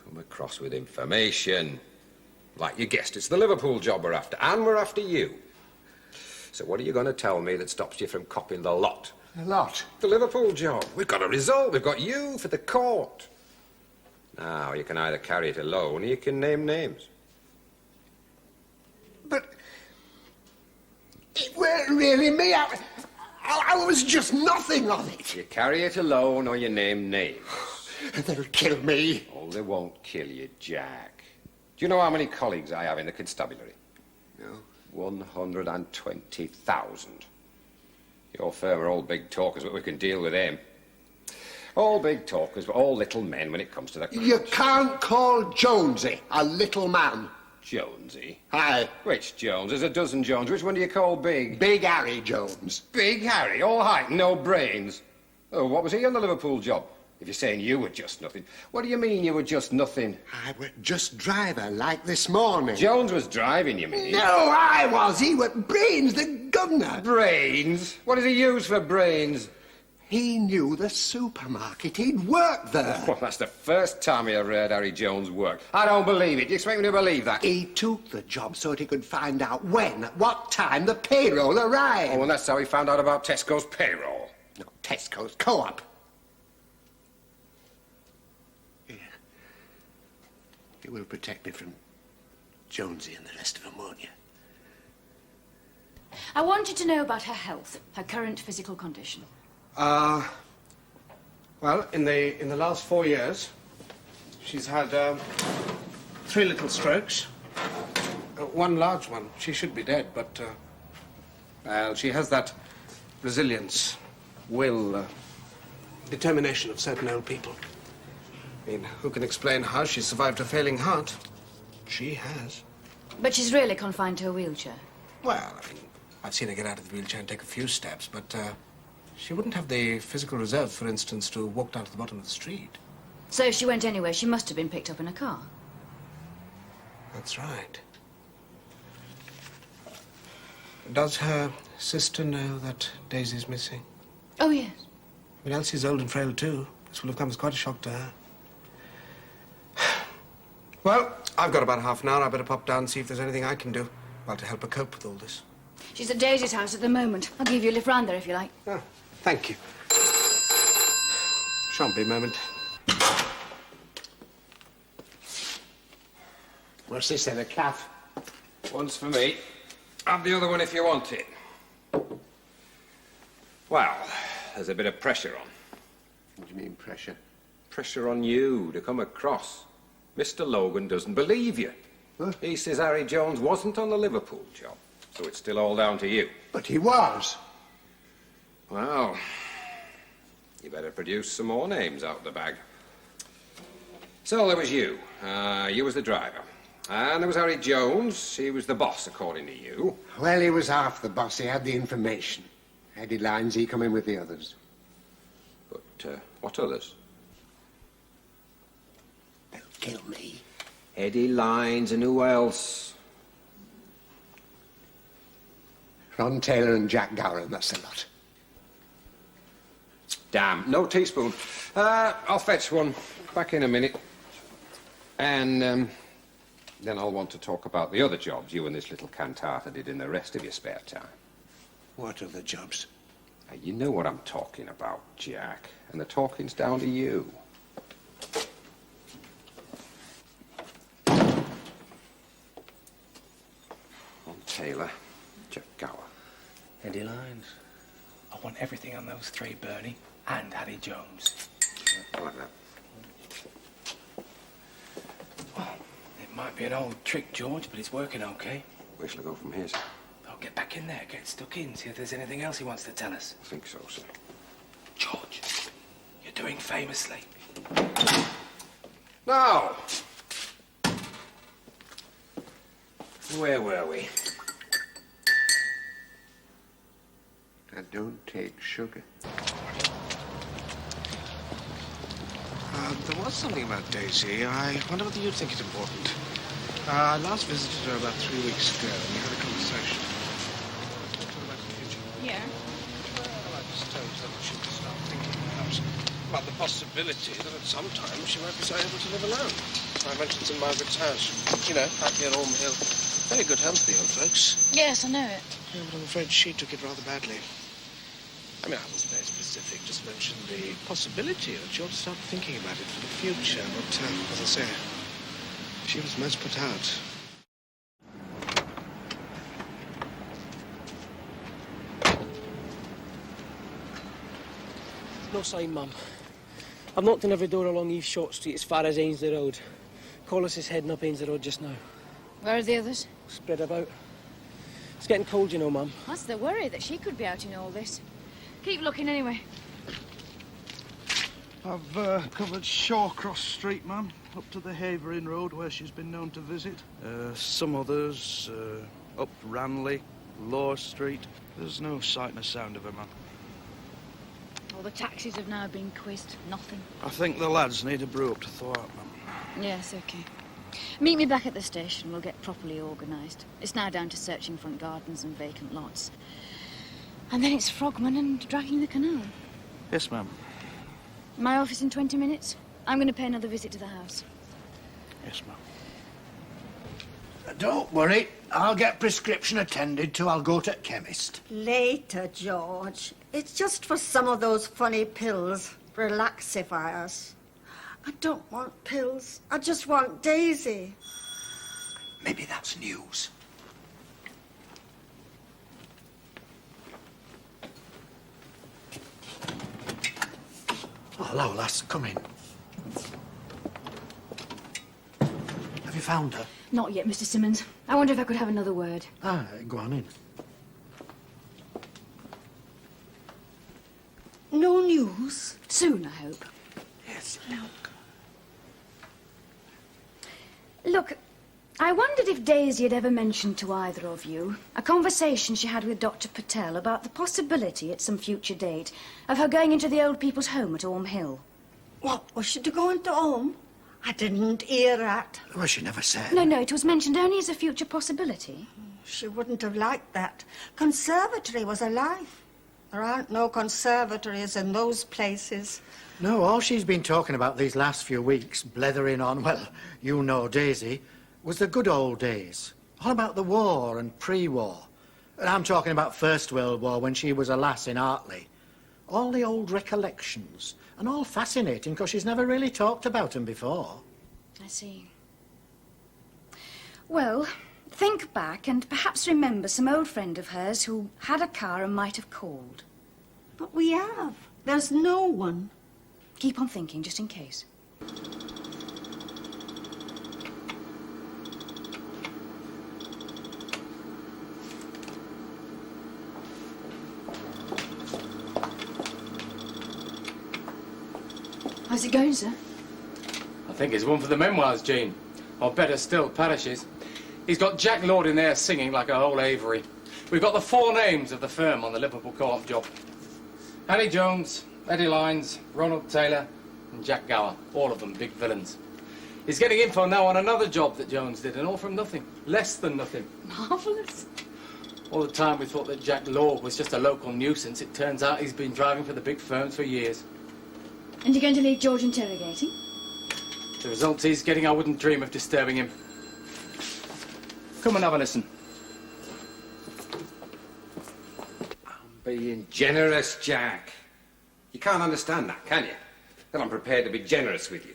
Come across with information. Like you guessed, it's the Liverpool job we're after, and we're after you. So what are you going to tell me that stops you from copping the lot? The lot? The Liverpool job. We've got a result. We've got you for the court. Now, you can either carry it alone or you can name names. But it weren't really me. I was just nothing on it. You carry it alone or you name names. They'll kill me. Oh, they won't kill you, Jack. Do you know how many colleagues I have in the constabulary? No. 120,000. Your firm are all big talkers, but we can deal with them. All big talkers, but all little men when it comes to the crunch. You can't call Jonesy a little man. Jonesy? Aye. Which Jones? There's a dozen Jones. Which one do you call big? Big Harry Jones. Big Harry? All height, no brains. Oh, what was he on the Liverpool job? If you're saying you were just nothing, what do you mean you were just nothing? I were just driver, like this morning. Jones was driving, you mean? No, I was. He were Brains, the governor. Brains? What does he use for brains? He knew the supermarket. He'd worked there. Well, that's the first time he ever heard Harry Jones work. I don't believe it. You expect me to believe that? He took the job so that he could find out when, at what time, the payroll arrived. Oh, and that's how he found out about Tesco's payroll. No, Tesco's Co-op. Here. You will protect me from Jonesy and the rest of them, won't you? I wanted to know about her health, her current physical condition. Well, in the last 4 years, she's had 3 little strokes. 1 large one. She should be dead, but well, she has that resilience, will, determination of certain old people. I mean, who can explain how she survived a failing heart? She has. But she's really confined to a wheelchair. Well, I mean, I've seen her get out of the wheelchair and take a few steps, but she wouldn't have the physical reserve, for instance, to walk down to the bottom of the street. So if she went anywhere, she must have been picked up in a car. That's right. Does her sister know that Daisy's missing? Oh, yes. I mean, Elsie's old and frail, too. This will have come as quite a shock to her. Well, I've got about half an hour. I better pop down and see if there's anything I can do, well, to help her cope with all this. She's at Daisy's house at the moment. I'll give you a lift round there if you like. Oh, thank you. Shan't be a moment. What's this then, a calf? One's for me. Have the other one if you want it. Well, there's a bit of pressure on. What do you mean, pressure? Pressure on you to come across. Mr. Logan doesn't believe you. Huh? He says Harry Jones wasn't on the Liverpool job, so it's still all down to you. But he was. Well, you better produce some more names out of the bag. So there was you. You was the driver. And there was Harry Jones. He was the boss, according to you. Well, he was half the boss. He had the information. Eddie Lyons, he come in with the others. But what others? They'll kill me. Eddie Lyons and who else? Ron Taylor and Jack Gowran, that's the lot. Damn, no teaspoon. I'll fetch one. Back in a minute. And then I'll want to talk about the other jobs you and this little cantata did in the rest of your spare time. What other jobs? You know what I'm talking about, Jack. And the talking's down to you. Ron Taylor, Jack Gower. Eddie Lyons. I want everything on those 3, Bernie, and Harry Jones. I like that. Well, it might be an old trick, George, but it's working okay. Where shall I go from here, sir? I'll get back in there, get stuck in, see if there's anything else he wants to tell us. I think so, sir. George, you're doing famously. Now, where were we? I don't take sugar. There was something about Daisy. I wonder whether you'd think it important. I last visited her about 3 weeks ago, and we had a conversation. Talked about the future. Yeah. Well, I just told her that she could start thinking perhaps about the possibility that at some time she might be so able to live alone. I mentioned St. Margaret's house. You know, out near Orme Hill. Very good health, the old folks. Yes, I know it. Yeah, but I'm afraid she took it rather badly. I mean, I wasn't very specific, just mentioned the possibility that she ought to start thinking about it for the future. But, as I say, she was most put out. No sign, Mum. I've knocked on every door along East Short Street as far as Ainsley Road. Collis is heading up Ainsley Road just now. Where are the others? Spread about. It's getting cold, you know, Mum. That's the worry, that she could be out in all this. Keep looking anyway. I've covered Shawcross Street, ma'am, up to the Havering Road, where she's been known to visit. Some others, up Ranley, Law Street. There's no sight nor sound of her, ma'am. All the taxis have now been quizzed. Nothing. I think the lads need a brew up to thaw out, ma'am. Yes, OK. Meet me back at the station. We'll get properly organised. It's now down to searching front gardens and vacant lots. And then it's Frogman and dragging the canal. Yes, ma'am. My office in 20 minutes. I'm going to pay another visit to the house. Yes, ma'am. Don't worry. I'll get prescription attended to. I'll go to chemist. Later, George. It's just for some of those funny pills, relaxifiers. I don't want pills. I just want Daisy. Maybe that's news. Oh, hello, lass. Come in. Have you found her? Not yet, Mr. Simmons. I wonder if I could have another word. Ah, go on in. No news? Soon, I hope. Yes. Look, I wondered if Daisy had ever mentioned to either of you a conversation she had with Dr. Patel about the possibility at some future date of her going into the old people's home at Orme Hill. What, was she to go into home? I didn't hear that. Well, she never said. No, it was mentioned only as a future possibility. She wouldn't have liked that. Conservatory was alive. There aren't no conservatories in those places. No, all she's been talking about these last few weeks, blethering on, well, you know Daisy, was the good old days. All about the war and pre-war. And I'm talking about First World War when she was a lass in Hartley. All the old recollections. And all fascinating because she's never really talked about them before. I see. Well, think back and perhaps remember some old friend of hers who had a car and might have called. But we have. There's no one. Keep on thinking, just in case. How's it going, sir? I think it's one for the memoirs, Jean. Or better still, Parish's. He's got Jack Lord in there singing like a whole Avery. We've got the 4 names of the firm on the Liverpool Co-op job. Annie Jones, Eddie Lyons, Ronald Taylor and Jack Gower. All of them big villains. He's getting info now on another job that Jones did, and all from nothing. Less than nothing. Marvellous. All the time we thought that Jack Lord was just a local nuisance. It turns out he's been driving for the big firms for years. And you're going to leave George interrogating? The result is getting I wouldn't dream of disturbing him. Come and have a listen. Being generous, Jack. You can't understand that, can you? That I'm prepared to be generous with you.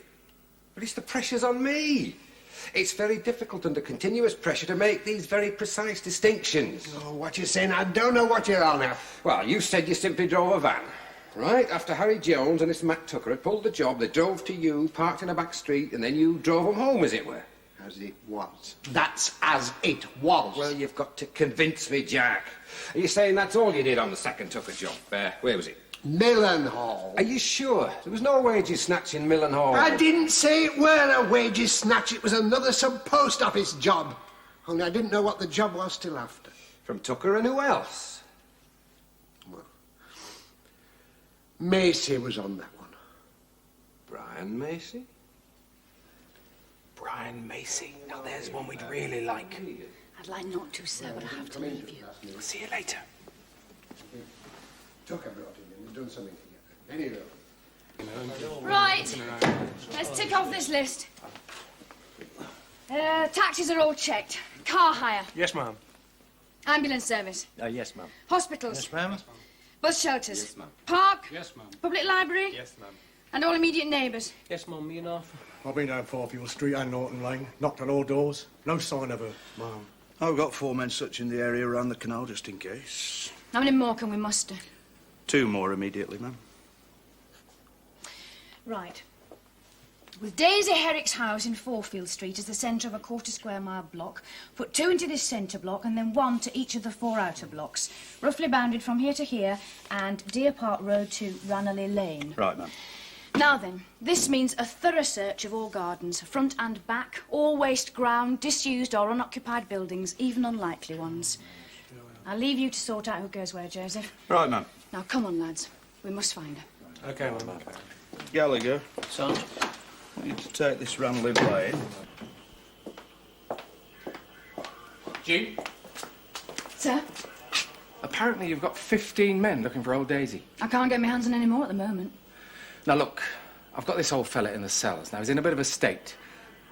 But it's the pressure's on me. It's very difficult under continuous pressure to make these very precise distinctions. Oh, what you saying? I don't know what you're on at. Well, you said you simply drove a van. Right, after Harry Jones and this Matt Tucker had pulled the job, they drove to you, parked in a back street, and then you drove them home, as it were. As it was. That's as it was. Well, you've got to convince me, Jack. Are you saying that's all you did on the second Tucker job? Where was it? Millenhall. Are you sure? There was no wages snatch in Millenhall. I didn't say it were a wages snatch. It was another sub-post office job. Only I didn't know what the job was till after. From Tucker and who else? Macy was on that one. Brian Macy? Brian Macy. Now there's one we'd really like. I'd like not to, sir, but I have to leave you. We'll see you later. Tucker brought him in. They've done something together. Anyway. Right. Let's tick off this list. Taxis are all checked. Car hire. Yes, ma'am. Ambulance service. Yes, ma'am. Hospitals. Yes, ma'am. Bus shelters. Yes, ma'am. Park. Yes, ma'am. Public library. Yes, ma'am. And all immediate neighbours. Yes, ma'am, me and Arthur. I've been down Farfield Street and Norton Lane, knocked on all doors. No sign of her, ma'am. I've got 4 men searching the area around the canal just in case. How many more can we muster? 2 more immediately, ma'am. Right. With Daisy Herrick's house in Fourfield Street as the centre of a quarter-square-mile block, put 2 into this centre block and then 1 to each of the 4 outer blocks, roughly bounded from here to here and Deer Park Road to Ranelagh Lane. Right, ma'am. Now then, this means a thorough search of all gardens, front and back, all waste ground, disused or unoccupied buildings, even unlikely ones. I'll leave you to sort out who goes where, Joseph. Right, ma'am. Now, come on, lads. We must find her. OK, ma'am. Gallagher, Sergeant. I want you to take this Ranelagh Lane. Jean? Sir? Apparently you've got 15 men looking for old Daisy. I can't get my hands on any more at the moment. Now, look, I've got this old fella in the cells. Now, he's in a bit of a state.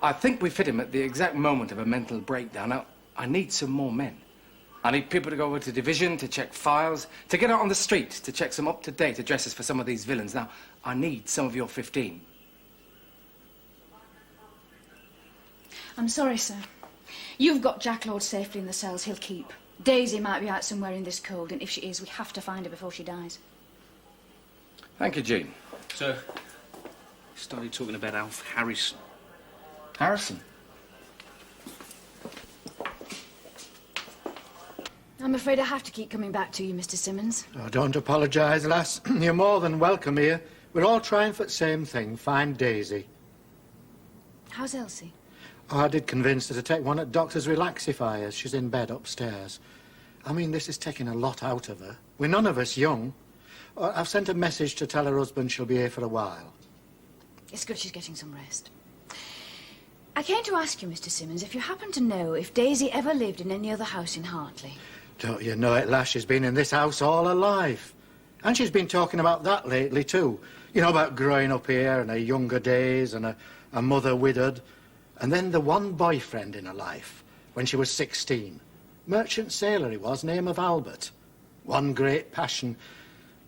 I think we fit him at the exact moment of a mental breakdown. Now, I need some more men. I need people to go over to division, to check files, to get out on the street, to check some up-to-date addresses for some of these villains. Now, I need some of your 15. I'm sorry, sir. You've got Jack Lord safely in the cells he'll keep. Daisy might be out somewhere in this cold, and if she is, we have to find her before she dies. Thank you, Jean. So, started talking about Alf Harrison. Harrison? I'm afraid I have to keep coming back to you, Mr. Simmons. Oh, don't apologise, lass. You're more than welcome here. We're all trying for the same thing, find Daisy. How's Elsie? Oh, I did convince her to take one at Doctor's Relaxifiers. She's in bed upstairs. I mean, this is taking a lot out of her. We're none of us young. I've sent a message to tell her husband she'll be here for a while. It's good she's getting some rest. I came to ask you, Mr. Simmons, if you happen to know if Daisy ever lived in any other house in Hartley. Don't you know it, lass? She's been in this house all her life. And she's been talking about that lately, too. You know, about growing up here and her younger days and her mother widowed. And then the one boyfriend in her life, when she was 16. Merchant sailor he was, name of Albert. One great passion.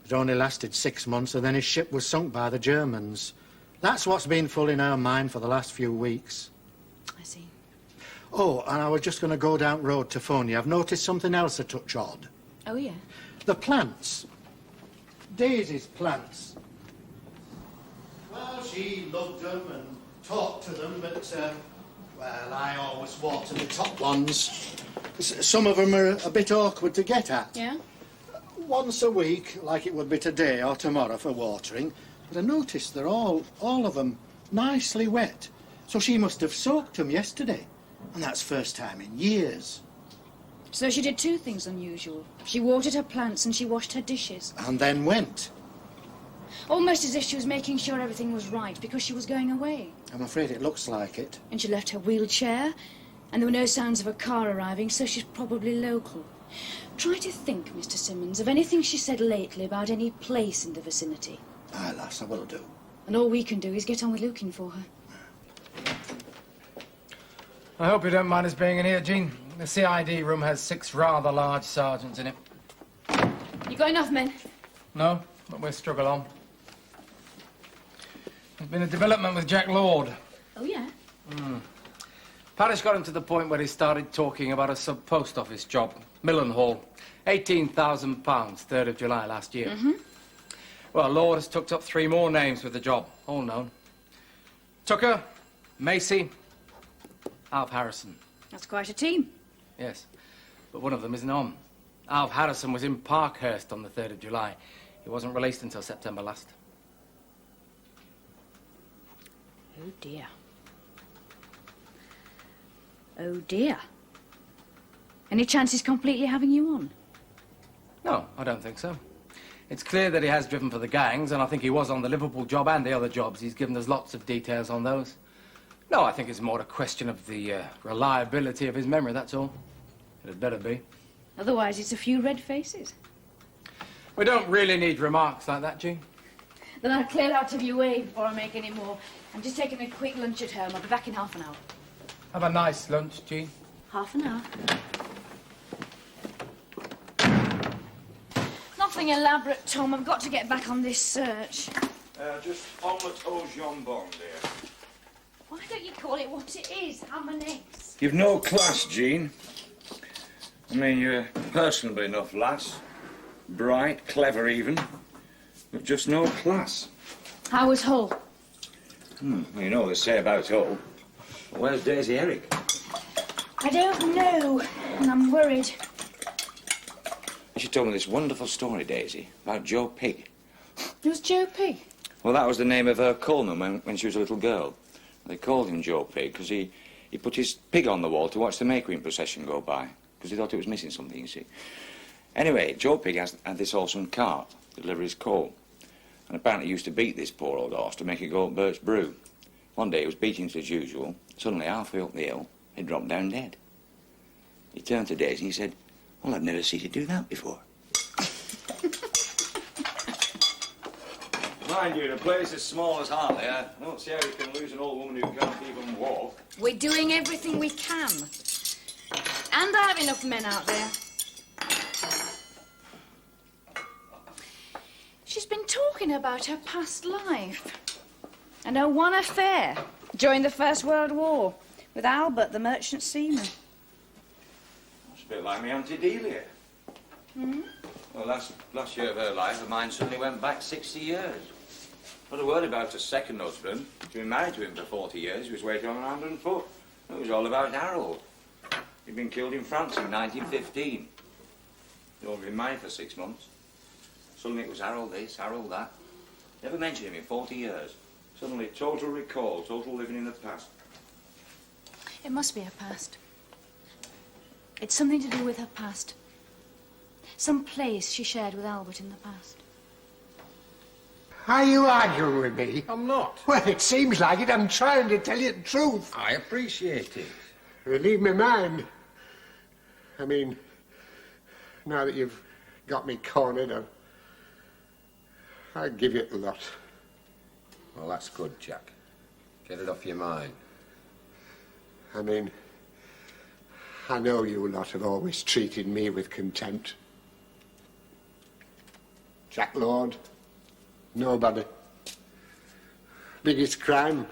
It only lasted 6 months, and then his ship was sunk by the Germans. That's what's been full in her mind for the last few weeks. I see. Oh, and I was just going to go down road to phone you. I've noticed something else a touch odd. Oh, yeah? The plants. Daisy's plants. Well, she loved them and talked to them, but, well, I always water the top ones. Some of them are a bit awkward to get at. Yeah? Once a week, like it would be today or tomorrow for watering, but I noticed they're all of them, nicely wet. So she must have soaked them yesterday, and that's first time in years. So she did two things unusual. She watered her plants and she washed her dishes. And then went. Almost as if she was making sure everything was right because she was going away. I'm afraid it looks like it. And she left her wheelchair, and there were no signs of a car arriving, so she's probably local. Try to think, Mr. Simmons, of anything she said lately about any place in the vicinity. Aye, lass, I will do. And all we can do is get on with looking for her. I hope you don't mind us being in here, Jean. The CID room has 6 rather large sergeants in it. You got enough men? No, but we'll struggle on. There's been a development with Jack Lord. Oh, yeah? Parish got him to the point where he started talking about a sub-post office job. Millenhall. £18,000, 3rd of July last year. Well, Lord has tucked up 3 more names with the job, all known. Tucker, Macy, Alf Harrison. That's quite a team. Yes, but one of them isn't on. Alf Harrison was in Parkhurst on the 3rd of July. He wasn't released until September last. Oh, dear. Oh, dear. Any chance he's completely having you on? No, I don't think so. It's clear that he has driven for the gangs, and I think he was on the Liverpool job and the other jobs. He's given us lots of details on those. No, I think it's more a question of the reliability of his memory, that's all. It had better be. Otherwise, it's a few red faces. We don't really need remarks like that, Jean. Then I'll clear out of your way before I make any more. I'm just taking a quick lunch at home. I'll be back in half an hour. Have a nice lunch, Jean. Half an hour. Nothing elaborate, Tom. I've got to get back on this search. Just omelette au jambon, dear. Why don't you call it what it is? Ham and eggs. You've no class, Jean. I mean, you're personable enough, lass. Bright, clever even. But just no class. How was Hull? Well, you know what they say about Hull. Where's Daisy Eric? I don't know, and I'm worried. She told me this wonderful story, Daisy, about Joe Pig. Who's Joe Pig? Well, that was the name of her Coleman when she was a little girl. They called him Joe Pig because he put his pig on the wall to watch the May Queen procession go by, because he thought it was missing something, you see. Anyway, Joe Pig had this awesome cart to deliver his coal. And apparently he used to beat this poor old horse to make it go up Birch Brew. One day he was beating it as usual. Suddenly, halfway up the hill, he dropped down dead. He turned to Daisy and he said, "Well, I've never seen you do that before." Mind you, in a place as small as Hartley, I don't see how you can lose an old woman who can't even walk. We're doing everything we can. And I have enough men out there. She's been talking about her past life. And her one affair during the First World War with Albert, the merchant seaman. It's a bit like me Auntie Delia. Hmm? Well, last year of her life, her mind suddenly went back 60 years. Not a word about her second husband. She'd been married to him for 40 years. He was waiting on her hand and foot. It was all about Harold. He'd been killed in France in 1915. He'd only been married for 6 months. Suddenly it was Harold this, Harold that. Never mentioned him in 40 years. Suddenly, total recall, total living in the past. It must be her past. It's something to do with her past. Some place she shared with Albert in the past. Are you arguing with me? I'm not. Well, it seems like it. I'm trying to tell you the truth. I appreciate it. Relieve my mind. I mean, now that you've got me cornered, I'll give you a lot. Well, that's good, Jack. Get it off your mind. I mean, I know you lot have always treated me with contempt. Jack Lord, nobody. Biggest crime,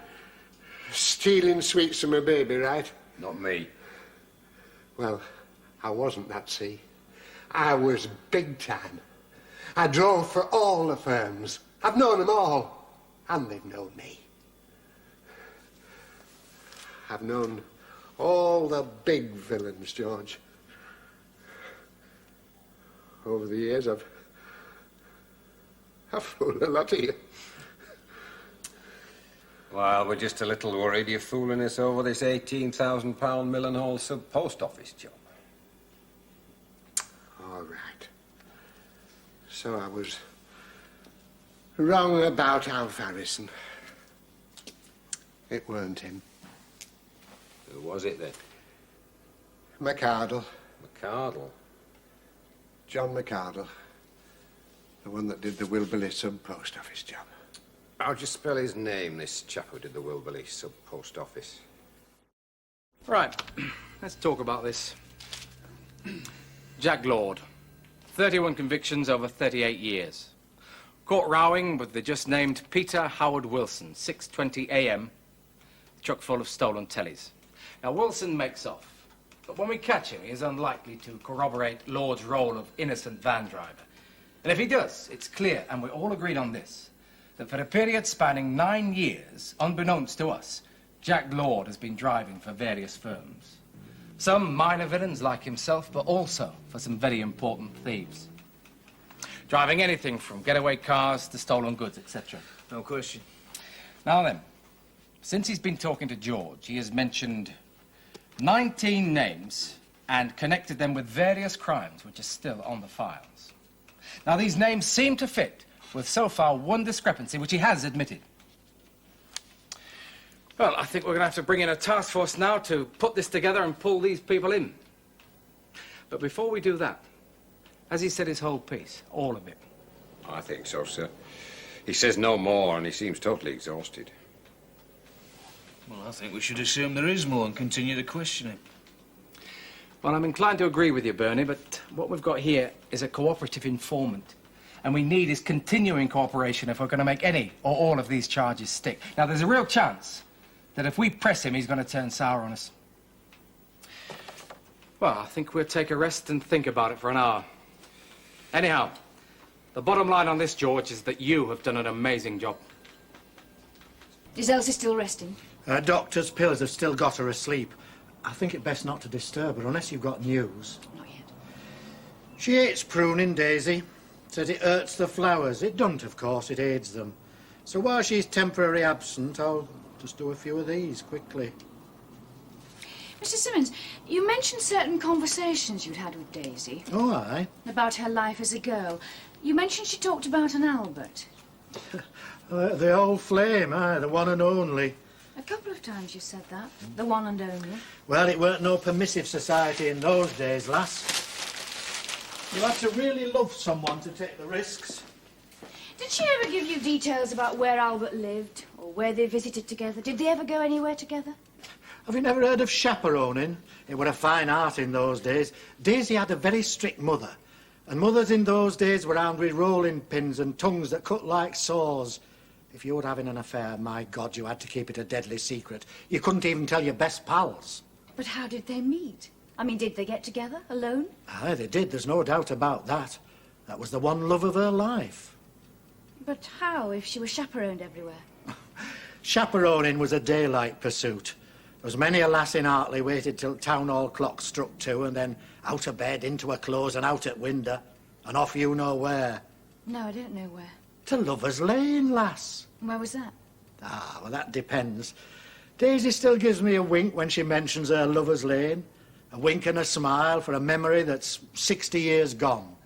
stealing sweets from a baby, right? Not me. Well, I wasn't that, see. I was big time. I drove for all the firms. I've known them all, and they've known me. I've known all the big villains, George. Over the years, I've fooled a lot of you. Well, we're just a little worried you're fooling us over this £18,000 Millenhall sub-post office job. All right. So I was wrong about Alf Harrison. It weren't him. Who was it then? McArdle. McArdle? John McArdle. The one that did the Wilburley sub-post office job. How'd you spell his name, this chap who did the Wilburley sub-post office? Right, let's talk about this. Jack Lord, 31 convictions over 38 years. Caught rowing with the just-named Peter Howard Wilson, 6:20 a.m., truck full of stolen tellies. Now, Wilson makes off, but when we catch him, he is unlikely to corroborate Lord's role of innocent van driver. And if he does, it's clear, and we're all agreed on this, that for a period spanning 9 years, unbeknownst to us, Jack Lord has been driving for various firms. Some minor villains like himself, but also for some very important thieves. Driving anything from getaway cars to stolen goods, etc. No question. Now then, since he's been talking to George, he has mentioned 19 names and connected them with various crimes which are still on the files. Now, these names seem to fit with so far one discrepancy, which he has admitted. Well, I think we're going to have to bring in a task force now to put this together and pull these people in. But before we do that, has he said his whole piece, all of it? I think so, sir. He says no more, and he seems totally exhausted. Well, I think we should assume there is more and continue to question him. Well, I'm inclined to agree with you, Bernie, but what we've got here is a cooperative informant. And we need his continuing cooperation if we're going to make any or all of these charges stick. Now, there's a real chance that if we press him, he's going to turn sour on us. Well, I think we'll take a rest and think about it for an hour. Anyhow, the bottom line on this, George, is that you have done an amazing job. Is Elsie still resting? Her doctor's pills have still got her asleep. I think it best not to disturb her unless you've got news. Not yet. She hates pruning, Daisy. Says it hurts the flowers. It don't, of course. It aids them. So while she's temporarily absent, I'll just do a few of these quickly. Mr. Simmons, you mentioned certain conversations you'd had with Daisy. Oh, aye. About her life as a girl. You mentioned she talked about an Albert. The old flame, aye, the one and only. A couple of times you said that. The one and only. Well, it weren't no permissive society in those days, lass. You had to really love someone to take the risks. Did she ever give you details about where Albert lived or where they visited together? Did they ever go anywhere together? Have you never heard of chaperoning? It were a fine art in those days. Daisy had a very strict mother, and mothers in those days were armed with rolling pins and tongues that cut like saws. If you were having an affair, my God, you had to keep it a deadly secret. You couldn't even tell your best pals. But how did they meet? I mean, did they get together alone? Aye, they did, there's no doubt about that. That was the one love of her life. But how, if she was chaperoned everywhere? Chaperoning was a daylight pursuit. There was many a lass in Hartley waited till town hall clock struck 2 and then out of bed, into her clothes and out at window. And off you know where. No, I don't know where. To Lover's Lane, lass. Where was that? Ah, well, that depends. Daisy still gives me a wink when she mentions her Lover's Lane. A wink and a smile for a memory that's 60 years gone.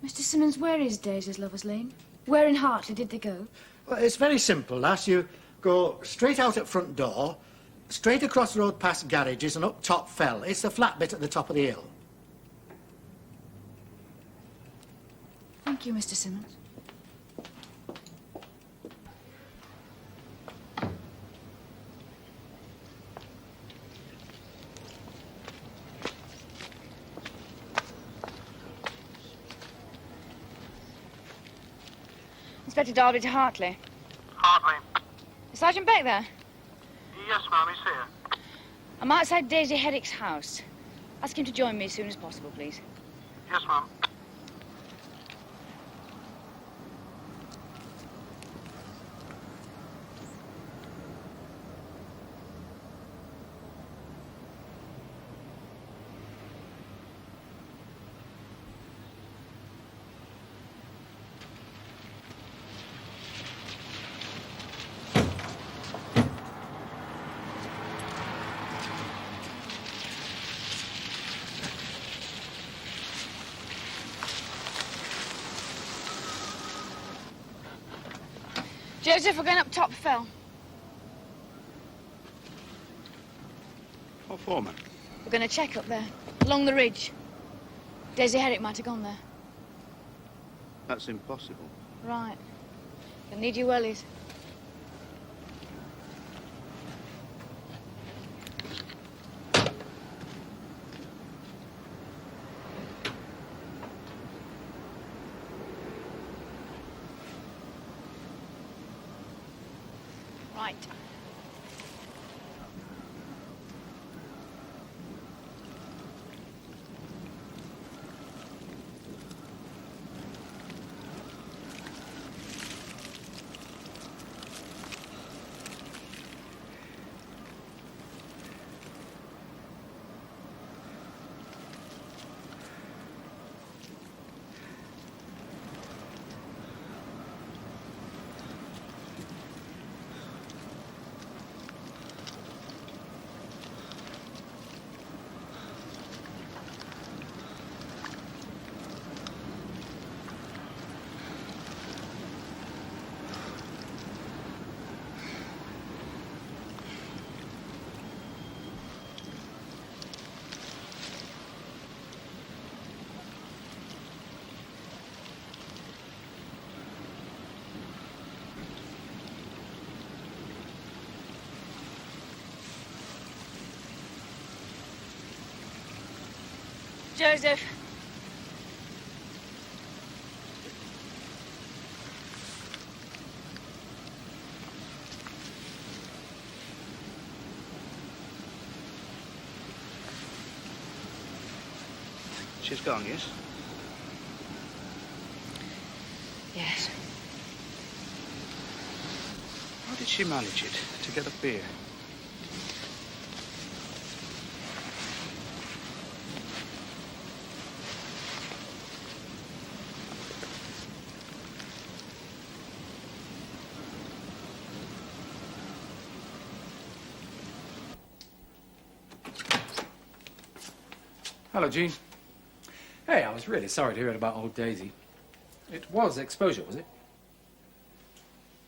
Mr. Simmons, where is Daisy's Lover's Lane? Where in Hartley did they go? Well, it's very simple, lass. You go straight out at front door, straight across the road past garages and up Top Fell. It's the flat bit at the top of the hill. Thank you, Mr. Simmons. Inspector Derby to Hartley. Hartley. Is Sergeant Beck there? Yes, ma'am, he's here. I'm outside Daisy Heddick's house. Ask him to join me as soon as possible, please. Yes, ma'am. Joseph, we're going up Top Fell. What for, man? We're going to check up there, along the ridge. Daisy Heddick might have gone there. That's impossible. Right. You'll need your wellies. Right. Joseph. She's gone, yes? Yes. How did she manage it to get up here? Hello, Jean. Hey, I was really sorry to hear about old Daisy. It was exposure, was it?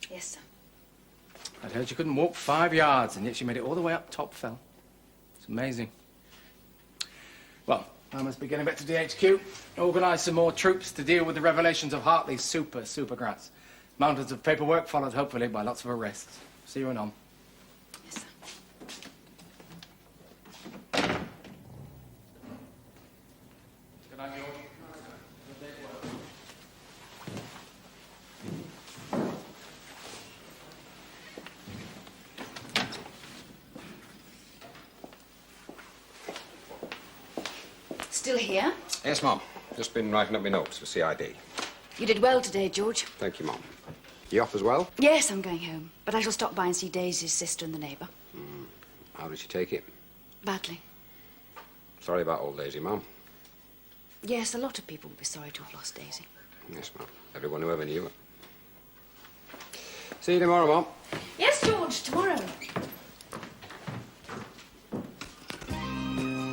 Yes, sir. I'd heard she couldn't walk 5 yards, and yet she made it all the way up Top Fell. It's amazing. Well, I must be getting back to DHQ. Organise some more troops to deal with the revelations of Hartley's super grass. Mountains of paperwork followed, hopefully, by lots of arrests. See you anon. Yes, sir. Good night, George. Still here? Yes, Mum. Just been writing up my notes for CID. You did well today, George. Thank you, Mum. You off as well? Yes, I'm going home. But I shall stop by and see Daisy's sister and the neighbour. How did she take it? Badly. Sorry about old Daisy, Mum. Yes, a lot of people will be sorry to have lost Daisy. Yes, Mum. Everyone who ever knew her. See you tomorrow, Mum. Yes, George, tomorrow.